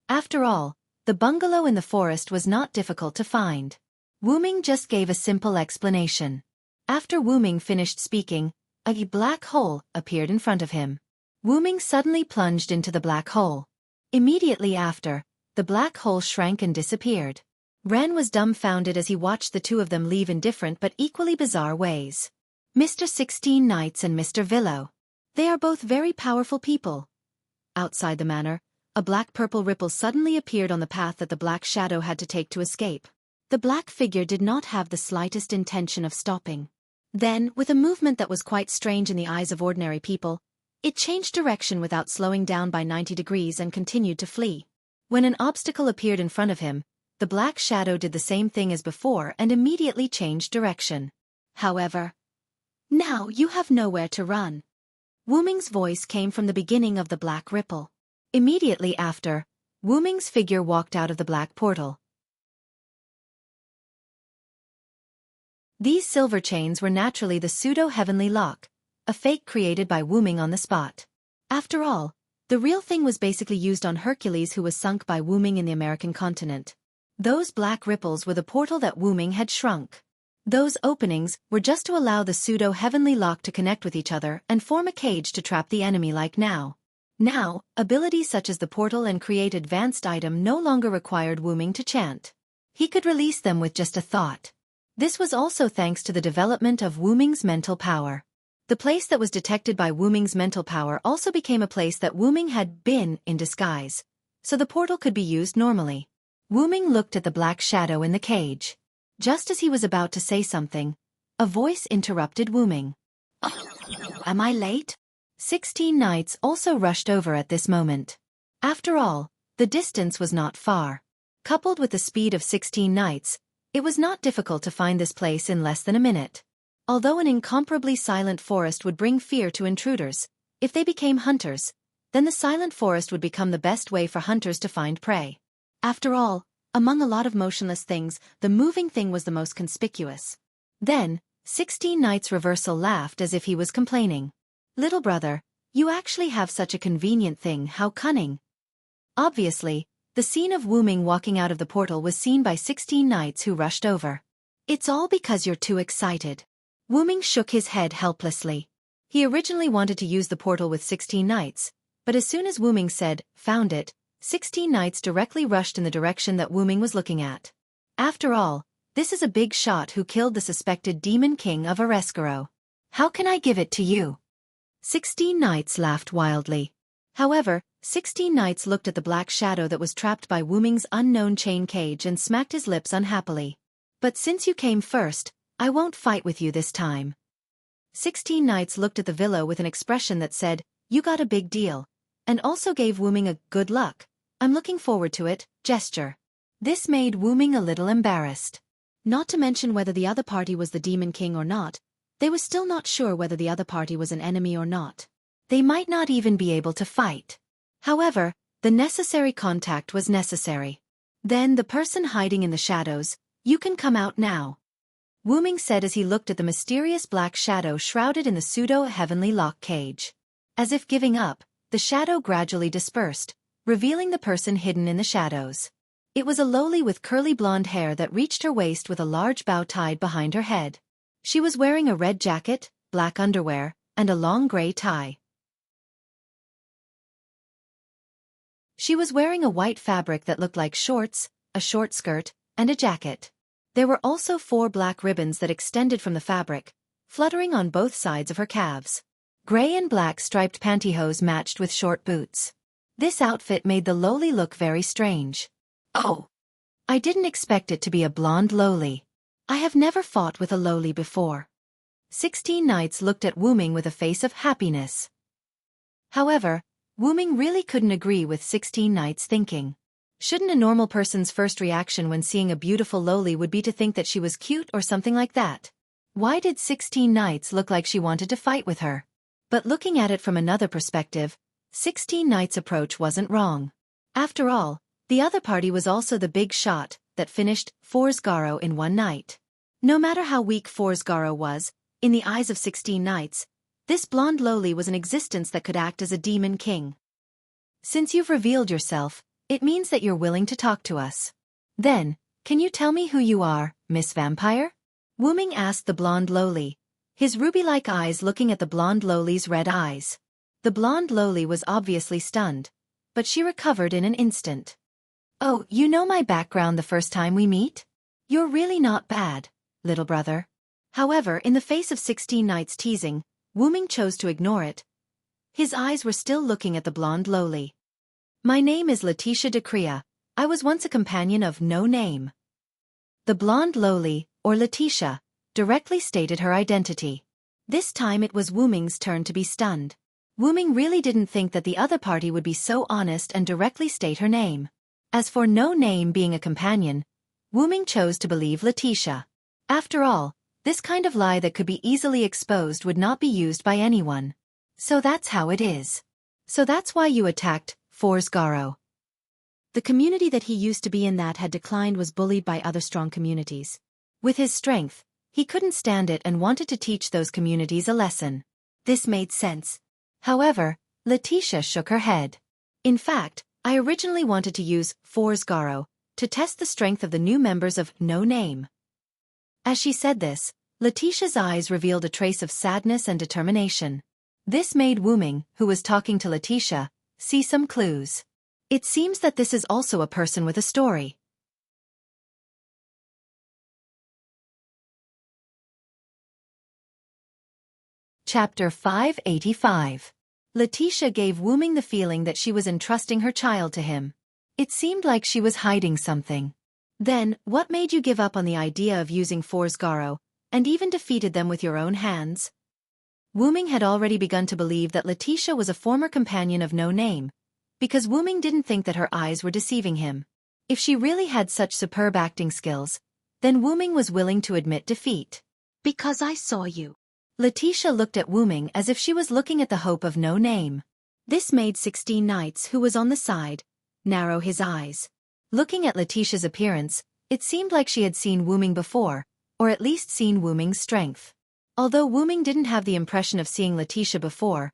After all, the bungalow in the forest was not difficult to find. Wu Ming just gave a simple explanation. After Wu Ming finished speaking, a black hole appeared in front of him. Wu Ming suddenly plunged into the black hole. Immediately after, the black hole shrank and disappeared. Ren was dumbfounded as he watched the two of them leave in different but equally bizarre ways. Mr. 16 Knights and Mr. Villo. They are both very powerful people. Outside the manor, a black-purple ripple suddenly appeared on the path that the black shadow had to take to escape. The black figure did not have the slightest intention of stopping. Then, with a movement that was quite strange in the eyes of ordinary people, it changed direction without slowing down by 90 degrees and continued to flee. When an obstacle appeared in front of him, the black shadow did the same thing as before and immediately changed direction. However, now you have nowhere to run. Wu Ming's voice came from the beginning of the black ripple. Immediately after, Wu Ming's figure walked out of the black portal. These silver chains were naturally the pseudo-heavenly lock, a fake created by Wu Ming on the spot. After all, the real thing was basically used on Hercules, who was sunk by Wu Ming in the American continent. Those black ripples were the portal that Wu Ming had shrunk. Those openings were just to allow the pseudo-heavenly lock to connect with each other and form a cage to trap the enemy like now. Now, abilities such as the portal and create advanced item no longer required Wu Ming to chant. He could release them with just a thought. This was also thanks to the development of Wu Ming's mental power. The place that was detected by Wu Ming's mental power also became a place that Wu Ming had been in disguise, so the portal could be used normally. Wu Ming looked at the black shadow in the cage. Just as he was about to say something, a voice interrupted Wu Ming. Am I late? 16 knights also rushed over at this moment. After all, the distance was not far. Coupled with the speed of 16 knights, it was not difficult to find this place in less than a minute. Although an incomparably silent forest would bring fear to intruders, if they became hunters, then the silent forest would become the best way for hunters to find prey. After all, among a lot of motionless things, the moving thing was the most conspicuous. Then, 16 Knights Reversal laughed as if he was complaining. Little brother, you actually have such a convenient thing, how cunning. Obviously, the scene of Wu Ming walking out of the portal was seen by 16 knights who rushed over. It's all because you're too excited. Wu Ming shook his head helplessly. He originally wanted to use the portal with 16 knights, but as soon as Wu Ming said, found it, 16 knights directly rushed in the direction that Wu Ming was looking at. After all, this is a big shot who killed the suspected demon king of Areskaro. How can I give it to you? 16 knights laughed wildly. However, 16 knights looked at the black shadow that was trapped by Wu Ming's unknown chain cage and smacked his lips unhappily. But since you came first, I won't fight with you this time. 16 knights looked at the villa with an expression that said, you got a big deal, and also gave Wu Ming a good luck, I'm looking forward to it, gesture. This made Wu Ming a little embarrassed. Not to mention whether the other party was the demon king or not, they were still not sure whether the other party was an enemy or not. They might not even be able to fight. However, the necessary contact was necessary. Then the person hiding in the shadows, you can come out now. Wu Ming said as he looked at the mysterious black shadow shrouded in the pseudo-heavenly lock cage. As if giving up, the shadow gradually dispersed, revealing the person hidden in the shadows. It was a lowly with curly blonde hair that reached her waist with a large bow tied behind her head. She was wearing a red jacket, black underwear, and a long gray tie. She was wearing a white fabric that looked like shorts, a short skirt, and a jacket. There were also 4 black ribbons that extended from the fabric, fluttering on both sides of her calves. Gray and black striped pantyhose matched with short boots. This outfit made the lowly look very strange. Oh! I didn't expect it to be a blonde lowly. I have never fought with a lowly before. 16 knights looked at Wu Ming with a face of happiness. However, Wu Ming really couldn't agree with 16 knights thinking. Shouldn't a normal person's first reaction when seeing a beautiful lowly would be to think that she was cute or something like that? Why did 16 knights look like she wanted to fight with her? But looking at it from another perspective, 16 knights' approach wasn't wrong. After all, the other party was also the big shot that finished Forsgaro in one night. No matter how weak Forsgaro was, in the eyes of 16 knights, this blonde lowly was an existence that could act as a demon king. Since you've revealed yourself, it means that you're willing to talk to us. Then, can you tell me who you are, Miss Vampire? Wu Ming asked the blonde lowly, his ruby-like eyes looking at the blonde lowly's red eyes. The blonde lowly was obviously stunned, but she recovered in an instant. Oh, you know my background the first time we meet? You're really not bad, little brother. However, in the face of 16 knights teasing, Wu Ming chose to ignore it. His eyes were still looking at the blonde lowly. My name is Letitia de Crea. I was once a companion of no name. The blonde lowly, or Letitia, directly stated her identity. This time it was Wu Ming's turn to be stunned. Wu Ming really didn't think that the other party would be so honest and directly state her name. As for no name being a companion, Wu Ming chose to believe Letitia. After all, this kind of lie that could be easily exposed would not be used by anyone. So that's how it is. So that's why you attacked Forsgaro. The community that he used to be in that had declined was bullied by other strong communities. With his strength, he couldn't stand it and wanted to teach those communities a lesson. This made sense. However, Letitia shook her head. In fact, I originally wanted to use Forsgaro to test the strength of the new members of No Name. As she said this, Letitia's eyes revealed a trace of sadness and determination. This made Wu Ming, who was talking to Letitia, see some clues. It seems that this is also a person with a story. Chapter 585. Letitia gave Wuming the feeling that she was entrusting her child to him. It seemed like she was hiding something. Then, what made you give up on the idea of using For's Garo, and even defeated them with your own hands? Wuming had already begun to believe that Letitia was a former companion of no name, because Wuming didn't think that her eyes were deceiving him. If she really had such superb acting skills, then Wuming was willing to admit defeat. Because I saw you. Letitia looked at Wuming as if she was looking at the hope of no name. This made 16 Knights, who was on the side, narrow his eyes. Looking at Letitia's appearance, it seemed like she had seen Wuming before, or at least seen Wuming's strength. Although Wuming didn't have the impression of seeing Letitia before,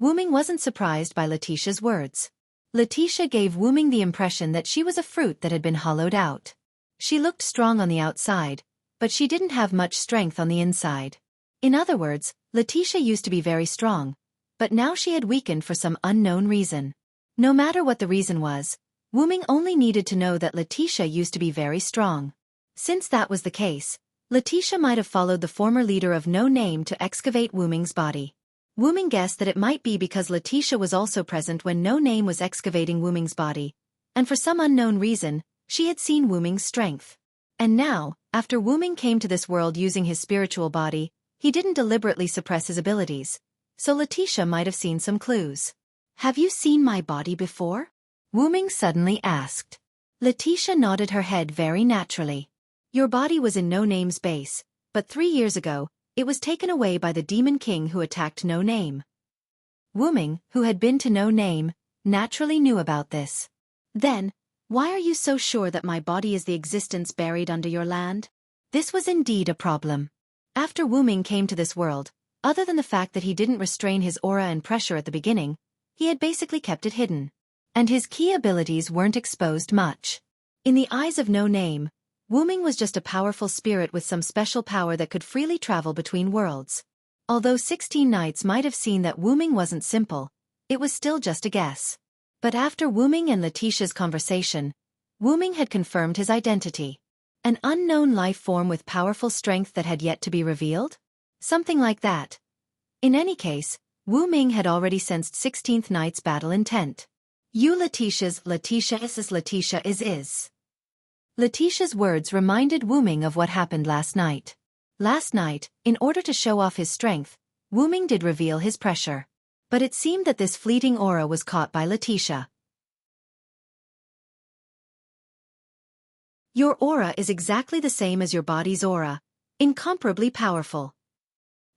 Wuming wasn't surprised by Letitia's words. Letitia gave Wuming the impression that she was a fruit that had been hollowed out. She looked strong on the outside, but she didn't have much strength on the inside. In other words, Letitia used to be very strong, but now she had weakened for some unknown reason. No matter what the reason was, Wuming only needed to know that Letitia used to be very strong. Since that was the case, Letitia might have followed the former leader of no name to excavate Wuming's body. Wuming guessed that it might be because Letitia was also present when no name was excavating Wuming's body, and for some unknown reason, she had seen Wuming's strength. And now, after Wuming came to this world using his spiritual body, he didn't deliberately suppress his abilities, so Letitia might have seen some clues. Have you seen my body before? Wuming suddenly asked. Letitia nodded her head very naturally. Your body was in No Name's base, but 3 years ago, it was taken away by the Demon King who attacked No Name. Wuming, who had been to No Name, naturally knew about this. Then, why are you so sure that my body is the existence buried under your land? This was indeed a problem. After Wuming came to this world, other than the fact that he didn't restrain his aura and pressure at the beginning, he had basically kept it hidden. And his key abilities weren't exposed much. In the eyes of No Name, Wuming was just a powerful spirit with some special power that could freely travel between worlds. Although 16 Knights might have seen that Wuming wasn't simple, it was still just a guess. But after Wuming and Letitia's conversation, Wuming had confirmed his identity. An unknown life form with powerful strength that had yet to be revealed? Something like that. In any case, Wuming had already sensed 16th Knight's battle intent. Letitia is. Letitia's words reminded Wuming of what happened last night. Last night, in order to show off his strength, Wuming did reveal his pressure. But it seemed that this fleeting aura was caught by Letitia. Your aura is exactly the same as your body's aura, incomparably powerful.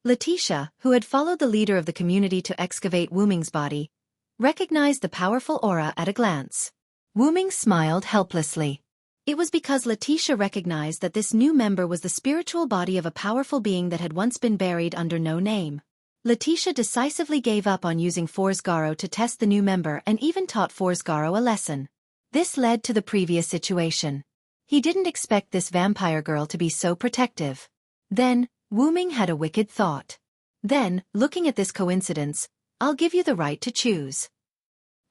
Letitia, who had followed the leader of the community to excavate Wuming's body, recognized the powerful aura at a glance. Wuming smiled helplessly. It was because Letitia recognized that this new member was the spiritual body of a powerful being that had once been buried under no name. Letitia decisively gave up on using For's Garo to test the new member and even taught For's Garo a lesson. This led to the previous situation. He didn't expect this vampire girl to be so protective. Then, Wuming had a wicked thought. Then, looking at this coincidence, I'll give you the right to choose.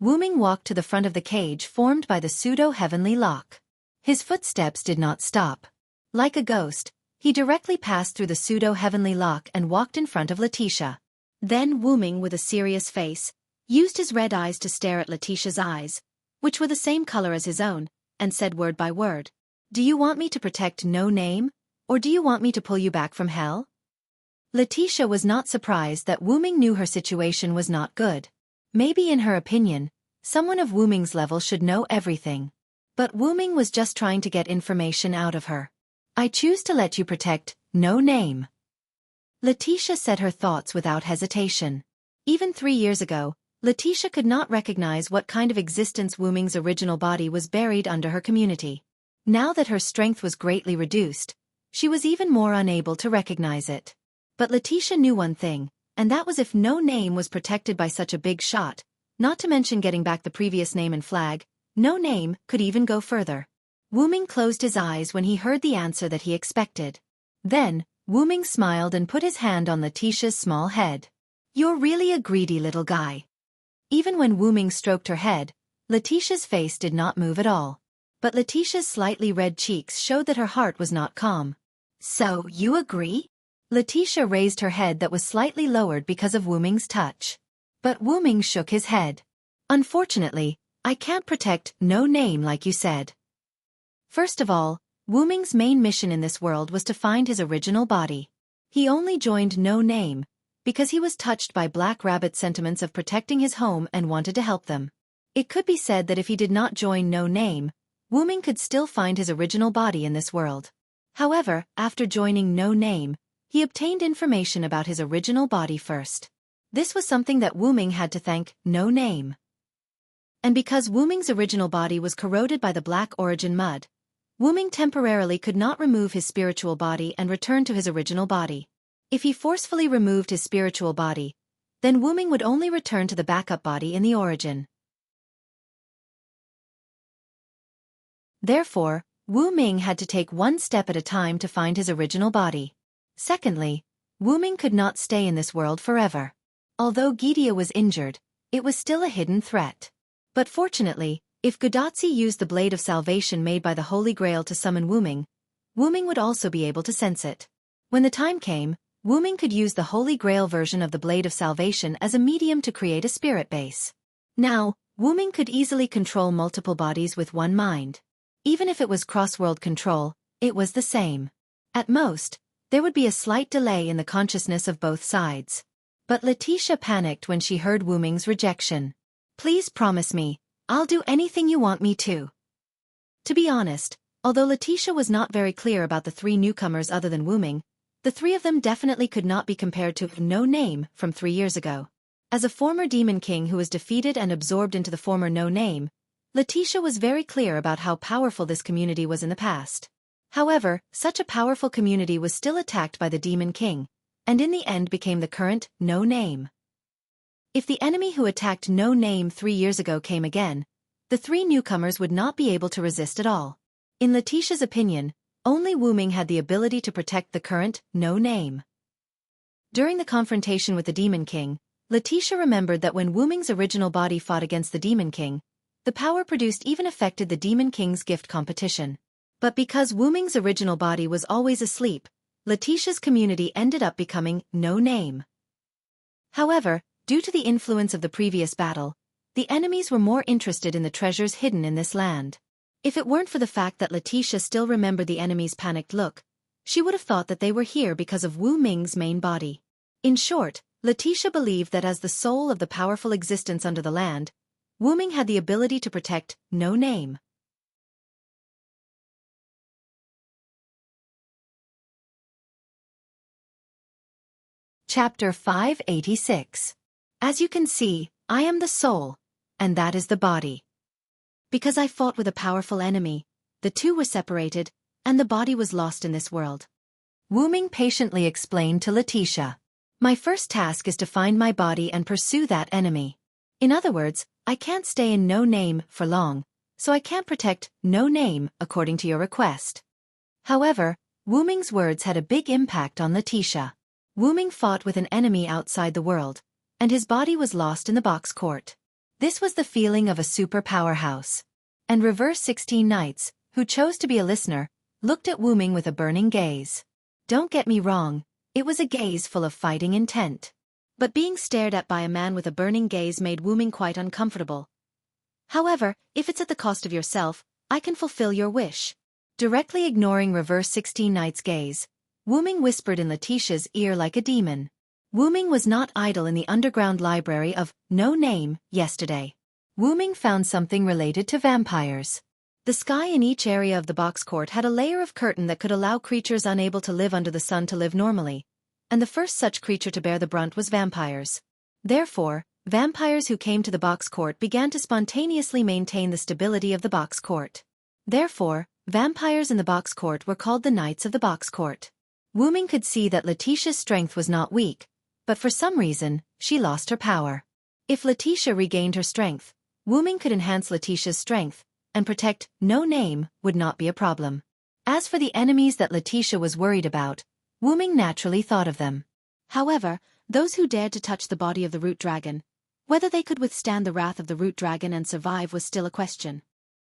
Wuming walked to the front of the cage formed by the pseudo-heavenly lock. His footsteps did not stop. Like a ghost, he directly passed through the pseudo-heavenly lock and walked in front of Letitia. Then Wuming, with a serious face, used his red eyes to stare at Letitia's eyes, which were the same color as his own, and said word by word, "Do you want me to protect No Name, or do you want me to pull you back from hell?" Letitia was not surprised that Wuming knew her situation was not good. Maybe in her opinion, someone of Wuming's level should know everything. But Wuming was just trying to get information out of her. "I choose to let you protect No Name." Letitia said her thoughts without hesitation. Even 3 years ago, Letitia could not recognize what kind of existence Wuming's original body was buried under her community. Now that her strength was greatly reduced, she was even more unable to recognize it. But Letitia knew one thing, and that was if No Name was protected by such a big shot, not to mention getting back the previous name and flag, No Name could even go further. Wuming closed his eyes when he heard the answer that he expected. Then, Wuming smiled and put his hand on Letitia's small head. "You're really a greedy little guy." Even when Wuming stroked her head, Letitia's face did not move at all. But Letitia's slightly red cheeks showed that her heart was not calm. "So, you agree?" Letitia raised her head that was slightly lowered because of Wu Ming's touch. But Wu Ming shook his head. Unfortunately, I can't protect no name like you said. First of all, Wu Ming's main mission in this world was to find his original body. He only joined no name because he was touched by Black Rabbit's sentiments of protecting his home and wanted to help them. It could be said that if he did not join no name, Wu Ming could still find his original body in this world. However, after joining no name, he obtained information about his original body first. This was something that Wu Ming had to thank no name. And because Wu Ming's original body was corroded by the black origin mud, Wu Ming temporarily could not remove his spiritual body and return to his original body. If he forcefully removed his spiritual body, then Wu Ming would only return to the backup body in the origin. Therefore, Wu Ming had to take one step at a time to find his original body. Secondly, Wu Ming could not stay in this world forever. Although Gidia was injured, it was still a hidden threat. But fortunately, if Gudatsi used the blade of salvation made by the Holy Grail to summon Wu Ming would also be able to sense it. When the time came, Wu Ming could use the Holy Grail version of the blade of salvation as a medium to create a spirit base. Now, Wu Ming could easily control multiple bodies with one mind. Even if it was cross-world control, it was the same. At most, there would be a slight delay in the consciousness of both sides. But Letitia panicked when she heard Wu Ming's rejection. Please promise me, I'll do anything you want me to. To be honest, although Letitia was not very clear about the three newcomers other than Wu Ming, the three of them definitely could not be compared to no name from 3 years ago. As a former demon king who was defeated and absorbed into the former no name, Letitia was very clear about how powerful this community was in the past. However, such a powerful community was still attacked by the Demon King, and in the end became the current no name. If the enemy who attacked no name 3 years ago came again, the three newcomers would not be able to resist at all. In Letitia's opinion, only Wu Ming had the ability to protect the current no name. During the confrontation with the Demon King, Letitia remembered that when Wu Ming's original body fought against the Demon King, the power produced even affected the Demon King's gift competition. But because Wu Ming's original body was always asleep, Letitia's community ended up becoming no name. However, due to the influence of the previous battle, the enemies were more interested in the treasures hidden in this land. If it weren't for the fact that Letitia still remembered the enemy's panicked look, she would have thought that they were here because of Wu Ming's main body. In short, Letitia believed that as the soul of the powerful existence under the land, Wu Ming had the ability to protect no name. Chapter 586. As you can see, I am the soul, and that is the body. Because I fought with a powerful enemy, the two were separated, and the body was lost in this world. Wu Ming patiently explained to Letitia. My first task is to find my body and pursue that enemy. In other words, I can't stay in no name for long, so I can't protect no name according to your request. However, Wu Ming's words had a big impact on Letitia. Wu Ming fought with an enemy outside the world, and his body was lost in the box court. This was the feeling of a super powerhouse. And Reverse 16 Knights, who chose to be a listener, looked at Wu Ming with a burning gaze. Don't get me wrong, it was a gaze full of fighting intent. But being stared at by a man with a burning gaze made Wu Ming quite uncomfortable. However, if it's at the cost of yourself, I can fulfill your wish. Directly ignoring Reverse 16 Knights' gaze, Wu Ming whispered in Letitia's ear like a demon. Wu Ming was not idle in the underground library of no name yesterday. Wu Ming found something related to vampires. The sky in each area of the box court had a layer of curtain that could allow creatures unable to live under the sun to live normally, and the first such creature to bear the brunt was vampires. Therefore, vampires who came to the box court began to spontaneously maintain the stability of the box court. Therefore, vampires in the box court were called the Knights of the Box Court. Wu Ming could see that Letitia's strength was not weak, but for some reason, she lost her power. If Letitia regained her strength, Wu Ming could enhance Letitia's strength, and protect no name would not be a problem. As for the enemies that Letitia was worried about, Wu Ming naturally thought of them. However, those who dared to touch the body of the root dragon, whether they could withstand the wrath of the root dragon and survive was still a question.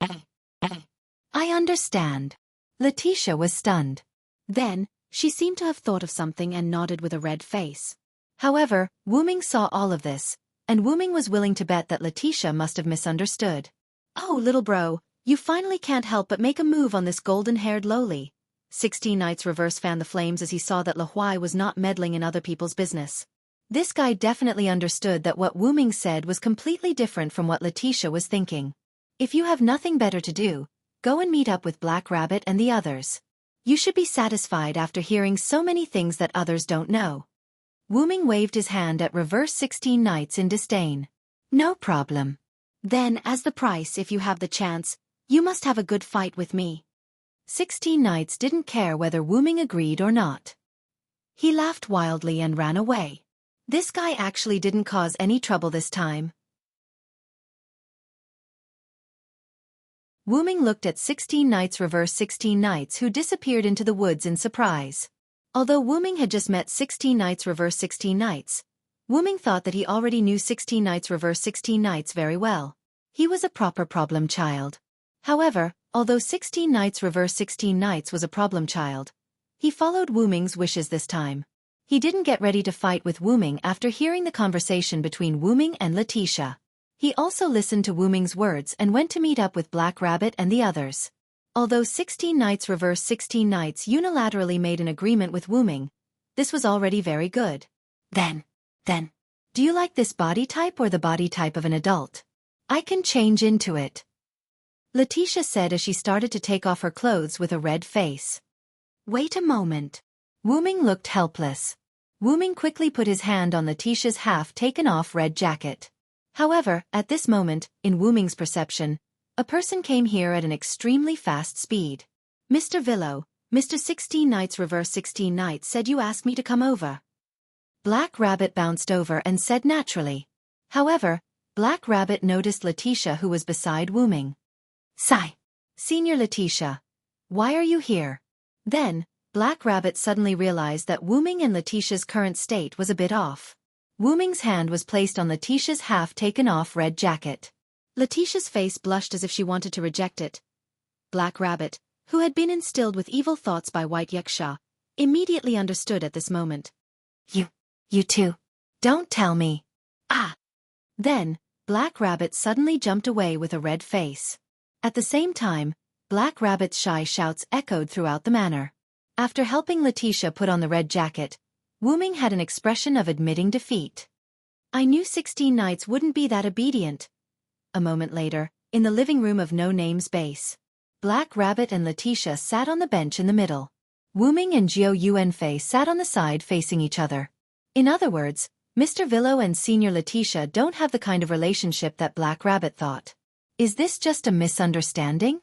I understand. Letitia was stunned. Then, She seemed to have thought of something and nodded with a red face. However, Wu Ming saw all of this, and Wu Ming was willing to bet that Letitia must have misunderstood. Oh, little bro, you finally can't help but make a move on this golden-haired lowly. 16 Knights reverse fanned the flames as he saw that Li Huai was not meddling in other people's business. This guy definitely understood that what Wu Ming said was completely different from what Letitia was thinking. If you have nothing better to do, go and meet up with Black Rabbit and the others. You should be satisfied after hearing so many things that others don't know. Wu Ming waved his hand at reverse 16 Knights in disdain. No problem. Then, as the price, if you have the chance, you must have a good fight with me. 16 Knights didn't care whether Wu Ming agreed or not. He laughed wildly and ran away. This guy actually didn't cause any trouble this time. Wu Ming looked at 16 Knights reverse 16 Knights who disappeared into the woods in surprise. Although Wu Ming had just met 16 Knights reverse 16 Knights, Wu Ming thought that he already knew 16 Knights reverse 16 Knights very well. He was a proper problem child. However, although 16 Knights reverse 16 Knights was a problem child, he followed Wu Ming's wishes this time. He didn't get ready to fight with Wu Ming after hearing the conversation between Wu Ming and Letitia. He also listened to Wu Ming's words and went to meet up with Black Rabbit and the others. Although 16 Knights reverse 16 Knights unilaterally made an agreement with Wu Ming, this was already very good. Then, do you like this body type or the body type of an adult? I can change into it. Letitia said as she started to take off her clothes with a red face. Wait a moment. Wu Ming looked helpless. Wu Ming quickly put his hand on Letitia's half-taken-off red jacket. However, at this moment, in Wu Ming's perception, a person came here at an extremely fast speed. Mr. Villo, Mr. 16 Knights reverse 16 Knights said you asked me to come over. Black Rabbit bounced over and said naturally. However, Black Rabbit noticed Letitia who was beside Wu Ming. Sigh. Senior Letitia. Why are you here? Then, Black Rabbit suddenly realized that Wu Ming and Letitia's current state was a bit off. Wu Ming's hand was placed on Letitia's half-taken-off red jacket. Letitia's face blushed as if she wanted to reject it. Black Rabbit, who had been instilled with evil thoughts by White Wuxia, immediately understood at this moment. You too. Don't tell me. Ah! Then, Black Rabbit suddenly jumped away with a red face. At the same time, Black Rabbit's shy shouts echoed throughout the manor. After helping Letitia put on the red jacket, Wu Ming had an expression of admitting defeat. I knew 16 Knights wouldn't be that obedient. A moment later, in the living room of No Name's base, Black Rabbit and Letitia sat on the bench in the middle. Wu Ming and Jiao Yuanfei sat on the side facing each other. In other words, Mr. Villo and Senior Letitia don't have the kind of relationship that Black Rabbit thought. Is this just a misunderstanding?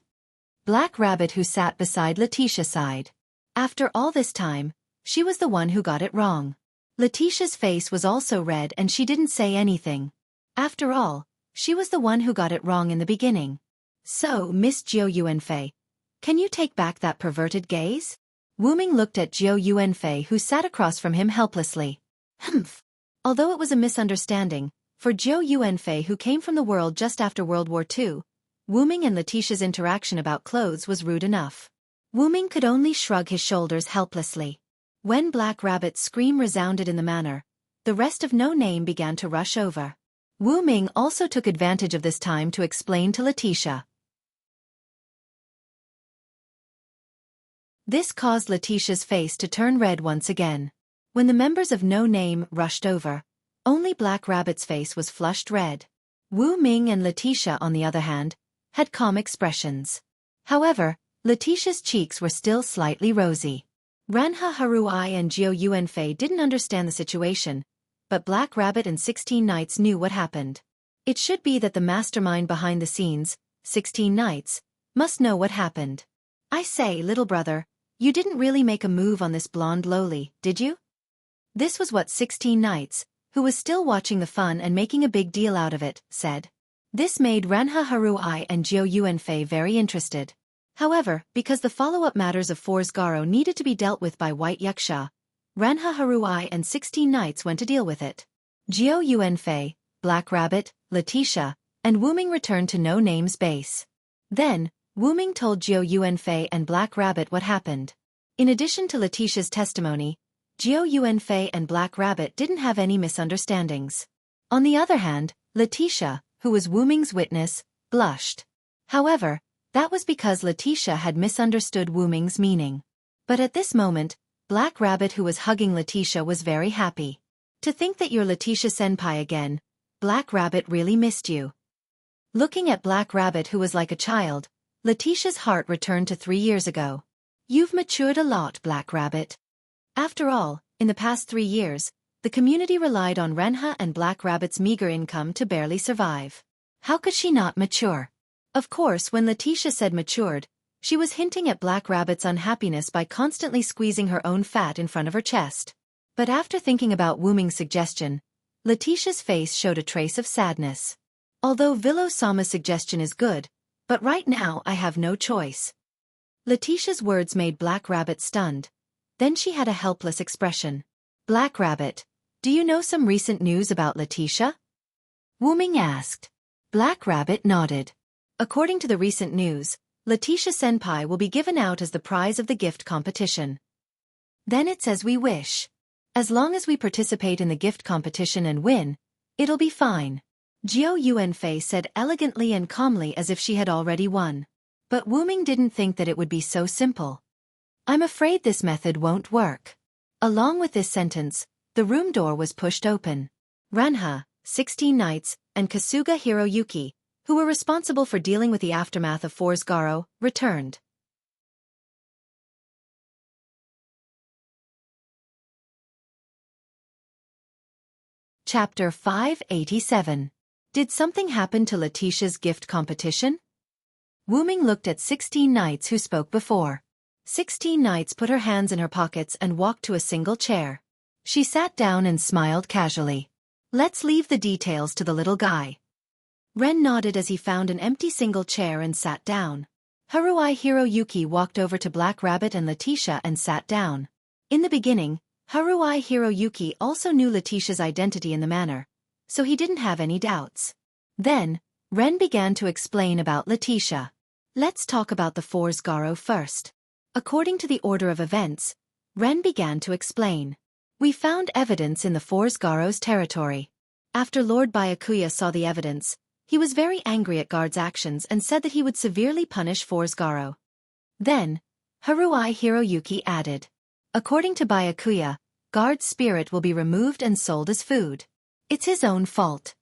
Black Rabbit who sat beside Letitia sighed. After all this time, she was the one who got it wrong. Letitia's face was also red and she didn't say anything. After all, she was the one who got it wrong in the beginning. So, Miss Jiao Yuanfei, can you take back that perverted gaze? Wu Ming looked at Jiao Yuanfei who sat across from him helplessly. Humph. Although it was a misunderstanding, for Jiao Yuanfei who came from the world just after World War II, Wu Ming and Letitia's interaction about clothes was rude enough. Wu Ming could only shrug his shoulders helplessly. When Black Rabbit's scream resounded in the manor, the rest of No Name began to rush over. Wu Ming also took advantage of this time to explain to Letitia. This caused Letitia's face to turn red once again. When the members of No Name rushed over, only Black Rabbit's face was flushed red. Wu Ming and Letitia, on the other hand, had calm expressions. However, Letitia's cheeks were still slightly rosy. Ranha Haruai and Jiao Yuanfei didn't understand the situation, but Black Rabbit and 16 Knights knew what happened. It should be that the mastermind behind the scenes, 16 Knights, must know what happened. I say, little brother, you didn't really make a move on this blonde lowly, did you? This was what 16 Knights, who was still watching the fun and making a big deal out of it, said. This made Ranha Haruai and Jiao Yuanfei very interested. However, because the follow-up matters of For's Garo needed to be dealt with by White Wuxia, Ranha Haruai and 16 Knights went to deal with it. Jiao Yuanfei, Black Rabbit, Letitia, and Wu Ming returned to No Name's base. Then, Wu Ming told Jiao Yuanfei and Black Rabbit what happened. In addition to Letitia's testimony, Jiao Yuanfei and Black Rabbit didn't have any misunderstandings. On the other hand, Letitia, who was Wu Ming's witness, blushed. However, that was because Letitia had misunderstood Wu Ming's meaning. But at this moment, Black Rabbit, who was hugging Letitia, was very happy. To think that you're Letitia-senpai again, Black Rabbit really missed you. Looking at Black Rabbit, who was like a child, Letitia's heart returned to 3 years ago. You've matured a lot, Black Rabbit. After all, in the past 3 years, the community relied on Renha and Black Rabbit's meager income to barely survive. How could she not mature? Of course, when Letitia said matured, she was hinting at Black Rabbit's unhappiness by constantly squeezing her own fat in front of her chest. But after thinking about Wu Ming's suggestion, Letitia's face showed a trace of sadness. Although Vilo-sama's suggestion is good, but right now I have no choice. Letitia's words made Black Rabbit stunned. Then she had a helpless expression. Black Rabbit, do you know some recent news about Letitia? Wu Ming asked. Black Rabbit nodded. According to the recent news, Letitia-senpai will be given out as the prize of the gift competition. Then it's as we wish. As long as we participate in the gift competition and win, it'll be fine. Jiao Yuanfei said elegantly and calmly as if she had already won. But Wu Ming didn't think that it would be so simple. I'm afraid this method won't work. Along with this sentence, the room door was pushed open. Ranha, 16 Knights, and Kasuga Hiroyuki, who were responsible for dealing with the aftermath of Force Garo, returned. Chapter 587. Did something happen to Letitia's gift competition? Wu Ming looked at 16 Knights who spoke before. 16 Knights put her hands in her pockets and walked to a single chair. She sat down and smiled casually. Let's leave the details to the little guy. Ren nodded as he found an empty single chair and sat down. Haruai Hiroyuki walked over to Black Rabbit and Letitia and sat down. In the beginning, Haruai Hiroyuki also knew Letitia's identity in the manor, so he didn't have any doubts. Then, Ren began to explain about Letitia. Let's talk about the Force Garo first. According to the order of events, Ren began to explain. We found evidence in the Force Garo's territory. After Lord Byakuya saw the evidence, he was very angry at Guard's actions and said that he would severely punish Force Garo. Then, Haruai Hiroyuki added. According to Byakuya, Guard's spirit will be removed and sold as food. It's his own fault.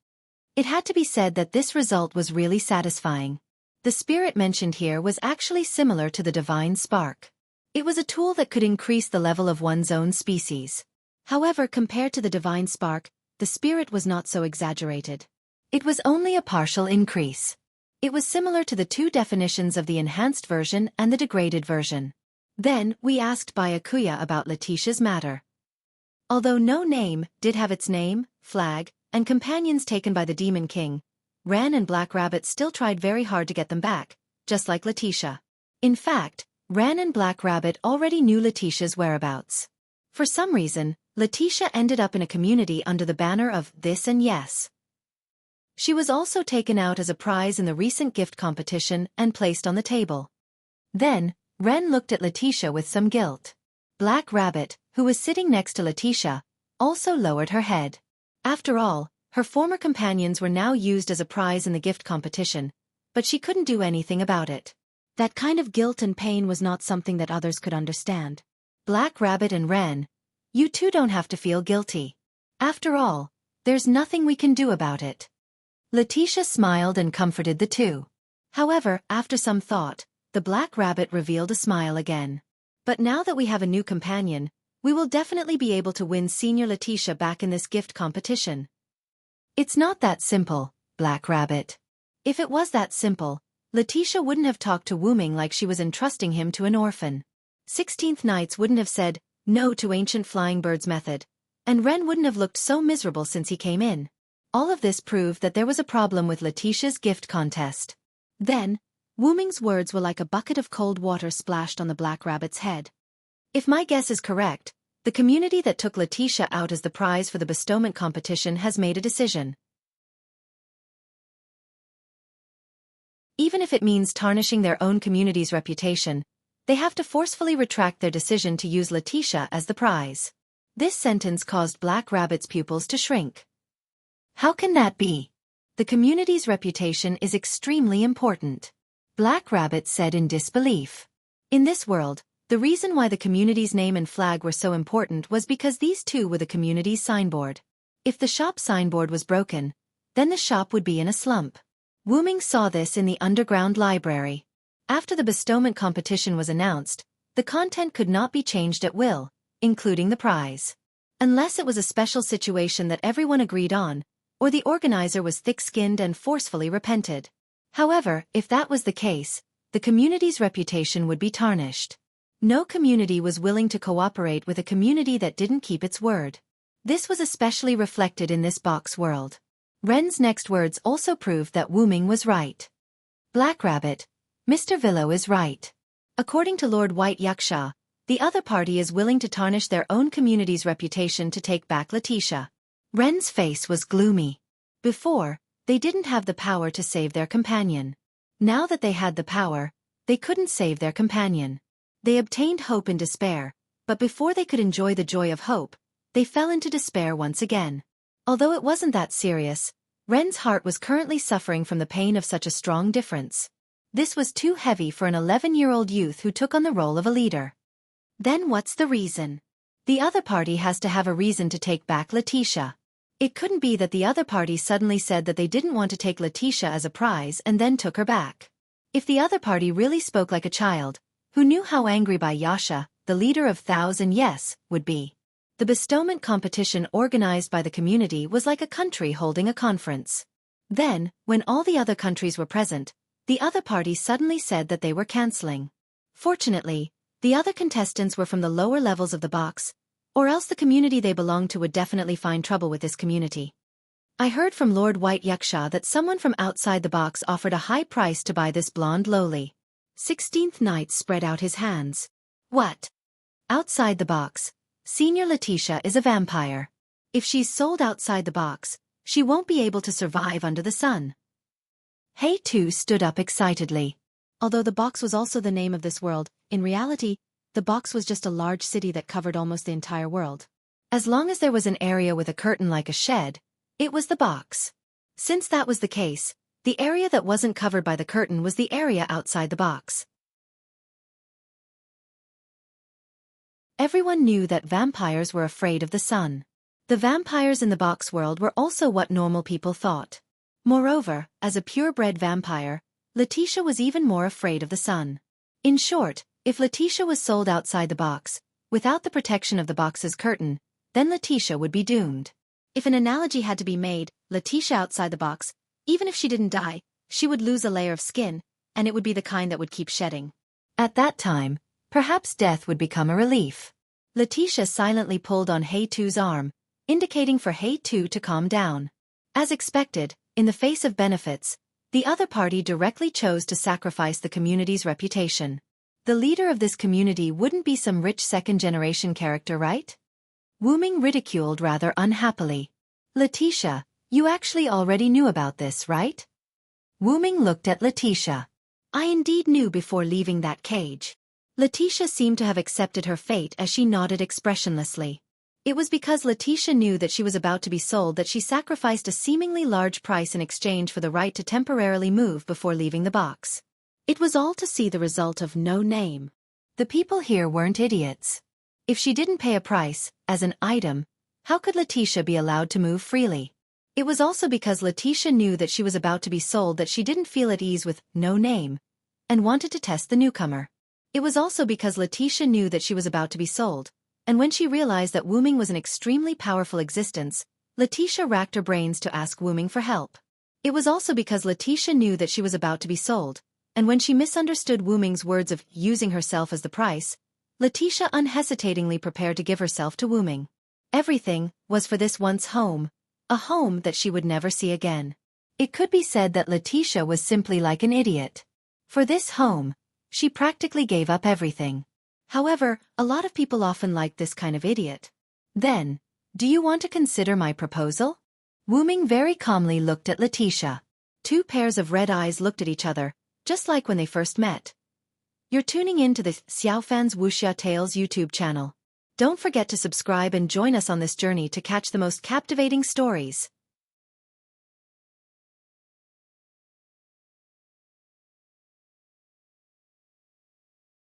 It had to be said that this result was really satisfying. The spirit mentioned here was actually similar to the divine spark. It was a tool that could increase the level of one's own species. However, compared to the divine spark, the spirit was not so exaggerated. It was only a partial increase. It was similar to the 2 definitions of the enhanced version and the degraded version. Then, we asked Byakuya about Letitia's matter. Although no name did have its name, flag, and companions taken by the Demon King, Ran and Black Rabbit still tried very hard to get them back, just like Letitia. In fact, Ran and Black Rabbit already knew Letitia's whereabouts. For some reason, Letitia ended up in a community under the banner of This and Yes. She was also taken out as a prize in the recent gift competition and placed on the table. Then, Ren looked at Letitia with some guilt. Black Rabbit, who was sitting next to Letitia, also lowered her head. After all, her former companions were now used as a prize in the gift competition, but she couldn't do anything about it. That kind of guilt and pain was not something that others could understand. Black Rabbit and Ren, you two don't have to feel guilty. After all, there's nothing we can do about it. Letitia smiled and comforted the two. However, after some thought, the Black Rabbit revealed a smile again. But now that we have a new companion, we will definitely be able to win Senior Letitia back in this gift competition. It's not that simple, Black Rabbit. If it was that simple, Letitia wouldn't have talked to Wu Ming like she was entrusting him to an orphan. 16th Knights wouldn't have said no to Ancient Flying Bird's method, and Ren wouldn't have looked so miserable since he came in. All of this proved that there was a problem with Letitia's gift contest. Then, Wu Ming's words were like a bucket of cold water splashed on the Black Rabbit's head. If my guess is correct, the community that took Letitia out as the prize for the bestowment competition has made a decision. Even if it means tarnishing their own community's reputation, They have to forcefully retract their decision to use Letitia as the prize. This sentence caused Black Rabbit's pupils to shrink. How can that be? The community's reputation is extremely important. Black Rabbit said in disbelief. In this world, the reason why the community's name and flag were so important was because these two were the community's signboard. If the shop signboard was broken, then the shop would be in a slump. Wu Ming saw this in the underground library. After the bestowment competition was announced, the content could not be changed at will, including the prize. Unless it was a special situation that everyone agreed on, or the organizer was thick-skinned and forcefully repented. However, if that was the case, the community's reputation would be tarnished. No community was willing to cooperate with a community that didn't keep its word. This was especially reflected in this box world. Ren's next words also proved that Wu Ming was right. Black Rabbit, Mr. Villo is right. According to Lord White Yaksha, the other party is willing to tarnish their own community's reputation to take back Letitia. Ren's face was gloomy. Before, they didn't have the power to save their companion. Now that they had the power, they couldn't save their companion. They obtained hope in despair, but before they could enjoy the joy of hope, they fell into despair once again. Although it wasn't that serious, Ren's heart was currently suffering from the pain of such a strong difference. This was too heavy for an 11-year-old youth who took on the role of a leader. Then what's the reason? The other party has to have a reason to take back Letitia. It couldn't be that the other party suddenly said that they didn't want to take Letitia as a prize and then took her back. If the other party really spoke like a child, who knew how angry by Yasha, the leader of Thousand Yes, would be. The bestowment competition organized by the community was like a country holding a conference. Then, when all the other countries were present, the other party suddenly said that they were canceling. Fortunately, the other contestants were from the lower levels of the box, or else the community they belonged to would definitely find trouble with this community. I heard from Lord White Yaksha that someone from outside the box offered a high price to buy this blonde lowly. 16th Knight spread out his hands. What? Outside the box, Senior Letitia is a vampire. If she's sold outside the box, she won't be able to survive under the sun. Hey Tu stood up excitedly. Although the box was also the name of this world, in reality, the box was just a large city that covered almost the entire world. As long as there was an area with a curtain like a shed, it was the box. Since that was the case, the area that wasn't covered by the curtain was the area outside the box. Everyone knew that vampires were afraid of the sun. The vampires in the box world were also what normal people thought. Moreover, as a purebred vampire, Letitia was even more afraid of the sun. In short, if Letitia was sold outside the box, without the protection of the box's curtain, then Letitia would be doomed. If an analogy had to be made, Letitia outside the box, even if she didn't die, she would lose a layer of skin, and it would be the kind that would keep shedding. At that time, perhaps death would become a relief. Letitia silently pulled on Hey Tu's arm, indicating for Hey Tu to calm down. As expected, in the face of benefits, the other party directly chose to sacrifice the community's reputation. The leader of this community wouldn't be some rich second-generation character, right? Wu Ming ridiculed rather unhappily. Letitia, you actually already knew about this, right? Wu Ming looked at Letitia. I indeed knew before leaving that cage. Letitia seemed to have accepted her fate as she nodded expressionlessly. It was because Letitia knew that she was about to be sold that she sacrificed a seemingly large price in exchange for the right to temporarily move before leaving the box. It was all to see the result of no name. The people here weren't idiots. If she didn't pay a price, as an item, how could Letitia be allowed to move freely? It was also because Letitia knew that she was about to be sold that she didn't feel at ease with no name, and wanted to test the newcomer. It was also because Letitia knew that she was about to be sold, and when she realized that Wu Ming was an extremely powerful existence, Letitia racked her brains to ask Wu Ming for help. It was also because Letitia knew that she was about to be sold, and when she misunderstood Wu Ming's words of using herself as the price, Letitia unhesitatingly prepared to give herself to Wu Ming. Everything was for this once home, a home that she would never see again. It could be said that Letitia was simply like an idiot. For this home, she practically gave up everything. However, a lot of people often like this kind of idiot. Then, do you want to consider my proposal? Wu Ming very calmly looked at Letitia. Two pairs of red eyes looked at each other, just like when they first met. You're tuning in to the Xiaofan's Wuxia Tales YouTube channel. Don't forget to subscribe and join us on this journey to catch the most captivating stories.